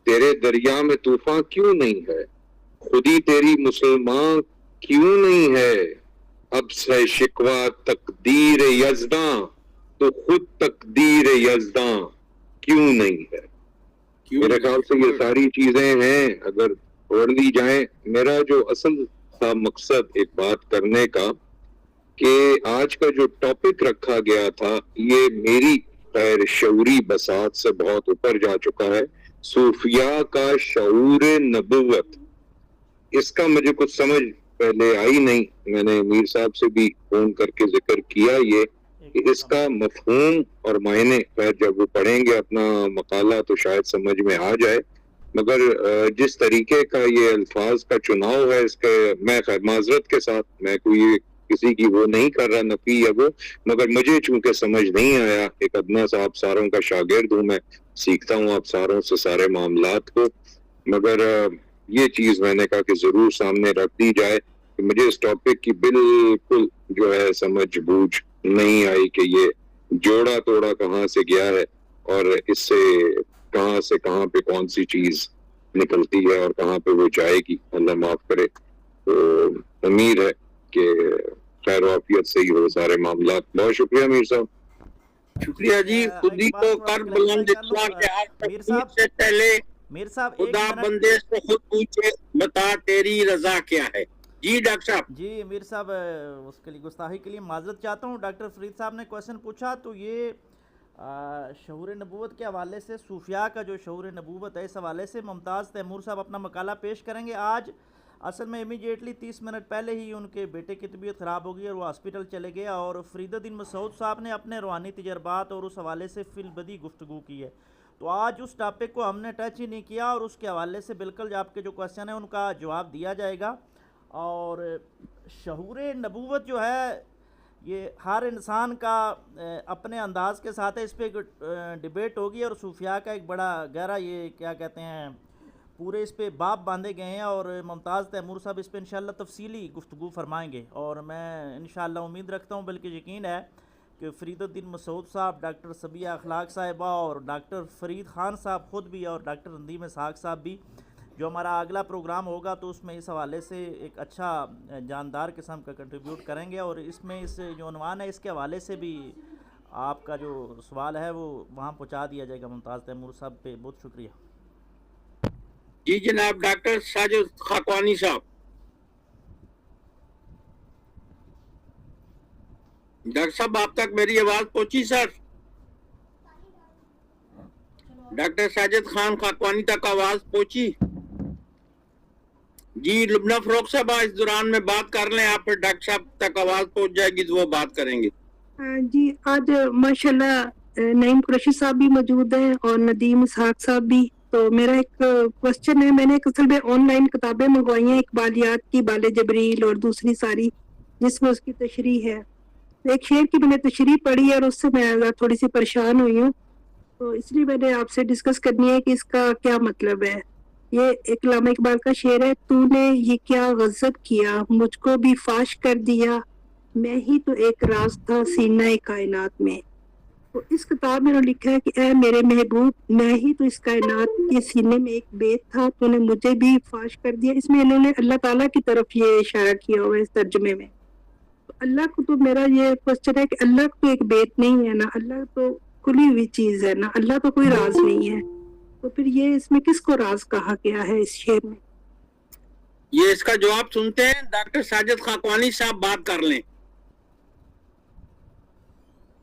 تیرے دریا میں طوفان کیوں نہیں ہے, خودی تیری مسلمان کیوں نہیں ہے. اب سے شکوا تقدیر یزداں تو خود تقدیر یزداں کیوں نہیں ہے. میرے خیال سے یہ ساری چیزیں ہیں اگر پڑھ لی جائیں. میرا جو اصل تھا مقصد ایک بات کرنے کا کہ آج کا جو ٹاپک رکھا گیا تھا یہ میری غیر شعوری بساط سے بہت اوپر جا چکا ہے. صوفیاء کا شعور نبوت. اس کا مجھے کچھ سمجھ پہلے آئی نہیں. میں نے میر صاحب سے بھی فون کر کے ذکر کیا یہ کہ اس کا مفہوم اور معنی خیر جب وہ پڑھیں گے اپنا مقالہ تو شاید سمجھ میں آ جائے. مگر جس طریقے کا یہ الفاظ کا چناؤ ہے اس کے، میں خیر معذرت کے ساتھ میں کوئی کسی کی وہ نہیں کر رہا نفی یا وہ، مگر مجھے چونکہ سمجھ نہیں آیا. ایک ادنا سا آپ ساروں کا شاگرد ہوں، میں سیکھتا ہوں آپ ساروں سے سارے معاملات کو. مگر یہ چیز میں نے کہا کہ ضرور سامنے رکھ دی جائے کہ مجھے اس ٹاپک کی بالکل جو ہے سمجھ بوجھ نہیں آئی کہ یہ جوڑا توڑا کہاں سے گیا ہے اور اس سے کہاں پہ کون سی چیز نکلتی ہے اور کہاں پہ وہ جائے گی. اللہ معاف کرے. تو امید ہے کہ خیر و عافیت سے ہی ہو سارے معاملات. بہت شکریہ میر صاحب. شکریہ جی. خودی کو کر بلند اتنا کہ آپ سے پہلے میر صاحب خدا بندے سے خود پوچھے بتا تیری رضا کیا ہے. جی ڈاکٹر صاحب. جی میر صاحب، اس کے لیے گستاخی کے لیے معذرت چاہتا ہوں. ڈاکٹر فرید صاحب نے کویشچن پوچھا تو یہ شعور نبوت کے حوالے سے، صوفیاء کا جو شعور نبوت ہے اس حوالے سے ممتاز تیمور صاحب اپنا مقالہ پیش کریں گے. آج اصل میں امیڈیٹلی 30 منٹ پہلے ہی ان کے بیٹے کی طبیعت خراب ہو گئی اور وہ ہاسپٹل چلے گئے، اور فرید الدین مسعود صاحب نے اپنے روحانی تجربات اور اس حوالے سے فی البدی گفتگو کی ہے. تو آج اس ٹاپک کو ہم نے ٹچ ہی نہیں کیا اور اس کے حوالے سے بالکل آپ کے جو کویشچن ہیں ان کا جواب دیا جائے گا. اور شعور نبوت جو ہے یہ ہر انسان کا اپنے انداز کے ساتھ ہے، اس پہ ڈیبیٹ ہوگی اور صوفیاء کا ایک بڑا گہرا یہ کیا کہتے ہیں پورے اس پہ باب باندھے گئے ہیں، اور ممتاز تیمور صاحب اس پہ انشاءاللہ تفصیلی گفتگو فرمائیں گے. اور میں انشاءاللہ امید رکھتا ہوں بلکہ یقین ہے کہ فرید الدین مسعود صاحب، ڈاکٹر سبیہ اخلاق صاحبہ اور ڈاکٹر فرید خان صاحب خود بھی اور ڈاکٹر ندیم اسحاق صاحب بھی، جو ہمارا اگلا پروگرام ہوگا تو اس میں اس حوالے سے ایک اچھا جاندار قسم کا کنٹریبیوٹ کریں گے. اور اس میں اس جو عنوان ہے اس کے حوالے سے بھی آپ کا جو سوال ہے وہ وہاں پہنچا دیا جائے گا ممتاز تیمور صاحب پہ. بہت شکریہ. جی جناب ڈاکٹر ساجد خاقوانی صاحب. ڈاکٹر صاحب آپ تک میری آواز پہنچی سر؟ ڈاکٹر ساجد خان خاقوانی تک آواز پہنچی؟ جی لبنہ فروخ صاحب اس دوران میں بات کر لیں آپ، پھر ڈاکٹر صاحب تک آواز پہنچ جائے گی تو وہ بات کریں گے. جی آج ماشاءاللہ نعیم قریشی صاحب بھی موجود ہیں اور ندیم اسحاق صاحب بھی. تو میرا ایک کوشچن ہے، میں نے اصل میں آن لائن کتابیں منگوائی ہیں، اقبالیات کی بال جبریل اور دوسری ساری جس میں اس کی تشریح ہے. ایک شعر کی میں نے تشریح پڑھی ہے اور اس سے میں تھوڑی سی پریشان ہوئی ہوں، تو اس لیے میں نے آپ سے ڈسکس کرنی ہے کہ اس کا کیا مطلب ہے. یہ علامہ اقبال کا شعر ہے، تو نے یہ کیا غضب کیا مجھ کو بھی فاش کر دیا، میں ہی تو ایک راز تھا سینہ کائنات میں. تو اس کتاب میں انہوں نے لکھا ہے کہ اے میرے محبوب، میں ہی تو اس کائنات کے سینے میں ایک بیت تھا، تو نے مجھے بھی فاش کر دیا. اس میں انہوں نے اللہ تعالیٰ کی طرف یہ اشارہ کیا ہوا ہے اس ترجمے میں. تو اللہ کو تو میرا یہ کوشچن ہے کہ اللہ تو ایک بیت نہیں ہے نا، اللہ تو کھلی ہوئی چیز ہے نا، اللہ تو کوئی راز نہیں ہے. تو پھر یہ اس میں کس کو راز کہا گیا ہے اس شعر میں؟ یہ اس کا جواب سنتے ہیں، ڈاکٹر ساجد خاقوانی صاحب بات کر لیں.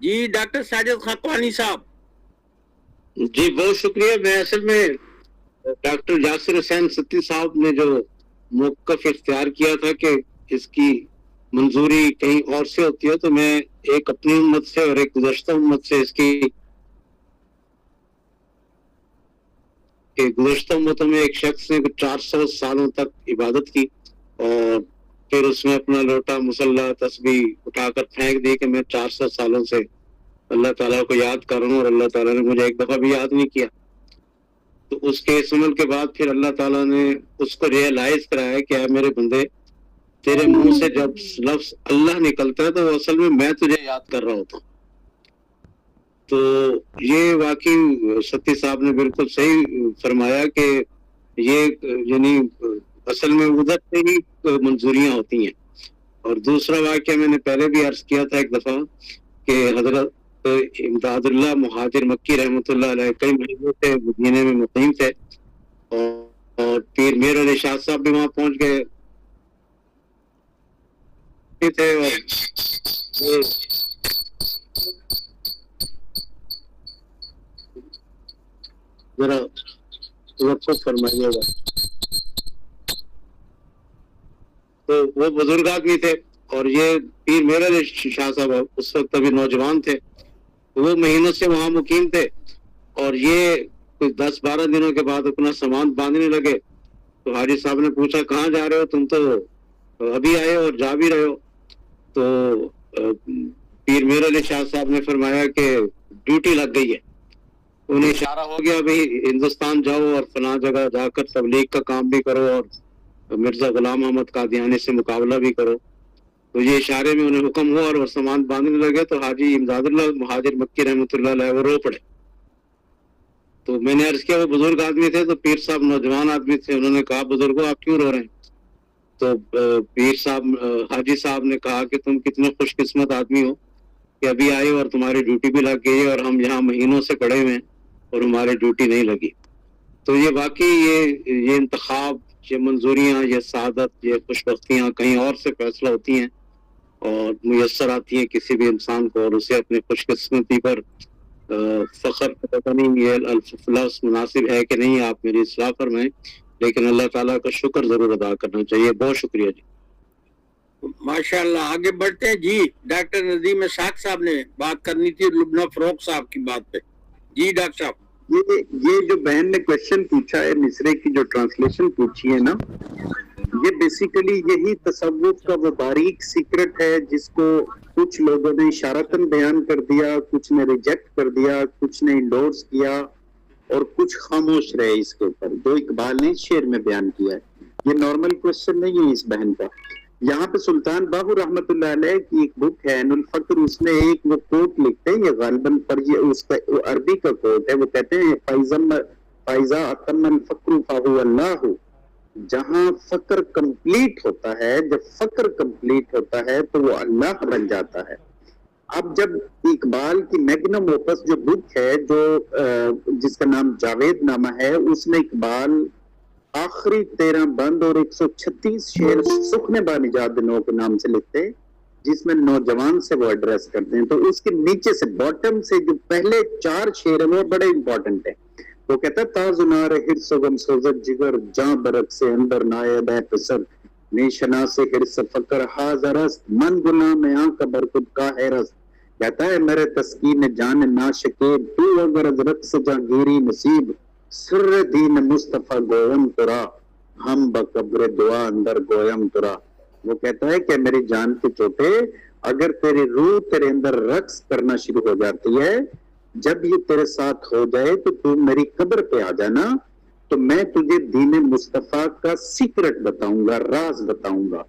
جی ڈاکٹر ساجد خاقوانی صاحب. جی بہت شکریہ. میں اصل میں ڈاکٹر یاسر حسین ستی صاحب نے جو موقف اختیار کیا تھا کہ اس کی منظوری کہیں اور سے ہوتی ہے، تو میں ایک اپنی امت سے اور ایک گزشتہ امت سے اس کی کہ گزشتہ امتوں میں ایک شخص نے 400 سالوں تک عبادت کی اور پھر اس میں اپنا لوٹا مصلی تسبیح اٹھا کر پھینک دی کہ میں 400 سالوں سے اللہ تعالیٰ کو یاد کر رہا ہوں اور اللہ تعالیٰ نے مجھے ایک دفعہ بھی یاد نہیں کیا. تو اس کے اس عمل کے بعد پھر اللہ تعالیٰ نے اس کو ریئلائز کرایا کہ اے میرے بندے، تیرے منہ سے جب لفظ اللہ نکلتا ہے تو اصل میں تجھے یاد کر رہا ہوتا ہوں. تو یہ واقعی ستی صاحب نے بالکل صحیح فرمایا کہ یہ یعنی اصل میں ادھر سے ہی منظوریاں ہوتی ہیں. اور دوسرا واقعہ میں نے پہلے بھی عرض کیا تھا ایک دفعہ کہ حضرت امداد اللہ مہاجر مکی رحمۃ اللہ علیہ کئی مہینوں سے مدینے میں مقیم تھے اور پیر میر علی شاہ صاحب بھی وہاں پہنچ گئے تھے. اور ذرا وقت فرمائیے گا. وہ بزرگ آدمی تھے اور یہ پیر میرا علی شاہ صاحب اس وقت ابھی نوجوان تھے، وہ مہینوں سے وہاں مقیم تھے، اور یہ کچھ 10-12 دنوں کے بعد اپنا سامان باندھنے لگے. تو حاجی صاحب نے پوچھا کہاں جا رہے ہو، تم تو ابھی آئے اور جا بھی رہے ہو. تو پیر میرا علی شاہ صاحب نے فرمایا کہ ڈیوٹی لگ گئی ہے. انہیں اشارہ ہو گیا بھائی ہندوستان جاؤ اور فلاں جگہ جا کر تبلیغ کا کام بھی کرو اور مرزا غلام احمد قادیانی سے مقابلہ بھی کرو. تو یہ اشارے میں انہیں حکم ہوا اور وہ سامان باندھنے لگے. تو حاجی امداد اللہ مہاجر مکی رحمۃ اللہ علیہ وہ رو پڑے. تو میں نے عرض کیا وہ بزرگ آدمی تھے، تو پیر صاحب نوجوان آدمی تھے. انہوں نے کہا بزرگوں آپ کیوں رو رہے ہیں؟ تو پیر صاحب حاجی صاحب نے کہا کہ تم کتنے خوش قسمت آدمی ہو کہ ابھی آئے اور تمہاری ڈیوٹی بھی لگ گئی ہے، اور ہم یہاں مہینوں سے پڑے ہوئے ہیں اور ہماری ڈیوٹی نہیں لگی. تو یہ واقعی یہ انتخاب، یہ منظوریاں، یہ سعادت، یہ خوش بختیاں کہیں اور سے فیصلہ ہوتی ہیں اور میسر آتی ہیں کسی بھی انسان کو، اور اسے اپنی خوش قسمتی پر فخر پتہ نہیں یہ لفظ مناسب ہے کہ نہیں، آپ میری اصلاح فرمائیں، لیکن اللہ تعالیٰ کا شکر ضرور ادا کرنا چاہیے. بہت شکریہ جی. ماشاء اللہ. آگے بڑھتے ہیں جی. ڈاکٹر ندیم اسحاق صاحب نے بات کرنی تھی لبنہ فروغ صاحب کی بات پہ. جی ڈاکٹر صاحب. یہ جو بہن نے کوشچن پوچھا ہے، مصرے کی جو ٹرانسلیشن پوچھی ہے نا، یہ بیسیکلی یہی تصوف کا وہ باریک سیکرٹ ہے جس کو کچھ لوگوں نے اشارتاً بیان کر دیا، کچھ نے ریجیکٹ کر دیا، کچھ نے انڈورس کیا اور کچھ خاموش رہے اس کے اوپر، جو اقبال نے شعر میں بیان کیا ہے. یہ نارمل کوشچن نہیں ہے اس بہن کا. یہاں پہ سلطان باہو رحمۃ اللہ علیہ کی ایک بک ہے عین الفقر، اس میں ایک وہ کوٹ لکھتے ہیں، یہ غالباً پر یہ اس کا عربی کا کوٹ ہے. وہ کہتے ہیں فائزہ اتم الفقر فہو اللہ، جہاں فقر کمپلیٹ ہوتا ہے، جب فقر کمپلیٹ ہوتا ہے تو وہ اللہ بن جاتا ہے. اب جب اقبال کی میگنم اوپس جو بک ہے جو جس کا نام جاوید نامہ ہے، اس میں اقبال آخری 13 بند اور 136 شعر سخن بانجاد نو کے نام سے لکھتے ہیں، جس میں نوجوان سے وہ ایڈریس کرتے ہیں. تو اس کے نیچے سے باٹم سے جو پہلے 4 شعر ہیں وہ بڑے امپورٹنٹ ہیں. وہ کہتا ہے تازنار ہرس غم سوزت جگر جاں برق سے اندر نائب ہے پسر نیشنا سے ہرس فکر حاضر است من گناہ میں آنکھ برکت کا حیرس. کہتا ہے میرے تسکین جان ناشکے تو اگر از رقص جہانگیری نصیب سر دین مصطفیٰ گویم ترا ہم بقبر دعا اندر گویم ترا. وہ کہتا ہے کہ میری جان کے چوٹے، اگر تیری روح تیرے اندر رقص کرنا شروع ہو جاتی ہے، جب یہ تیرے ساتھ ہو جائے تو میری قبر پہ آ جانا، تو میں تجھے دین مصطفیٰ کا سیکرٹ بتاؤں گا، راز بتاؤں گا،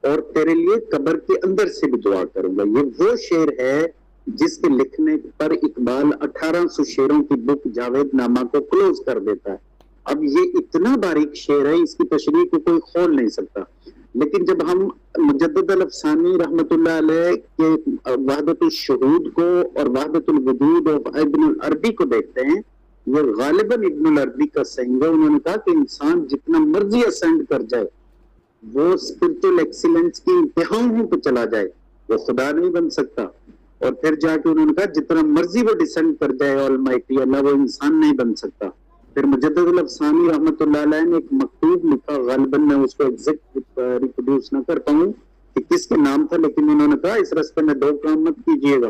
اور تیرے لیے قبر کے اندر سے بھی دعا کروں گا. یہ وہ شعر ہے جس کے لکھنے پر اقبال 1800 شعروں کی بک جاوید نامہ کو کلوز کر دیتا ہے. اب یہ اتنا باریک شعر ہے، اس کی تشریح کو کوئی کھول نہیں سکتا. لیکن جب ہم مجدد الافسانی رحمۃ اللہ علیہ کے وحدت الشہود کو اور وحدت الوجود اور ابن العربی کو دیکھتے ہیں، یہ غالباً ابن العربی کا سینگ ہے. انہوں نے کہا کہ انسان جتنا مرضی اسینڈ کر جائے، وہ اسپرچل ایکسیلنس کی انتہاؤں پہ چلا جائے، وہ خدا نہیں بن سکتا. اور پھر جا کے انہوں نے کہا جتنا مرضی وہ ڈسینڈ کر جائے آلمائٹی اللہ، وہ انسان نہیں بن سکتا. پھر مجدد الافسانی رحمۃ اللہ علیہ نے ایک مکتوب لکھا، غالباً میں اس کو ایگزیکٹ ریپروڈیوس نہ کر پاؤں کہ کس کے نام تھا، لیکن انہوں نے کہا اس راستے میں 2 کام مت کیجیے گا،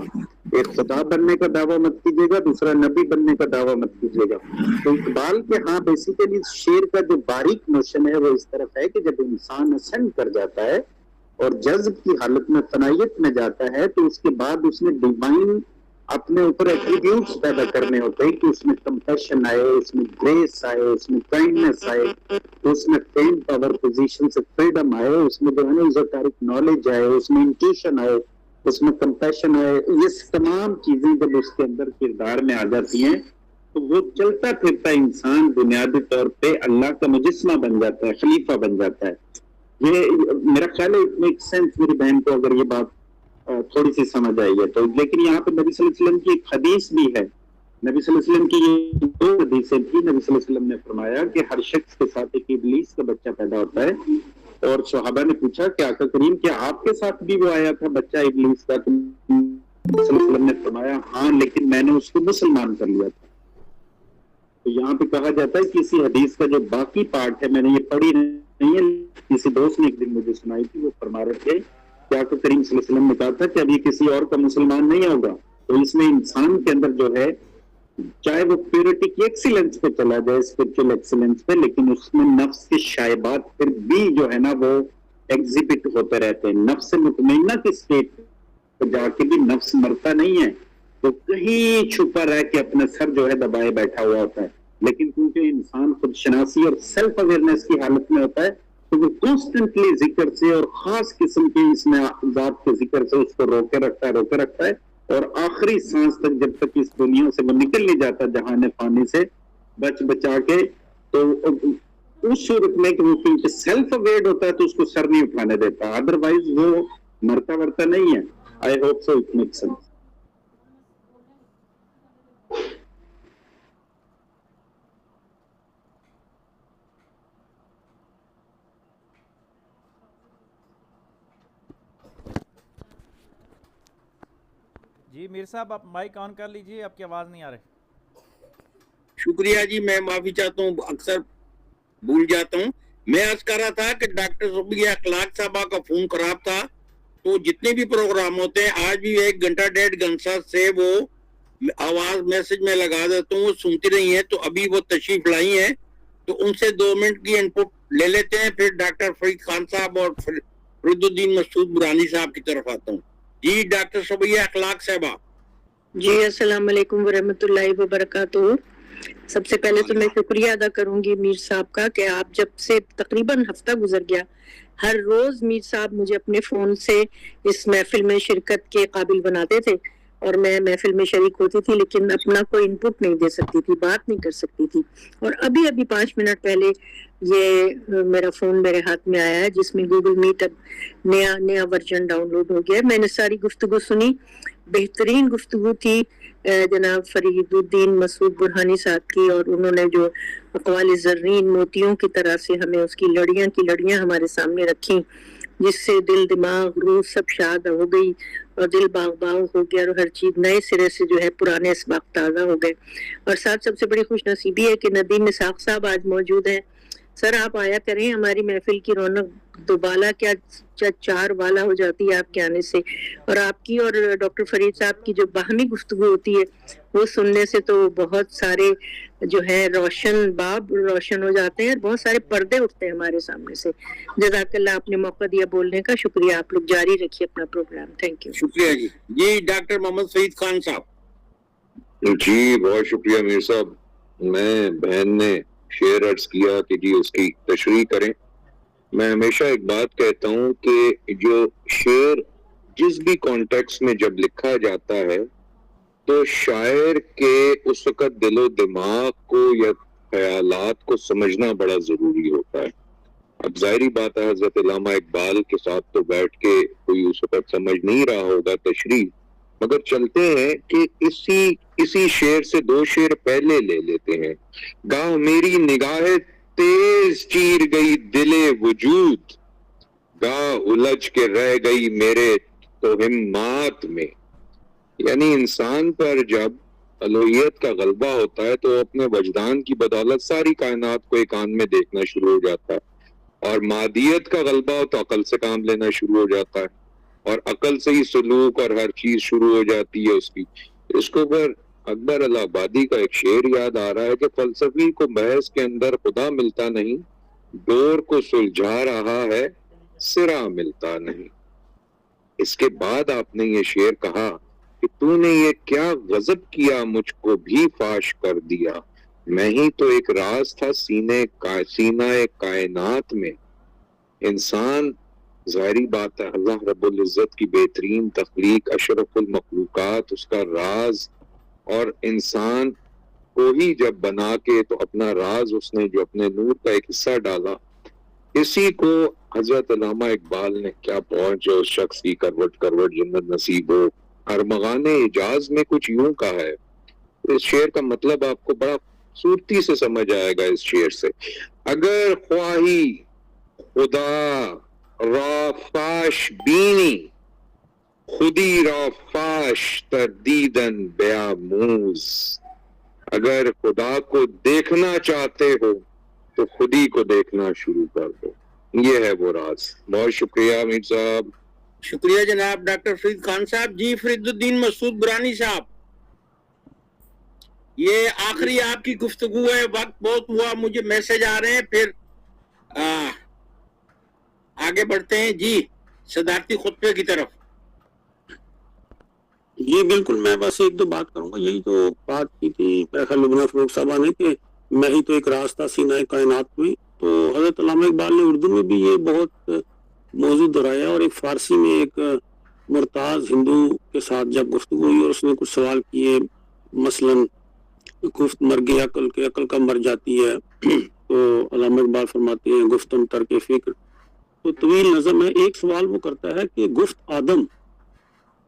ایک خدا بننے کا دعویٰ مت کیجیے گا، دوسرا نبی بننے کا دعویٰ مت کیجیے گا. تو اقبال کے ہاں بیسیکلی شعر کا جو باریک نوشن ہے وہ اس طرف ہے کہ جب انسان اسینڈ کر جاتا ہے اور جذب کی حالت میں فنائیت میں جاتا ہے، تو اس کے بعد اس میں ڈیوائن اپنے اوپر ایٹریبیوٹس پیدا کرنے ہوتے ہیں کہ اس میں کمپیشن آئے، اس میں گریس آئے، اس میں کائنڈنس آئے، اس میں فیم پاور پوزیشن سے فریڈم آئے، اس میں جو ہے نا ایزوٹیرک نالج آئے، اس میں انٹیوشن آئے، اس میں کمپیشن آئے. یہ تمام چیزیں جب اس کے اندر کردار میں آ جاتی ہیں تو وہ چلتا پھرتا انسان بنیادی طور پہ اللہ کا مجسمہ بن جاتا ہے، خلیفہ بن جاتا ہے. یہ میرا خیال ہے اٹ میک سینس میری بہن کو اگر یہ بات تھوڑی سی سمجھ آئی ہے تو. لیکن یہاں پہ نبی صلی اللہ علیہ وسلم کی ایک حدیث بھی ہے. نبی صلی اللہ علیہ وسلم کی یہ 2 حدیثیں تھی. نبی صلی اللہ علیہ وسلم نے فرمایا کہ ہر شخص کے ساتھ ایک ابلیس کا بچہ پیدا ہوتا ہے، اور صحابہ نے پوچھا کہ آقا کریم کیا آپ کے ساتھ بھی وہ آیا تھا بچہ ابلیس کا؟ تو نبی صلی اللہ علیہ وسلم نے فرمایا ہاں، لیکن میں نے اس کو مسلمان کر لیا تھا. تو یہاں پہ کہا جاتا ہے کہ اسی حدیث کا جو باقی پارٹ ہے میں نے یہ پڑھی نہیں ہے. کسی دوست نے ایک دن مجھے سنائی تھی, وہ فرما رہے تھے کہ آقا کریم صلی اللہ علیہ وسلم نے کہا تھا کہ ابھی کسی اور کا مسلمان نہیں ہوگا, تو اس میں انسان کے اندر جو ہے چاہے وہ پیورٹی کی ایکسیلنس پہ چلا جائے, اسپرچل ایکسیلنس پہ, لیکن اس میں نفس کے شائبات پھر بھی جو ہے نا وہ ایگزیبٹ ہوتے رہتے ہیں. نفس مطمئنہ کی اسٹیٹ پہ جا کے بھی نفس مرتا نہیں ہے, تو کہیں چھپا رہ کے اپنا سر جو ہے دبائے بیٹھا ہوا ہوتا ہے. لیکن کیونکہ انسان خود شناسی اور سیلف اویئرنیس کی حالت میں ہوتا ہے, تو وہ کانسٹنٹلی ذکر سے اور خاص قسم کے اس میں ذات کے ذکر سے اس کو روکے رکھتا ہے, اور آخری سانس تک جب تک اس دنیا سے وہ نکل نہیں جاتا جہان فانی سے بچا کے, تو اس صورت میں کہ وہ کیونکہ سیلف اویئر ہوتا ہے تو اس کو سر نہیں اٹھانے دیتا, ادروائز وہ مرتا نہیں ہے. I hope so it make sense. جی میر صاحب آپ مائک آن کر لیجئے, آپ کی آواز نہیں آ رہی. شکریہ جی, میں معافی چاہتا ہوں, اکثر بھول جاتا ہوں. میں عرض کر رہا تھا کہ ڈاکٹر صبیہ اخلاق صاحبہ کا فون خراب تھا, تو جتنے بھی پروگرام ہوتے ہیں آج بھی 1 گھنٹہ 1.5 گھنٹہ سے وہ آواز میسج میں لگا دیتا ہوں, وہ سنتی رہی ہیں. تو ابھی وہ تشریف لائی ہیں, تو ان سے 2 منٹ کی انپٹ لے لیتے ہیں, پھر ڈاکٹر فرید خان صاحب اور فرید الدین مسعود برانی صاحب کی طرف آتا ہوں. جی ڈاکٹر صبیہ اخلاق صاحبہ. جی السلام علیکم ورحمۃ اللہ وبرکاتہ. سب سے پہلے تو میں شکریہ ادا کروں گی میر صاحب کا کہ آپ جب سے تقریباً ہفتہ گزر گیا, ہر روز میر صاحب مجھے اپنے فون سے اس محفل میں شرکت کے قابل بناتے تھے, اور میں محفل میں شریک ہوتی تھی, لیکن اپنا کوئی انپٹ نہیں دے سکتی تھی, بات نہیں کر سکتی تھی. اور ابھی 5 منٹ پہلے یہ میرا فون میرے ہاتھ میں آیا ہے جس میں گوگل میٹ اب نیا ورژن ڈاؤن لوڈ ہو گیا. میں نے ساری گفتگو سنی, بہترین گفتگو تھی جناب فرید الدین مسعود برہانی صاحب کی, اور انہوں نے جو اقوال زرین موتیوں کی طرح سے ہمیں اس کی لڑیاں ہمارے سامنے رکھیں, جس سے دل دماغ روح سب شاد ہو گئی, اور دل باغ ہو گیا, اور ہر چیز نئے سرے سے جو ہے پرانے اسباق تازہ ہو گئے. اور ساتھ سب سے بڑی خوش نصیبی ہے کہ ندیم اسحاق صاحب آج موجود ہیں. سر آپ آیا کریں, ہماری محفل کی رونق دوبالا کیا 4 والا ہو جاتی ہے آپ کے آنے سے. اور آپ کی اور ڈاکٹر فرید صاحب کی جو باہمی گفتگو ہوتی ہے وہ سننے سے تو بہت سارے جو ہے روشن ہو جاتے ہیں, اور بہت سارے پردے اٹھتے ہیں ہمارے سامنے سے. جزاک اللہ, آپ نے موقع دیا بولنے کا, شکریہ. آپ لوگ جاری رکھیے اپنا پروگرام. Thank you. شکریہ جی. جی ڈاکٹر محمد فرید خان صاحب. جی بہت شکریہ میر صاحب. میں بہن نے شعر عرض کیا کہ جی اس کی تشریح کریں. میں ہمیشہ ایک بات کہتا ہوں کہ جو شعر جس بھی کانٹیکس میں جب لکھا جاتا ہے تو شاعر کے اس وقت دل و دماغ کو یا خیالات کو سمجھنا بڑا ضروری ہوتا ہے. اب ظاہری بات ہے حضرت علامہ اقبال کے ساتھ تو بیٹھ کے کوئی اس وقت سمجھ نہیں رہا ہوگا تشریح, مگر چلتے ہیں کہ اسی شعر سے 2 شعر پہلے لے لیتے ہیں. گاہ میری نگاہ تیز چیر گئی دل وجود, گاہ الجھ کے رہ گئی میرے توہمات میں. یعنی انسان پر جب الوہیت کا غلبہ ہوتا ہے تو اپنے وجدان کی بدولت ساری کائنات کو ایک آن میں دیکھنا شروع ہو جاتا ہے, اور مادیت کا غلبہ ہو تو عقل سے کام لینا شروع ہو جاتا ہے, اور عقل سے ہی سلوک اور ہر چیز شروع ہو جاتی ہے اس کی. اس کو پر اکبر الہ آبادی کا ایک شعر یاد آ رہا ہے کہ فلسفی کو بحث کے اندر خدا ملتا نہیں, ڈور کو سلجھا رہا ہے سرا ملتا نہیں. اس کے بعد آپ نے یہ شعر کہا کہ تو نے یہ کیا غضب کیا مجھ کو بھی فاش کر دیا, میں ہی تو ایک راز تھا سینہ کائنات میں. انسان ظاہری بات ہے اللہ رب العزت کی بہترین تخلیق, اشرف المخلوقات, اس کا راز, اور انسان کو ہی جب بنا کے تو اپنا راز اس نے جو اپنے نور کا ایک حصہ ڈالا, اسی کو حضرت علامہ اقبال نے کیا پہنچ اس شخص کی کروٹ جنت نصیب ہو. ارمغان اعجاز میں کچھ یوں کا ہے. اس شعر کا مطلب آپ کو بڑا خوبصورتی سے سمجھ آئے گا اس شعر سے. اگر خواہی خدا را فاش بینی, خودی را فاش تردیدن بیاموز. اگر خدا کو دیکھنا چاہتے ہو تو خودی کو دیکھنا شروع کر دو. یہ ہے وہ راز. بہت شکریہ امیر صاحب. شکریہ جناب ڈاکٹر فرید خان صاحب. جی فرید الدین مسعود برانی صاحب, یہ آخری آپ کی گفتگو ہے, وقت بہت ہوا, مجھے میسج آ رہے ہیں, پھر آگے بڑھتے ہیں. جی صدارتی خطبے کی طرف. جی بالکل, میں بس ایک دو بات کروں گا. یہی تو بات کی تھی میرا خیال لبنہ فروغ صاحبہ نے کہ میں ہی تو ایک راز تھا سینہ کائنات میں. تو حضرت علامہ اقبال نے اردو میں بھی یہ بہت موضوع دہرایا, اور ایک فارسی میں ایک مرتاز ہندو کے ساتھ جب گفتگو ہوئی اور اس نے کچھ سوال کیے, مثلاً گفت مر گئی عقل کے عقل کا مر جاتی ہے, تو علامہ اقبال فرماتے ہیں گفتم ترک فکر. تو طویل نظم ہے. ایک سوال وہ کرتا ہے کہ گفت آدم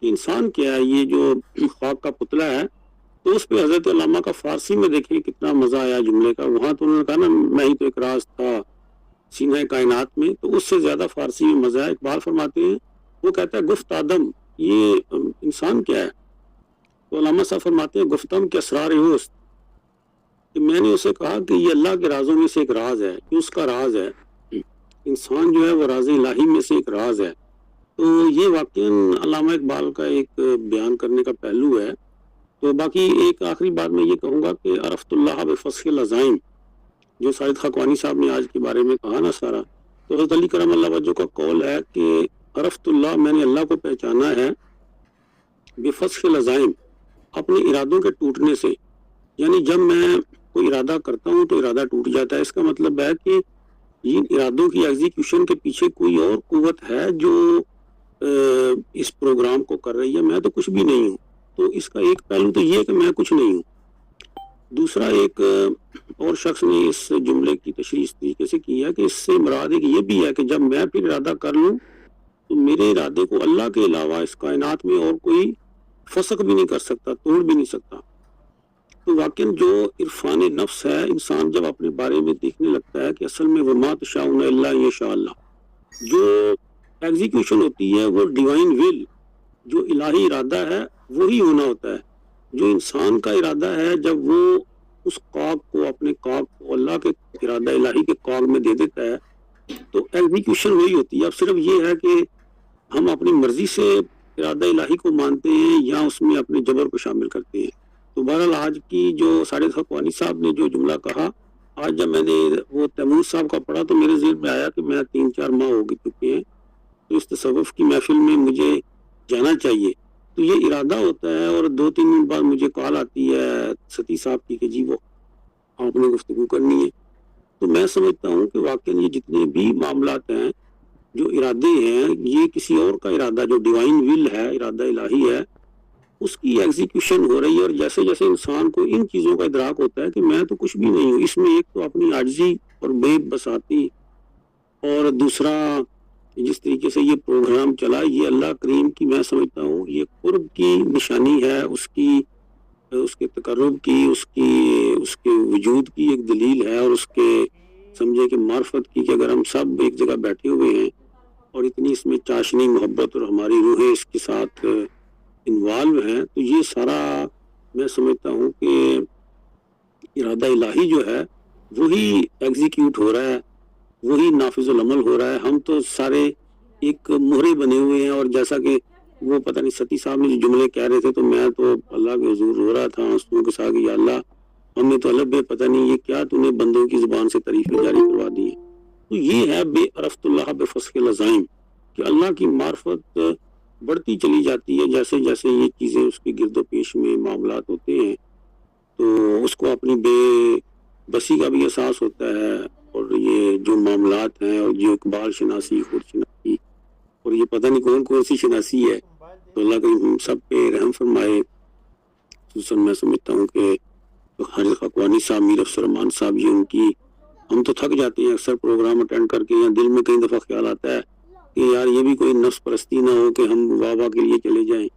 انسان کیا ہے, یہ جو خاک کا پتلا ہے, تو اس پہ حضرت علامہ کا فارسی میں دیکھیں کتنا مزہ آیا جملے کا. وہاں تو انہوں نے کہا نا میں ہی تو ایک راز تھا سینہ کائنات میں, تو اس سے زیادہ فارسی میں مزہ ہے. اقبال فرماتے ہیں, وہ کہتا ہے گفت آدم یہ انسان کیا ہے, تو علامہ صاحب فرماتے ہیں گفتم کے اسرار ہوست, کہ میں نے اسے کہا کہ یہ اللہ کے رازوں میں سے ایک راز ہے, یہ اس کا راز ہے. انسان جو ہے وہ راز الہی میں سے ایک راز ہے. تو یہ واقعاً علامہ اقبال کا ایک بیان کرنے کا پہلو ہے. تو باقی ایک آخری بات میں یہ کہوں گا کہ عرفت اللہ بفسخ العزائم, جو ساجد خاکوانی صاحب نے آج کے بارے میں کہا نا سارا, تو حضرت علی کرم اللہ وجہ کا قول ہے کہ عرفت اللہ, میں نے اللہ کو پہچانا ہے بفسخ العزائم, اپنے ارادوں کے ٹوٹنے سے. یعنی جب میں کوئی ارادہ کرتا ہوں تو ارادہ ٹوٹ جاتا ہے. اس کا مطلب ہے کہ ان ارادوں کی ایگزیکیوشن کے پیچھے کوئی اور قوت ہے جو اس پروگرام کو کر رہی ہے, میں تو کچھ بھی نہیں ہوں. تو اس کا ایک پہلو تو یہ ہے کہ میں کچھ نہیں ہوں. دوسرا ایک اور شخص نے اس جملے کی تشریح اس طریقے سے کی ہے کہ اس سے مراد ایک یہ بھی ہے کہ جب میں پھر ارادہ کر لوں تو میرے ارادے کو اللہ کے علاوہ اس کائنات میں اور کوئی فسق بھی نہیں کر سکتا, توڑ بھی نہیں سکتا. تو واقعاً جو عرفان نفس ہے, انسان جب اپنے بارے میں دیکھنے لگتا ہے کہ اصل میں وما تشاؤون الا ان یشاء اللہ, جو ایگزیکیوشن ہوتی ہے وہ ڈیوائن ول, جو الہی ارادہ ہے وہی ہونا ہوتا ہے. جو انسان کا ارادہ ہے جب وہ اس کاغ کو, اپنے کاغ کو اللہ کے ارادہ الہی کے کاغ میں دے دیتا ہے, تو ایگزیکیوشن وہی ہوتی ہے. اب صرف یہ ہے کہ ہم اپنی مرضی سے ارادہ الہی کو مانتے ہیں یا اس میں اپنے جبر کو شامل کرتے ہیں. تو بہرحال آج کی جو ساجد خاکوانی صاحب نے جو جملہ کہا, آج جب میں نے وہ تیمور صاحب کا پڑھا تو میرے ذہن میں آیا کہ میں 3-4 ماہ ہو چکے ہیں, تو اس تصوف کی محفل میں مجھے جانا چاہیے. تو یہ ارادہ ہوتا ہے, اور 2-3 دن بعد مجھے کال آتی ہے ستی صاحب کی کہ جی وہ آپ نے گفتگو کرنی ہے. تو میں سمجھتا ہوں کہ واقعی یہ جتنے بھی معاملات ہیں, جو ارادے ہیں, یہ کسی اور کا ارادہ, جو ڈیوائن ول ہے, ارادہ الہی ہے, اس کی ایگزیکیوشن ہو رہی ہے. اور جیسے جیسے انسان کو ان چیزوں کا ادراک ہوتا ہے کہ میں تو کچھ بھی نہیں ہوں, اس میں ایک تو اپنی عاجزی اور بے بساطی, اور دوسرا جس طریقے سے یہ پروگرام چلا, یہ اللہ کریم کی میں سمجھتا ہوں یہ قرب کی نشانی ہے, اس کے تقرب کی, اس کے وجود کی ایک دلیل ہے, اور اس کے سمجھے کہ معرفت کی, کہ اگر ہم سب ایک جگہ بیٹھے ہوئے ہیں اور اتنی اس میں چاشنی محبت اور ہماری روحیں اس کے ساتھ انوالو ہیں, تو یہ سارا میں سمجھتا ہوں کہ ارادہ الہی جو ہے وہی ایگزیکیوٹ ہو رہا ہے, وہی نافذ العمل ہو رہا ہے. ہم تو سارے ایک مہرے بنے ہوئے ہیں. اور جیسا کہ وہ پتہ نہیں ستی صاحب نے جو جملے کہہ رہے تھے, تو میں تو اللہ کے حضور رو رہا تھا آنسوؤں کے ساتھ کہ یا اللہ ہمیں تو الگ بے پتہ نہیں یہ کیا تو نے بندوں کی زبان سے تعریفیں جاری کروا دی ہیں. تو یہ ہے بے عرفت اللہ بفسخ العزائم, کہ اللہ کی معرفت بڑھتی چلی جاتی ہے جیسے جیسے یہ چیزیں اس کے گرد و پیش میں معاملات ہوتے ہیں, تو اس کو اپنی بے بسی کا بھی احساس ہوتا ہے. اور یہ جو معاملات ہیں, اور جو اقبال شناسی, خود شناسی, اور یہ پتہ نہیں کون کون سی شناسی ہے, تو اللہ کریم سب پہ رحم فرمائے. خصوصاً میں سمجھتا ہوں کہ حاجی خاکوانی صاحب, میر افسر رحمان صاحب, یہ ان کی, ہم تو تھک جاتے ہیں اکثر پروگرام اٹینڈ کر کے, یا دل میں کئی دفعہ خیال آتا ہے کہ یار یہ بھی کوئی نفس پرستی نہ ہو کہ ہم واہ واہ کے لیے چلے جائیں.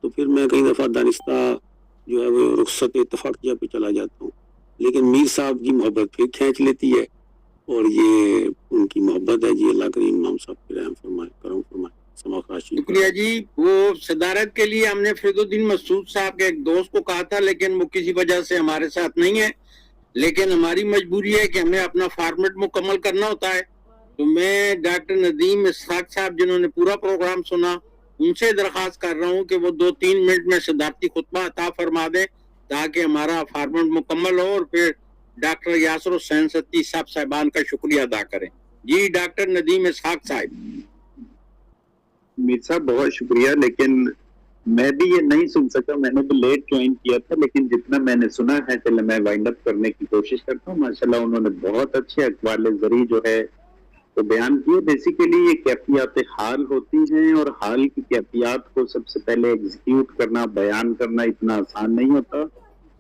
تو پھر میں کئی دفعہ دانستہ جو ہے وہ رخصت اتفاقیہ پہ چلا جاتا ہوں, لیکن میر صاحب کی محبت پھر کھینچ لیتی ہے, اور یہ ان کی محبت ہے. جی اللہ کریم امام صاحب پہ رحم فرمائے, کرم فرمائے. شکریہ جی. وہ صدارت کے لیے ہم نے فرید الدین مسعود صاحب کے ایک دوست کو کہا تھا, لیکن وہ کسی وجہ سے ہمارے ساتھ نہیں ہے. لیکن ہماری مجبوری ہے کہ ہمیں اپنا فارمیٹ مکمل کرنا ہوتا ہے, تو میں ڈاکٹر ندیم اسحاق صاحب جنہوں نے پورا پروگرام سنا ان سے درخواست کر رہا ہوں کہ وہ 2-3 منٹ میں صدارتی خطبہ عطا فرما دیں تاکہ ہمارا فارمیٹ مکمل ہو، اور پھر ڈاکٹر یاسر حسین ستی صاحبان کا شکریہ ادا کریں. جی ڈاکٹر ندیم اسحاق صاحب. میر صاحب بہت شکریہ، لیکن میں بھی یہ نہیں سن سکا، میں نے بھی لیٹ جوائن کیا تھا، لیکن جتنا میں نے سنا ہے چلے میں وائنڈ اپ کرنے کی کوشش کرتا ہوں. ماشاءاللہ انہوں نے بہت اچھے اقوال زرعی جو ہے وہ بیان کیے. بیسیکلی یہ کیفیات حال ہوتی ہیں، اور حال کی کیفیات کو سب سے پہلے ایگزیکیوٹ کرنا، بیان کرنا اتنا آسان نہیں ہوتا،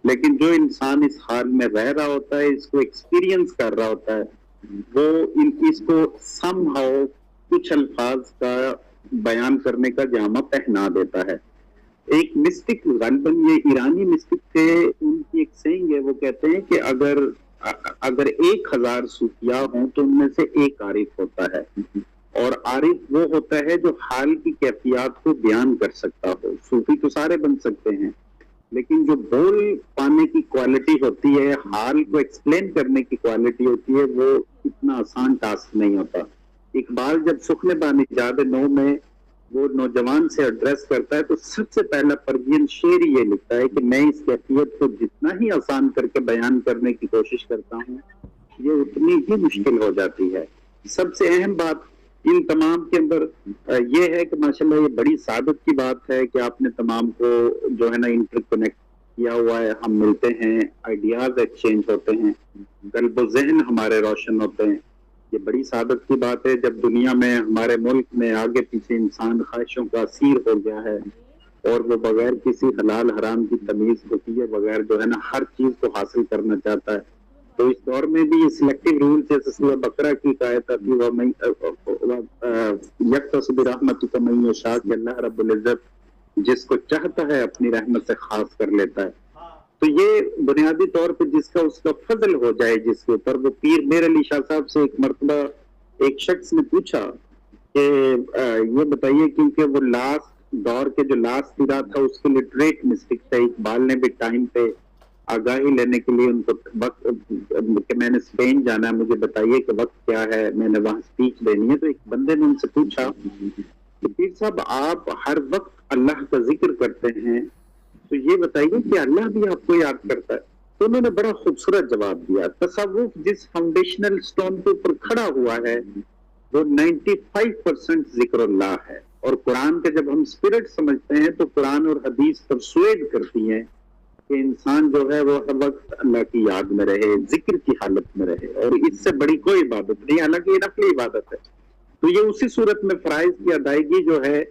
لیکن جو انسان اس حال میں رہ رہا ہوتا ہے، اس کو ایکسپیرینس کر رہا ہوتا ہے، وہ اس کو سم ہاؤ کچھ الفاظ کا بیان کرنے کا جامہ پہنا دیتا ہے. ایک مسٹک غالباً یہ ایرانی مسٹک تھے، ان کی ایک سینگ ہے، وہ کہتے ہیں کہ اگر 1000 صوفیاء ہوں تو ان میں سے ایک عارف ہوتا ہے، اور عارف وہ ہوتا ہے جو حال کی کیفیات کو بیان کر سکتا ہو. صوفی تو سارے بن سکتے ہیں، لیکن جو بول پانے کی کوالٹی ہوتی ہے، حال کو ایکسپلین کرنے کی کوالٹی ہوتی ہے، وہ اتنا آسان ٹاسک نہیں ہوتا. اقبال جب سخن بانیجاد نو میں وہ نوجوان سے ایڈریس کرتا ہے تو سب سے پہلا پرگین شعر یہ لکھتا ہے کہ میں اس کیفیت کو جتنا ہی آسان کر کے بیان کرنے کی کوشش کرتا ہوں یہ اتنی ہی مشکل ہو جاتی ہے. سب سے اہم بات ان تمام کے اندر یہ ہے کہ ماشاءاللہ یہ بڑی سعادت کی بات ہے کہ آپ نے تمام کو جو ہے نا انٹر کنیکٹ کیا ہوا ہے. ہم ملتے ہیں، آئیڈیاز ایکسچینج ہوتے ہیں، قلب و ذہن ہمارے روشن ہوتے ہیں. یہ بڑی سعادت کی بات ہے جب دنیا میں، ہمارے ملک میں آگے پیچھے انسان خواہشوں کا اسیر ہو گیا ہے، اور وہ بغیر کسی حلال حرام کی تمیز کو کیے بغیر جو ہے نا ہر چیز کو حاصل کرنا چاہتا ہے. تو اس دور میں بھی یہ سلیکٹیو رول جیسے سورہ بقرہ کی آیت آتی ہے یکتصب برحمتک من یشاء، کہ اللہ رب العزت جس کو چاہتا ہے اپنی رحمت سے خاص کر لیتا ہے. تو یہ بنیادی طور پہ جس کا اس کا فضل ہو جائے جس کے اوپر. وہ پیر میر علی شاہ صاحب سے ایک مرتبہ ایک شخص نے پوچھا کہ یہ بتائیے، کیونکہ وہ لاسٹ دور کے جو لاسٹ پیرا تھا اس کے لٹریٹ مسٹک تھا. اقبال نے بھی ٹائم پہ آگاہی لینے کے لیے ان کو وقت کہ میں نے اسپین جانا ہے، مجھے بتائیے کہ وقت کیا ہے، میں نے وہاں اسپیچ دینی ہے. تو ایک بندے نے ان سے پوچھا کہ پیر صاحب آپ ہر وقت اللہ کا ذکر کرتے ہیں، تو یہ بتائیے کہ اللہ بھی آپ کو یاد کرتا ہے. تو انہوں نے بڑا خوبصورت جواب دیا. تصوف جس فاؤنڈیشنل سٹون کے اوپر کھڑا ہوا ہے وہ 95% ذکر اللہ ہے. اور قرآن کا جب ہم اسپرٹ سمجھتے ہیں تو قرآن اور حدیث پرسویڈ کرتی ہیں کہ انسان جو ہے وہ ہر وقت اللہ کی یاد میں رہے، ذکر کی حالت میں رہے، اور اس سے بڑی کوئی عبادت نہیں، حالانکہ یہ نفلی عبادت ہے. تو یہ اسی صورت میں فرائض کی ادائیگی جو ہے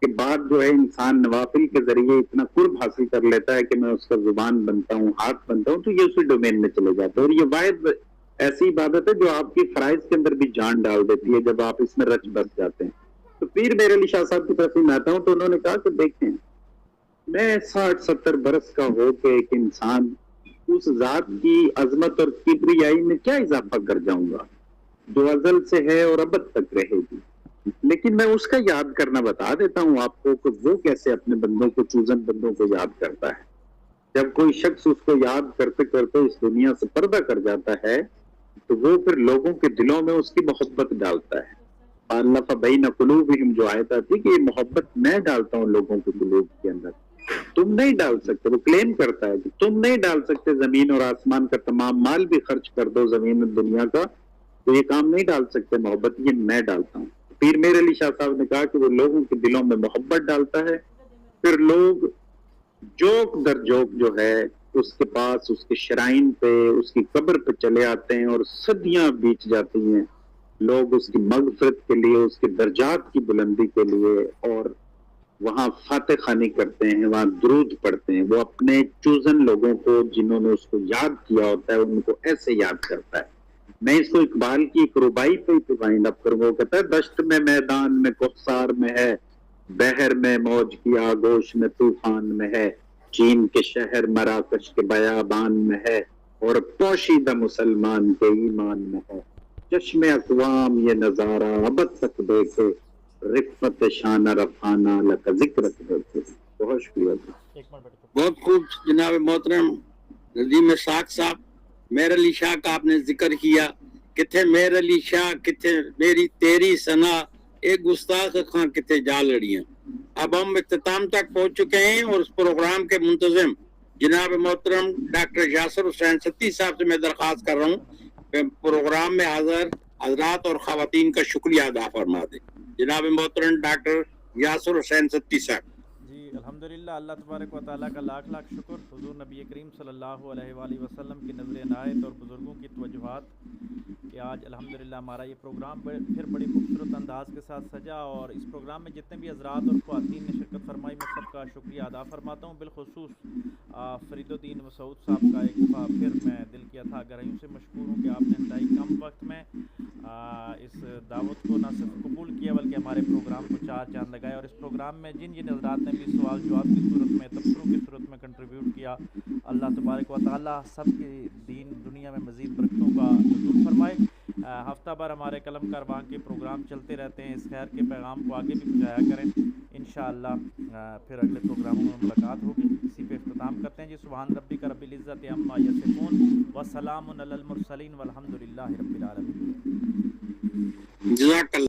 کہ بعد جو ہے انسان نوافل کے ذریعے اتنا قرب حاصل کر لیتا ہے کہ میں اس کا زبان بنتا ہوں، ہاتھ بنتا ہوں، تو یہ اسی ڈومین میں چلے جاتا ہے. اور یہ واحد ایسی عبادت ہے جو آپ کی فرائض کے اندر بھی جان ڈال دیتی ہے جب آپ اس میں رچ بس جاتے ہیں. تو پیر میر علی شاہ صاحب کی طرف میں آتا ہوں تو انہوں نے کہا کہ دیکھیں، میں 60-70 برس کا ہو کے ایک انسان اس ذات کی عظمت اور کبریائی میں کیا اضافہ کر جاؤں گا جو ازل سے ہے اور ابد تک رہے گی. لیکن میں اس کا یاد کرنا بتا دیتا ہوں آپ کو کہ وہ کیسے اپنے بندوں کو، چوزن بندوں کو یاد کرتا ہے. جب کوئی شخص اس کو یاد کرتے کرتے اس دنیا سے پردہ کر جاتا ہے تو وہ پھر لوگوں کے دلوں میں اس کی محبت ڈالتا ہے. فَأَلَّفَ بَيْنَ قُلُوبِهِمْ جو آیت آتی ہے کہ یہ محبت میں ڈالتا ہوں لوگوں کے قلوب کے اندر، تم نہیں ڈال سکتے. وہ کلیم کرتا ہے کہ تم نہیں ڈال سکتے. زمین اور آسمان کا تمام مال بھی خرچ کر دو زمین اور دنیا کا تو یہ کام نہیں ڈال سکتے محبت، یہ میں ڈالتا ہوں. پیر میر علی شاہ صاحب نے کہا کہ وہ لوگوں کے دلوں میں محبت ڈالتا ہے. پھر لوگ جوک در جوک جو ہے اس کے پاس، اس کے شرائن پہ، اس کی قبر پہ چلے آتے ہیں اور صدیاں بیت جاتی ہیں. لوگ اس کی مغفرت کے لیے، اس کے درجات کی بلندی کے لیے اور وہاں فاتح خوانی کرتے ہیں، وہاں درود پڑھتے ہیں. وہ اپنے چوزن لوگوں کو جنہوں نے اس کو یاد کیا ہوتا ہے ان کو ایسے یاد کرتا ہے. میں اس کو اقبال کی ایک ربائی پہ ہی وائنڈ اپ کروں. وہ کہتا ہے دشت میں میدان میں کوثر میں ہے، بحر میں موج کی آگوش میں طوفان میں ہے، چین کے شہر مراکش کے بیابان میں ہے، اور پوشیدہ مسلمان کے ایمان میں ہے. چشم اقوام یہ نظارہ ابد تک دیکھے، رفت شانہ رفانہ لک ذکرت دیکھے. بہت شکریہ. بہت خوب جناب محترم ندیم اسحاق صاحب. میر علی شاہ کا آپ نے ذکر کیا کتھے میر علی شاہ, کتھے میری تیری ثنا, ایک گستاخ خان کتھے جا لڑیاں. اب ہم اختتام تک پہنچ چکے ہیں اور اس پروگرام کے منتظم جناب محترم ڈاکٹر یاسر حسین ستی صاحب سے میں درخواست کر رہا ہوں کہ پروگرام میں حاضر حضرات اور خواتین کا شکریہ ادا فرما دیں. جناب محترم ڈاکٹر یاسر حسین ستی صاحب. جی الحمدللہ, اللہ تبارک و تعالیٰ کا لاکھ لاکھ شکر. حضور نبی کریم صلی اللہ علیہ وآلہ وسلم کی نظر عنایت اور بزرگوں کی توجہات کہ آج الحمدللہ ہمارا یہ پروگرام پھر بڑی خوبصورت انداز کے ساتھ سجا, اور اس پروگرام میں جتنے بھی حضرات اور خواتین نے شرکت فرمائی میں سب کا شکریہ ادا فرماتا ہوں. بالخصوص فرید الدین مسعود صاحب کا ایک دفعہ پھر میں دل کیا تھا گہرائیوں سے مشکور ہوں کہ آپ نے انتہائی کم وقت میں اس دعوت کو نہ صرف قبول کیا بلکہ ہمارے پروگرام کو چار چاند لگائے. اور اس پروگرام میں جن جن حضرات نے بھی سوال جواب کی صورت میں, تبصروں کی صورت میں کنٹریبیوٹ کیا, اللہ تبارک و تعالیٰ سب کی دین دنیا میں مزید برکتوں کا نزول فرمائے. ہفتہ بھر ہمارے قلم کاروان کے پروگرام چلتے رہتے ہیں, اس خیر کے پیغام کو آگے بھی پہنچایا کریں. انشاءاللہ پھر اگلے پروگراموں میں ملاقات ہوگی. اسی پہ اختتام کرتے ہیں جی. سبحان ربک رب العزت عما یصفون وسلام علی المرسلین والحمد للہ رب العالمین. جزاک اللہ.